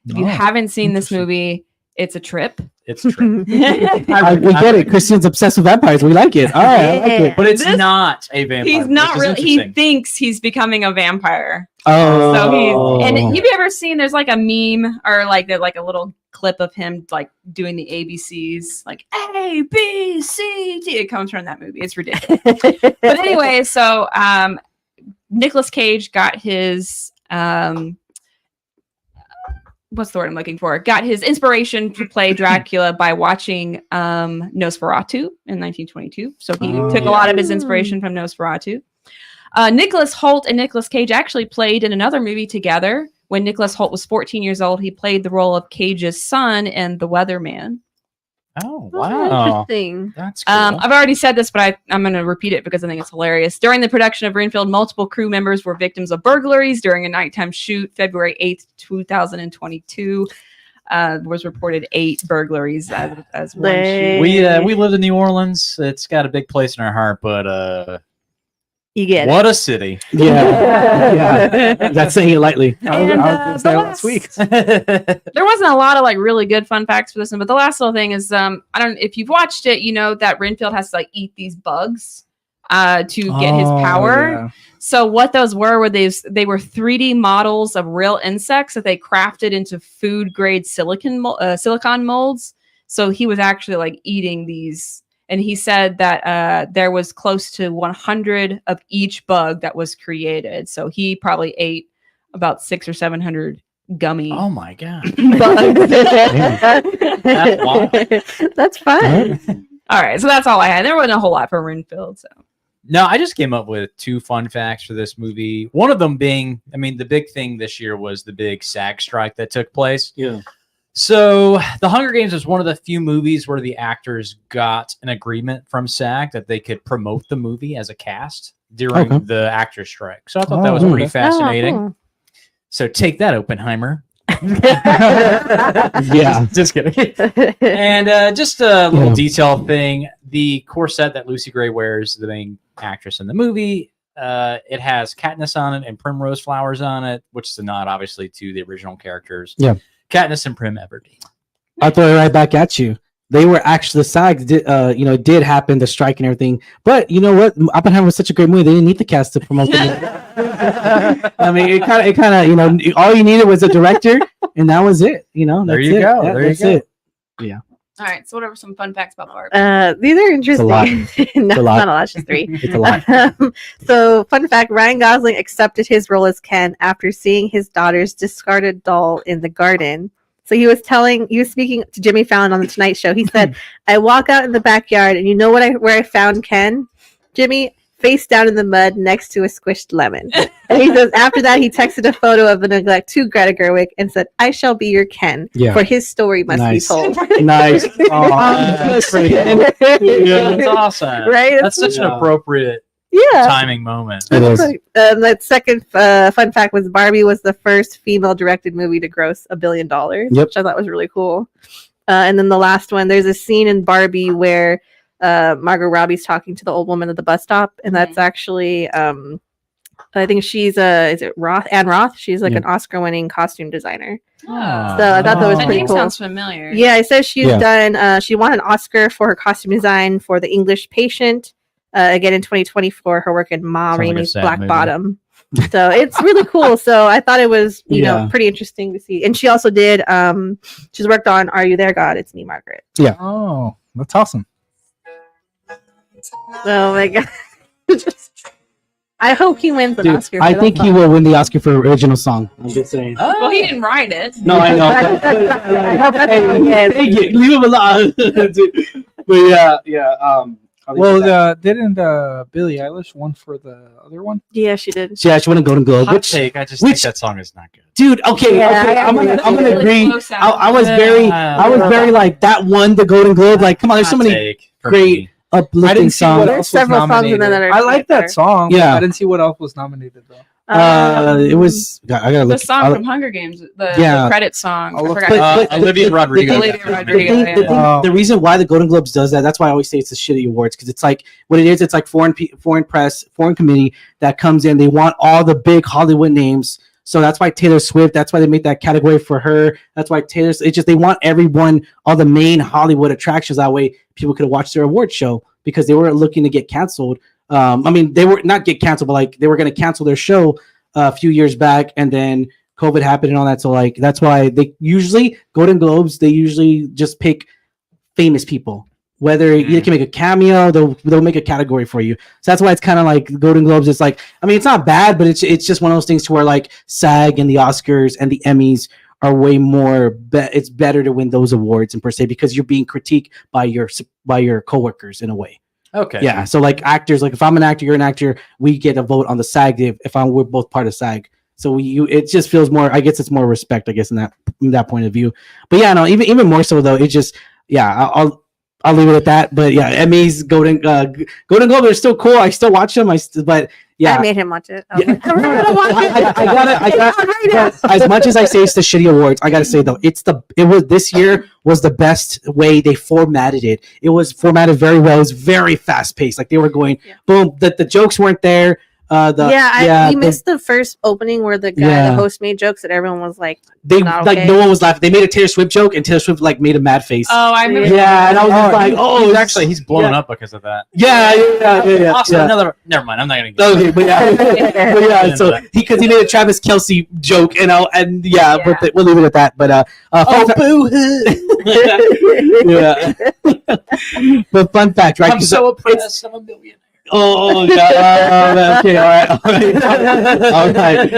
If you Oh, haven't seen this movie, it's a trip. It's true, We get it. Christian's obsessed with vampires. We like it. All right, I like it. but it's This- not a vampire. He's not which is really. He interesting. thinks he's becoming a vampire. Oh, So he's. And have you ever seen? There's like a meme or like a little clip of him like doing the ABCs, like A B C D. It comes from that movie. It's ridiculous. But anyway, so Nicolas Cage got his what's the word I'm looking for? Got his inspiration to play Dracula by watching Nosferatu in 1922. So he took a lot of his inspiration from Nosferatu. Nicholas Hoult and Nicolas Cage actually played in another movie together. When Nicholas Hoult was 14 years old, he played the role of Cage's son in The Weatherman. Oh Oh, wow, interesting. that's cool. I've already said this, but I'm going to repeat it because I think it's hilarious. During the production of Renfield, multiple crew members were victims of burglaries during a nighttime shoot. February 8th, 2022, was reported 8 burglaries as one shoot. we lived in New Orleans. It's got a big place in our heart, but You get What a city. Yeah. That's saying it lightly. I was And, gonna say the last week. There wasn't a lot of like really good fun facts for this one, but the last little thing is I don't if you've watched it, you know that Renfield has to like eat these bugs to get his power. Yeah. So what those were they were 3D models of real insects that they crafted into food grade silicon molds. So he was actually like eating these, and he said that there was close to 100 of each bug that was created. So he probably ate about 600 or 700 gummy Oh my god. bugs. That's wild. That's fun. All right, so that's all I had. There wasn't a whole lot for Renfield. So No, I just came up with 2 fun facts for this movie. One of them being, I mean, the big thing this year was the big SAG strike that took place. Yeah. So The Hunger Games was one of the few movies where the actors got an agreement from SAG that they could promote the movie as a cast during the actor strike. So I thought that was pretty fascinating. Oh, cool. So take that, Oppenheimer. Yeah. Just kidding. And just a little detail thing. The corset that Lucy Gray wears, the main actress in the movie, it has Katniss on it and primrose flowers on it, which is a nod, obviously, to the original characters. Yeah. Katniss and Prim Everdeen. I'll throw it right back at you. They were actually the SAG did happen, the strike and everything. But you know what? Oppenheimer was such a great movie. They didn't need the cast to promote the movie. I mean, it kind of, you know, all you needed was a director, and that was it. You know, There that's you it. go. Yeah, There you that's go. it. all right, so what are some fun facts about Barb? These are interesting. lot. No, a lot. not a lot, just 3. It's a lot. So, fun fact: Ryan Gosling accepted his role as Ken after seeing his daughter's discarded doll in the garden. So he was speaking to Jimmy Fallon on the Tonight Show. He said, "I walk out in the backyard, and you know where I found Ken, Jimmy, face down in the mud next to a squished lemon." And he says, after that, he texted a photo of the neglect to Greta Gerwig and said, "I shall be your Ken, for his story must Nice. be told." Nice. That's pretty cool. Yeah, that's awesome. Right? That's such an appropriate Yeah. timing moment. It is. That second fun fact was Barbie was the first female-directed movie to gross $1 billion, Yep. which I thought was really cool. And then the last one, there's a scene in Barbie where Margot Robbie's talking to the old woman at the bus stop, and that's actually I think she's is it Roth? Anne Roth? She's like an Oscar-winning costume designer. Oh. So I thought that was That pretty name cool. sounds familiar. Yeah, it says she's done. She won an Oscar for her costume design for The English Patient. Again in 2024, her work in Ma Sounds like a Rainey's sad Black movie. Bottom. So it's really cool. So I thought it was, you know, pretty interesting to see. And she also did. She's worked on Are You There, God? It's Me, Margaret. Yeah. Oh, that's awesome. Oh my god. I hope he wins an Dude, Oscar. For I that think he song. will win the Oscar for original song. I'm just saying. Well, he didn't write it. No, I know. Hey, leave him alone. But yeah. Well, didn't Billie Eilish won for the other one? Yeah, she did. yeah, she won a Golden Globe. Hot Which, take. I just think that song is not good. dude? Okay, Yeah, okay. I'm gonna Really agree. close out. I was very like that won the Golden Globe. Like, come on, there's so Hot many take for great me. uplifting see what songs. There's else was several songs in there that are I like there. that song. Yeah. I didn't see what else was nominated though. It was. I gotta The look. song from Hunger Games, the credit song. I'll I look forgot. But- Olivia Rodrigo. Olivia Rodrigo. The reason why the Golden Globes does that, that's why I always say it's the shitty awards, because it's like what it is. It's like foreign press, foreign committee that comes in. They want all the big Hollywood names. So that's why Taylor Swift. That's why they make that category for her. That's why Taylor's. It's just they want everyone, all the main Hollywood attractions. That way people could watch their award show, because they were looking to get canceled. I mean, they were not get canceled, but like they were going to cancel their show a few years back, and then COVID happened and all that. So like that's why they usually Golden Globes. They usually just pick famous people. Whether you can make a cameo, they'll make a category for you. So that's why it's kind of like Golden Globes. It's like, I mean, it's not bad, but it's just one of those things to where like SAG and the Oscars and the Emmys are way more. It's better to win those awards and per se, because you're being critiqued by your coworkers in a way. Okay. Yeah. So like actors, like if I'm an actor, you're an actor, we get a vote on the SAG if we're both part of SAG. So it just feels more. I guess it's more respect. I guess in that point of view. But yeah, no, even more so though. It just I'll leave it at that. But yeah, Emmys, Golden Globe are still cool. I still watch them. But Yeah. I made him watch it. Yeah. I gotta. As much as I say it's the shitty awards, I gotta say though, this year was the best way they formatted it. It was formatted very well. It was very fast paced. Like they were going boom. The jokes weren't there. We missed the first opening where the guy, the host, made jokes that everyone was like, not okay. no one was laughing. They made a Taylor Swift joke, and Taylor Swift like made a mad face. Oh, I remember. Yeah, and I was just like, he's blown up because of that. Yeah. Also, never mind. I'm not gonna. Okay, but yeah. So because he made a Travis Kelce joke, but we'll leave it at that. But boo hoo. Yeah. But fun fact, right? I'm so oppressed. I'm a millionaire. Oh yeah. Okay. All right.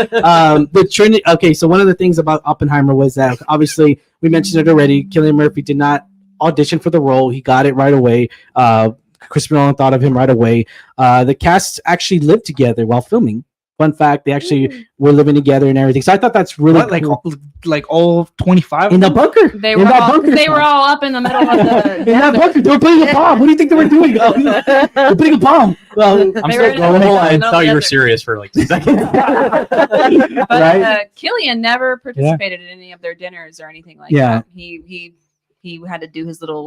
The Trinity. Okay. So one of the things about Oppenheimer was that obviously we mentioned it already. Cillian Murphy did not audition for the role. He got it right away. Christopher Nolan thought of him right away. The cast actually lived together while filming. Fun fact: they actually were living together and everything. So I thought that's really cool. like all 25 in the bunker. They were all up in the middle of the in that bunker. They were putting a bomb. What do you think they were doing? They're putting a bomb. Well, I'm still going. I thought you were serious for like 2 seconds. But Cillian never participated in any of their dinners or anything like that. He had to do his little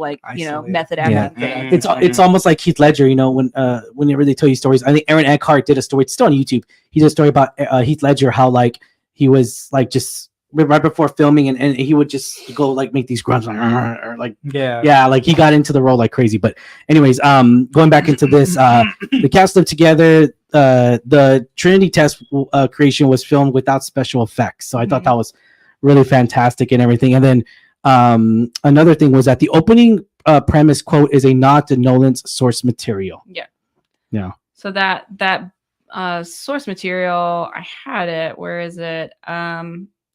method acting thing. It's almost like Heath Ledger, whenever they tell you stories. I think Aaron Eckhart did a story. It's still on YouTube. He did a story about Heath Ledger, how like he was like just right before filming, and he would just go like make these grunts like he got into the role like crazy. But anyways, going back into this, the cast lived together. The Trinity test creation was filmed without special effects, so I thought that was really fantastic and everything. And then another thing was that the opening premise quote is a nod to Nolan's source material. Yeah. So that source material, I had it. Where is it?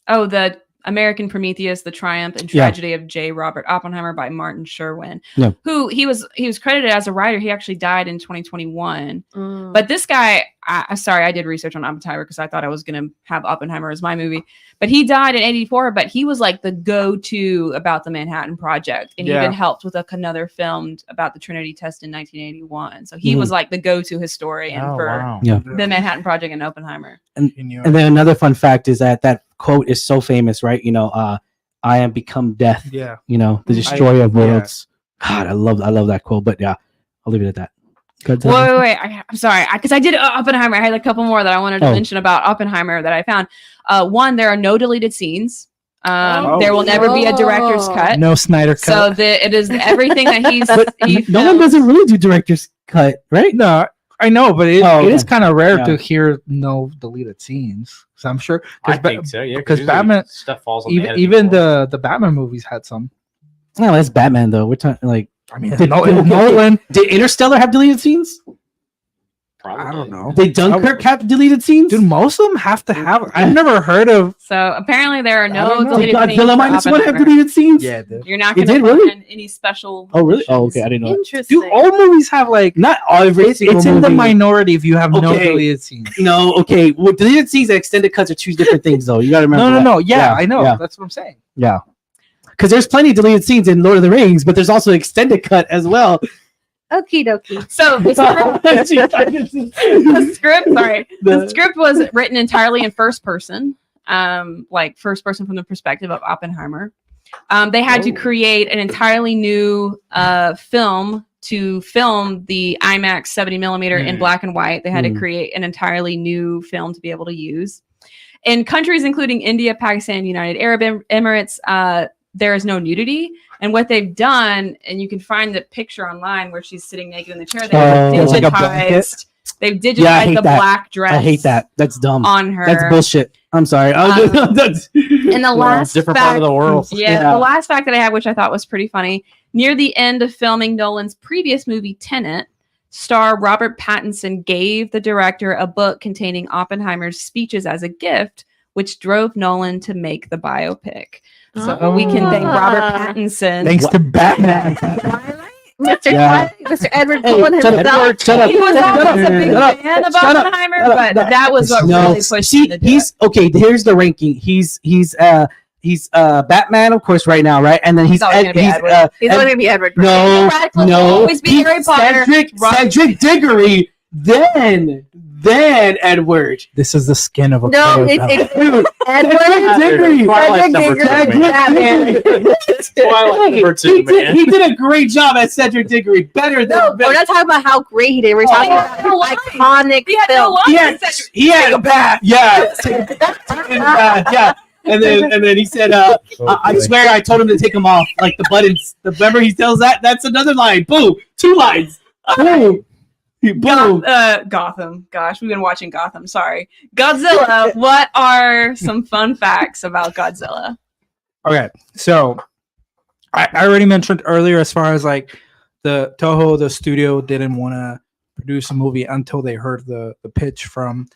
The American Prometheus: The Triumph and Tragedy of J. Robert Oppenheimer by Martin Sherwin. Yeah. Who he was credited as a writer. He actually died in 2021. But this guy, I did research on Oppenheimer because I thought I was going to have Oppenheimer as my movie. But he died in 1984, but he was like the go-to about the Manhattan Project. And he even helped with another film about the Trinity test in 1981. So he was like the go-to historian for the Manhattan Project and Oppenheimer. And then another fun fact is that quote is so famous, right? I am become death. Yeah. The destroyer of worlds. God, I love that quote. But yeah, I'll leave it at that. Wait. I'm sorry. Because I did Oppenheimer. I had a couple more that I wanted to mention about Oppenheimer that I found. One, there are no deleted scenes. There will never be a director's cut. No Snyder cut. So it is everything that he's. Nolan doesn't really do director's cut, right? No, I know, but it is kind of rare to hear no deleted scenes. So I'm sure. I think so. Yeah, because Batman stuff falls on even the Batman movies had some. No, that's Batman though. We're talking like. I mean, Nolan. Did Interstellar have deleted scenes? Probably. I don't know. Did Dunkirk have deleted scenes? Dude, most of them have to have. I've never heard of. So apparently there are no deleted scenes. Godzilla -1 have deleted scenes? Yeah, dude. You're not going to find any special. Oh, really? Oh, okay. I didn't know. Interesting. Dude, all movies have like not every single it's movie. in the minority if you have no deleted scenes. No, okay. Well, deleted scenes and extended cuts are two different things, though. You got to remember. No. Yeah, I know. Yeah. That's what I'm saying. Yeah. Because there's plenty of deleted scenes in Lord of the Rings, but there's also extended cut as well. Okie dokie. So the script was written entirely in first person, like first person from the perspective of Oppenheimer. They had to create an entirely new film to film the IMAX 70 millimeter in black and white. They had to create an entirely new film to be able to use. In countries including India, Pakistan, United Arab Emirates, there is no nudity. And what they've done, and you can find the picture online where she's sitting naked in the chair, they've digitized the black dress. I hate that. That's dumb. On her. That's bullshit. I'm sorry. And the last different part of the world. Yeah, the last fact that I had, which I thought was pretty funny, near the end of filming Nolan's previous movie, Tenet, star Robert Pattinson gave the director a book containing Oppenheimer's speeches as a gift, which drove Nolan to make the biopic. So we can thank Robert Pattinson. Thanks to Batman. Mr. Edward Cullen himself. Shut up. He was always a big fan of Oppenheimer, but that was what really pushed him to do it. Okay, here's the ranking. He's Batman, of course, right now, right? And then he's always going to be Edward. No. Always be Harry Potter. Cedric Diggory. Then then Edward. This is the skin of a No, coyote. it's Dude, Edward Diggory. Twilight Cedric number Diggory. 2, man. Twilight number 2, man. He did a great job as Cedric Diggory. Better than No, we're not talking about how great he did. We're talking about no his lines. iconic He had no film. lines. he had a bath. Yeah. Yeah. And then he said, I swear I told him to take them off, like the buttons. Remember he tells that? That's another line. Boom. 2 lines. Boom. Boom. Gotham. Gosh, we've been watching Gotham. Sorry. Godzilla. What are some fun facts about Godzilla? Okay, so I already mentioned earlier, as far as like the Toho, the studio didn't want to produce a movie until they heard the pitch from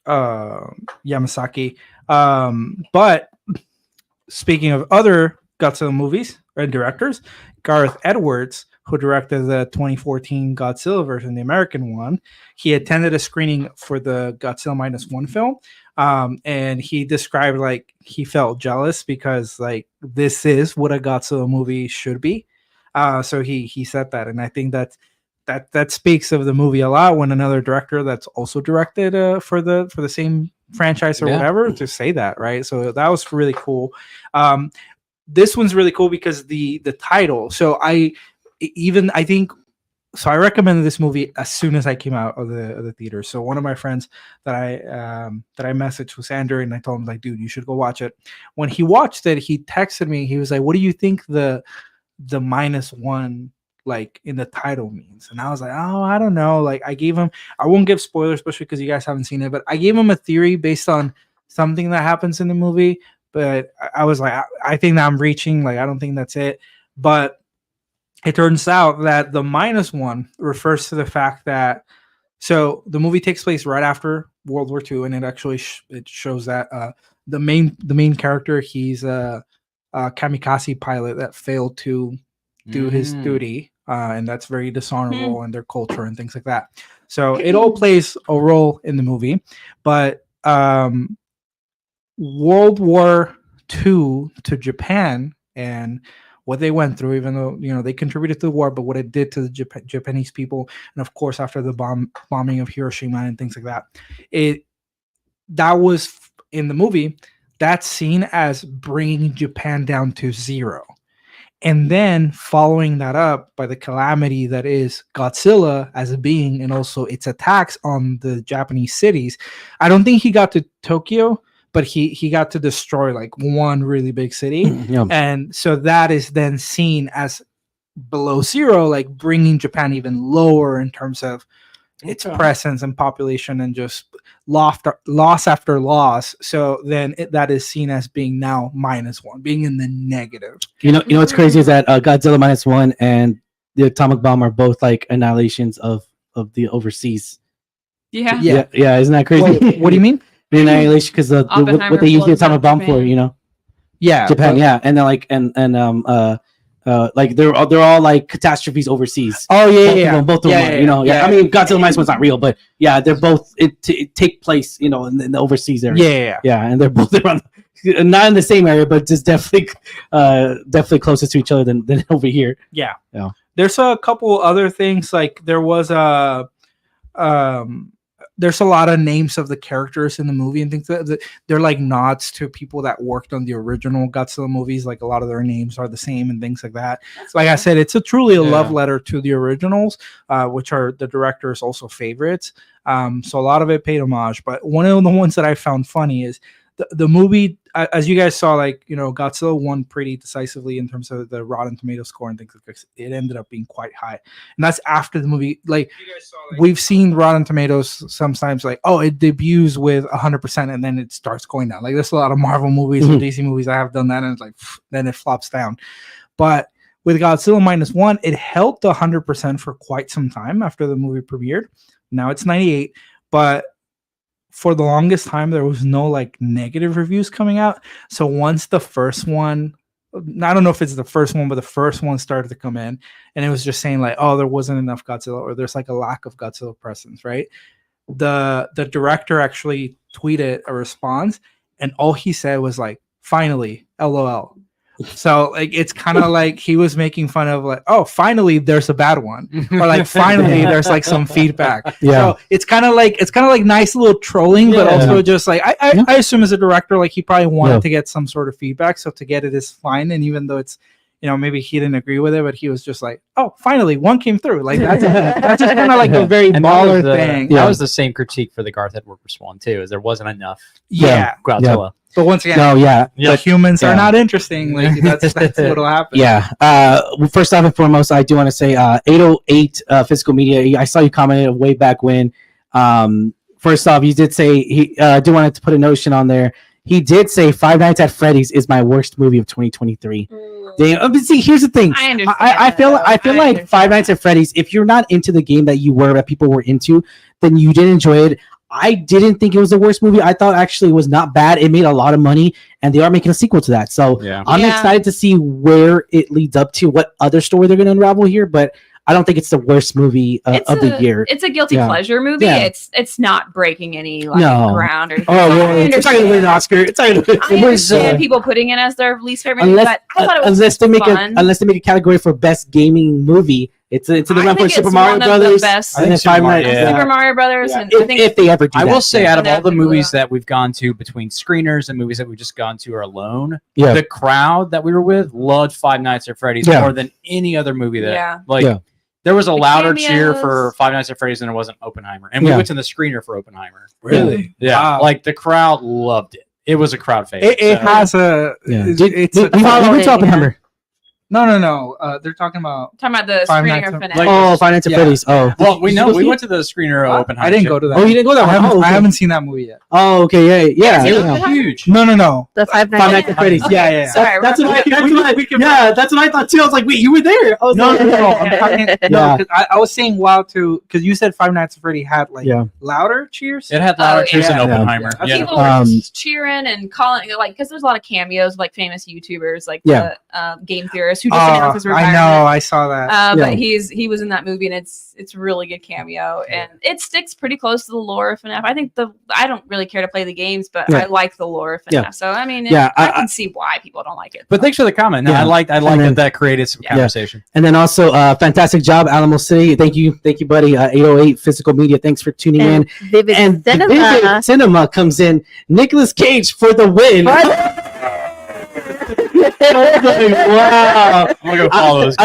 Yamasaki. But speaking of other Godzilla movies and directors, Gareth Edwards, who directed the 2014 Godzilla version, the American one, he attended a screening for the Godzilla -1 film. And he described like he felt jealous because like this is what a Godzilla movie should be. So he said that, and I think that speaks of the movie a lot when another director that's also directed for the same franchise or whatever to say that, right? So that was really cool. This one's really cool because the title. So I recommended this movie as soon as I came out of the theater. So one of my friends that I messaged was Andrew, and I told him like, dude, you should go watch it. When he watched it, he texted me. He was like, what do you think the -1 like in the title means? And I was like, oh, I don't know. Like I won't give spoilers, especially because you guys haven't seen it, but I gave him a theory based on something that happens in the movie. But I was like, I think that I'm reaching. Like I don't think that's it. But it turns out that the -1 refers to the fact that so the movie takes place right after World War II, and it actually it shows that the main character, he's a kamikaze pilot that failed to do his duty, and that's very dishonorable in their culture and things like that. So it all plays a role in the movie, but World War II to Japan and what they went through, even though they contributed to the war, but what it did to the Japanese people, and of course after the bombing of Hiroshima and things like that, that was in the movie. That's seen as bringing Japan down to zero, and then following that up by the calamity that is Godzilla as a being, and also its attacks on the Japanese cities. I don't think he got to Tokyo, but he got to destroy like one really big city. And so that is then seen as below zero, like bringing Japan even lower in terms of its presence and population, and just loss after loss. So then that is seen as being now -1, being in the negative. You know what's crazy is that Godzilla -1 and the atomic bomb are both like annihilations of the overseas. Yeah. Isn't that crazy? Wait, what do you mean? The annihilation, because what they use the atomic bomb for, Japan, and then like like they're all like catastrophes overseas. Oh yeah, both of them are, I mean, Godzilla -1's not real, but they're both it take place in the overseas area. And they're both around, not in the same area, but just definitely closest to each other than over here. Yeah. There's a couple other things, like there was there's a lot of names of the characters in the movie and things that they're like nods to people that worked on the original Godzilla movies. Like a lot of their names are the same and things like that. Like I said, it's truly a love letter to the originals, which are the director's also favorites. So a lot of it paid homage. But one of the ones that I found funny is the movie, as you guys saw, like, Godzilla won pretty decisively in terms of the Rotten Tomato score and things like that. It ended up being quite high. And that's after the movie. Like, we've seen Rotten Tomatoes sometimes like, oh, it debuts with 100% and then it starts going down. Like, there's a lot of Marvel movies or DC movies that have done that, and it's like, then it flops down. But with Godzilla -1, it held the 100% for quite some time after the movie premiered. Now it's 98, but for the longest time, there was no like negative reviews coming out. So once the first one, I don't know if it's the first one, but the first one started to come in, and it was just saying like, oh, there wasn't enough Godzilla, or there's like a lack of Godzilla presence, right? The director actually tweeted a response, and all he said was like, finally, LOL. So like it's kind of like he was making fun of like, oh, finally there's a bad one, or like finally there's like some feedback. Yeah. So it's kind of like nice little trolling, but also just like I assume as a director, like he probably wanted to get some sort of feedback. So to get it is fine, and even though it's, you know, maybe he didn't agree with it, but he was just like, oh, finally one came through. Like that's just kind of like a very baller thing. That was the same critique for the Garth Edwards one too, is there wasn't enough. Yeah. Godzilla. But once again, the humans are not interesting. Like that's what'll happen. Yeah. First off and foremost, I do want to say 808 Physical Media. I saw you commented way back when. First off, you did say he do wanted to put a notion on there. He did say Five Nights at Freddy's is my worst movie of 2023. But see, here's the thing. I understand. I feel like understand. Five Nights at Freddy's, if you're not into the game that people were into, then you didn't enjoy it. I didn't think it was the worst movie. I thought actually it was not bad. It made a lot of money, and they are making a sequel to that. So I'm excited to see where it leads up to, what other story they're going to unravel here. But I don't think it's the worst movie of the year. It's a guilty pleasure movie. Yeah. It's not breaking any ground or anything. Oh, well, it's not going to win an Oscar. It's not gonna I understand people putting it as their least favorite movie, unless, but I thought it was unless they make a category for best gaming movie. It's in the run for Super Mario Brothers. And then Five Nights. Super Mario Brothers. And if they ever do I that. will say, out of all the movies that we've gone to between screeners and movies that we've just gone to alone, the crowd that we were with loved Five Nights at Freddy's more than any other movie that there was a louder cheer for Five Nights at Freddy's than there was in Oppenheimer. And we went to the screener for Oppenheimer. Really? Yeah. Wow. Like the crowd loved it. It was a crowd favorite. It has a it's we went to Oppenheimer. No. They're talking about the Five screening Nights of at- FNAF. Five Nights at Freddy's. Oh, well, we went to the screener of Oppenheimer. I didn't go to that. Oh, you didn't go to that one? I haven't seen that movie yet. Oh, okay, yeah. It was huge. No. The Five Five Nights at Freddy's. Yeah. Sorry, That's what I thought too. I was like, wait, you were there? I was No. like, Because I was saying wow too, because you said Five Nights at Freddy had like louder cheers. It had louder cheers than Oppenheimer. Yeah. People were just cheering and calling, like, because there's a lot of cameos, like famous YouTubers, like the game theorist who just announced his retirement. I know, I saw that. But he was in that movie, and it's a really good cameo, and it sticks pretty close to the lore of FNAF. I think I don't really care to play the games, but I like the lore of FNAF. So I mean, I can see why people don't like it. But thanks for the comment. No, I like that created some conversation. And then also, fantastic job, Alamo City. Thank you, buddy. 808 Physical Media. Thanks for tuning in. Vivid Cinema. Vivid Cinema comes in. Nicolas Cage for the win. Wow. I'm gonna go follow this.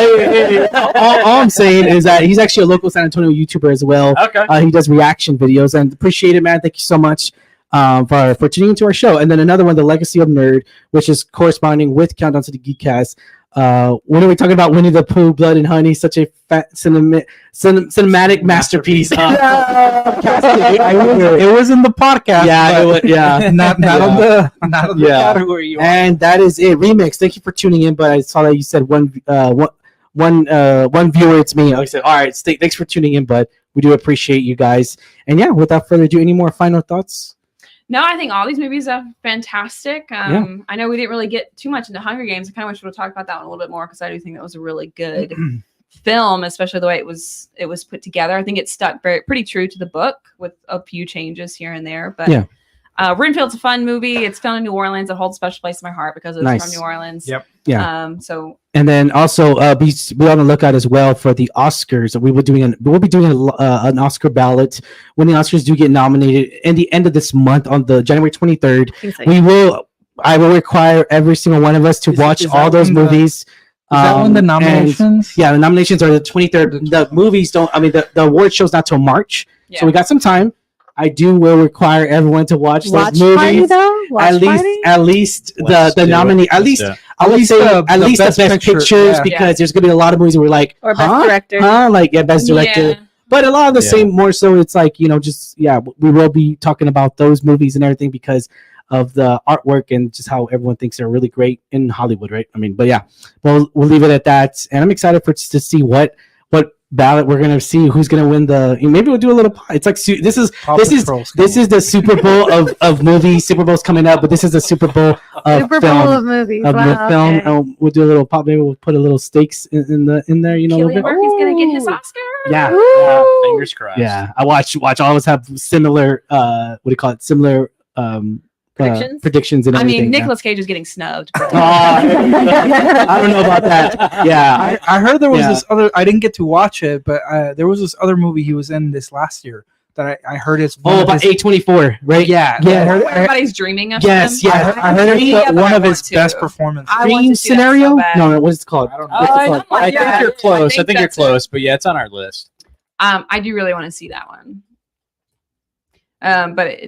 All I'm saying is that he's actually a local San Antonio YouTuber as well. Okay. He does reaction videos, and appreciate it, man. Thank you so much for tuning into our show. And then another one, The Legacy of Nerd, which is corresponding with Countdown to the Geekcast. When are we talking about Winnie the Pooh, Blood and Honey? Such a cinematic masterpiece. It was in the podcast. Not on the category. And that is it. Remix. Thank you for tuning in. But I saw that you said one viewer. It's me. I said, all right. Thanks for tuning in, bud. We do appreciate you guys. And yeah, without further ado, any more final thoughts? No, I think all these movies are fantastic. I know we didn't really get too much into Hunger Games. I kind of wish we would talk about that one a little bit more, because I do think that was a really good film, especially the way it was put together. I think it stuck pretty true to the book with a few changes here and there. But Renfield's a fun movie. It's filmed in New Orleans. It holds a special place in my heart because it's from New Orleans. Yep. Yeah. And then also be on the lookout as well for the Oscars. We'll be doing an Oscar ballot when the Oscars do get nominated in the end of this month on the January 23rd. I will require every single one of us to watch all those movies. Is that when the nominations? The nominations are the 23rd. The movies don't. I mean, the award show's not till March, so we got some time. I will require everyone to watch those movies. At least the nominee. At least the best pictures, because there's gonna be a lot of movies where we're like, or best director. Best director. But a lot of the same, more so. It's like, we will be talking about those movies and everything because of the artwork and just how everyone thinks they're really great in Hollywood, right? I mean, but yeah, we'll leave it at that. And I'm excited to see what ballot we're gonna see, who's gonna win maybe we'll do a little. It's like this is the Super Bowl of movies. Super Bowl's coming up, but this is the Super Bowl of Super film, Bowl of movies. of film. And we'll do a little pop. Maybe we'll put a little stakes in there. A little bit. Murphy's gonna get his Oscar. Yeah. Fingers crossed. Yeah. I watch. Always have similar. What do you call it? Similar Predictions and I everything. mean, Nicolas Cage is getting snubbed. I don't know about that. Yeah, I heard there was this other. I didn't get to watch it, but there was this other movie he was in this last year that I heard is. about A24, right? Yeah, Everybody's dreaming of Yes, him. yes. I heard it's but one I of want his to. best performances. I want Dream to see that scenario? so bad. No, what's it called? I don't know. I think Yeah, you're close. I think you're that's it. close, but yeah, it's on our list. I do really want to see that one. But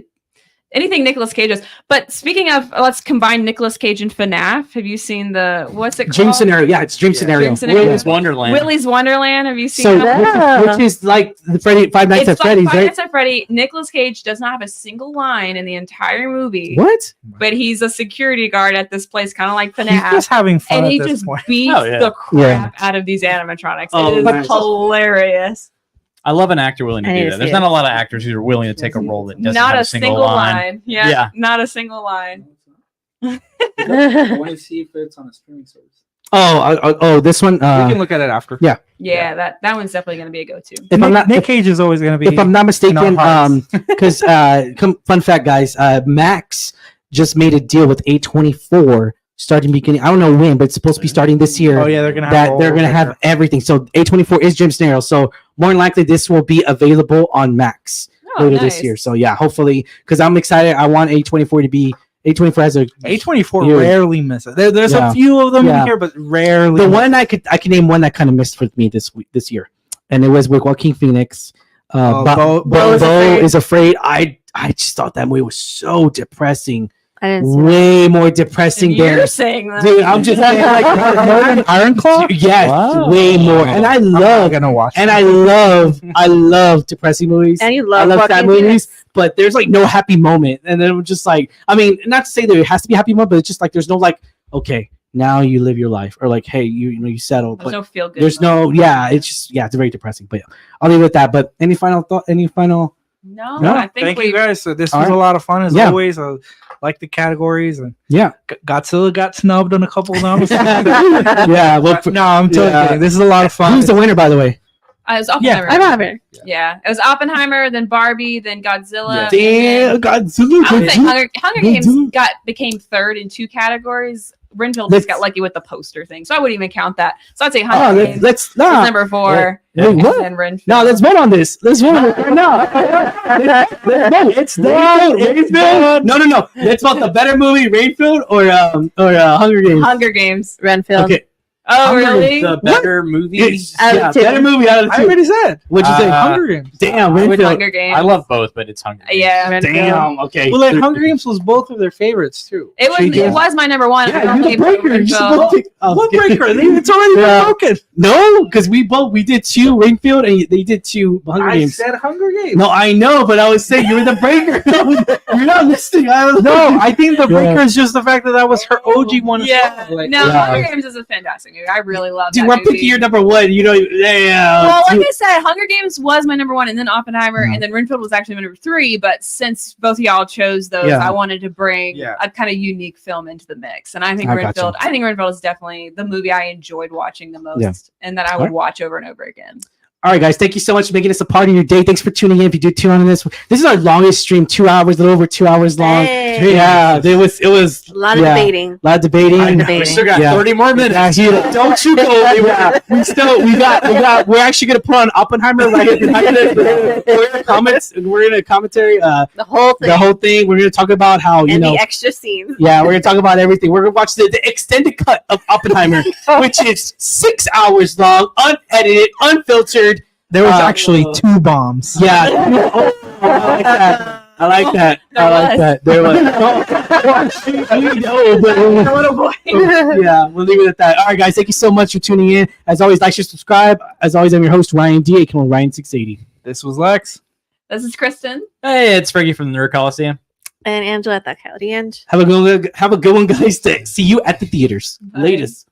anything Nicolas Cage does. But speaking of, let's combine Nicolas Cage and FNAF. Have you seen what's it called? Dream scenario. Yeah, it's Dream scenario. Dream Scenario. Willy's Wonderland. Willy's Wonderland. Have you seen So, that? which is like the Five Nights at Freddy's, Five right? Nights at Freddy. Nicolas Cage does not have a single line in the entire movie. What? But he's a security guard at this place, kind of like He's FNAF. just having fun And he at this just point. beats Oh, yeah. the crap out of these animatronics. Oh, it is nice. hilarious. I love an actor willing to I need do to that. see There's it. not a lot of actors who are willing to take a role that doesn't Not have a single line. Yeah, not a single line. I want to see if it's on a streaming service. Oh, this one. We can look at it after. Yeah, that one's definitely going to be a go-to. If I'm not, Nick Cage is always going to be. if I'm not mistaken, in our hearts. because fun fact, guys, Max just made a deal with A24 starting beginning. I don't know when, but it's supposed to be starting this year. Oh yeah, they're gonna have That all they're gonna of have it. everything. So A24 is Dream Scenario. So more than likely, this will be available on Max later this year. So yeah, hopefully, because I'm excited. I want A24 to be. A24 has a A24 Yeah. rarely misses. There's Yeah. a few of them Yeah. in here, but rarely. the one I can name one that kind of missed with me this year, and it was with Joaquin Phoenix. Bo Bo is afraid. I just thought that movie was so depressing. I didn't see Way more depressing You're than saying that. dude. I'm just saying, like Iron Claw. yes, Wow. way more. And I I'm not love gonna watch. and it. I love depressing movies. And you I love love sad Joaquin movies, but there's like no happy moment. And then it was just like, I mean, not to say there has to be a happy moment, but it's just like there's no like, okay, now you live your life, or like, hey, you settle. There's But no feel good. there's no, it's just it's very depressing. But yeah, I'll leave it at that. But any final thought? Any final? No, No, I think Thank we you guys. So this All was right. a lot of fun as Yeah. always. I like the categories, and Yeah, Godzilla got snubbed on a couple of them. yeah. Well, No, I'm totally Yeah. kidding. This is a lot of fun. who's the winner, by the way? It was Oppenheimer. I'm having. Yeah, it was Oppenheimer, then Barbie, then Godzilla. Damn, and Godzilla. I would say Hunger Games Godzilla. became third in 2 categories. Renfield Let's- just got lucky with the poster thing, so I wouldn't even count that. So I'd say Oh, Hunger Games let's is nah. number 4. Wait, and what? then Renfield. No, let's vote on this. Let's vote on it right now. Let's vote. It's done. Rainfield. No. Let's vote the better movie, Rainfield or Hunger Games. Hunger Games. Renfield. Okay. Oh, Hunger really? The better movie. Out of Yeah, 2. better movie out of the I 2. already said. What'd you say? Hunger Games. Damn, With Rainfield. Hunger Games. I love both, but it's Hunger Games. Yeah. Renfield. Damn. Okay. Well, like Hunger Games was both of their favorites too. It was my number 1. Yeah, I you the gave it to breaker. You Renfield. supposed to. What breaker? It's already Yeah. broken. No, because we did 2 Rainfield and they did 2 Hunger I Games. said Hunger Games. No, I know, but I was saying you were the breaker. You're not listening. No, I think the breaker is just the fact that that was her OG one. as Yeah. well. Like, No, Yeah. Hunger Games is a fantastic movie. I really love Dude, that we're movie. picking your number 1. You know, yeah. Well, like I said, Hunger Games was my number 1, and then Oppenheimer, and then Renfield was actually my number 3. But since both of y'all chose those, Yeah. I wanted to bring Yeah. a kind of unique film into the mix. And I think I gotcha. Renfield. I think Renfield is definitely the movie I enjoyed watching the most, and that I would Alright. watch over and over again. All right, guys. Thank you so much for making this a part of your day. Thanks for tuning in. If you do tune on this is our longest stream, 2 hours, a little over 2 hours long. Hey. Yeah, it was A lot of debating. a lot of debating. I know. We Debating. still got Yeah. 30 more minutes. Yeah, don't you go. We're actually gonna put on Oppenheimer right here behind us. We're gonna comments and we're gonna commentary The whole thing. the whole thing. We're gonna talk about how and the extra scenes. yeah, we're gonna talk about everything. We're gonna watch the extended cut of Oppenheimer, which is 6 hours long, unedited, unfiltered. there was Uh, actually 2 bombs. Yeah. I like that. I like that. I like that. There was. Yeah, we'll leave it at that. All right, guys. Thank you so much for tuning in. As always, like, share, subscribe. As always, I'm your host, Ryan D. aka Ryan680. This was Lex. This is Kristen. Hey, it's Fergie from the Nerd Coliseum. And Angela at that Coyote End. Have a good one, guys. See you at the theaters. Bye. Latest.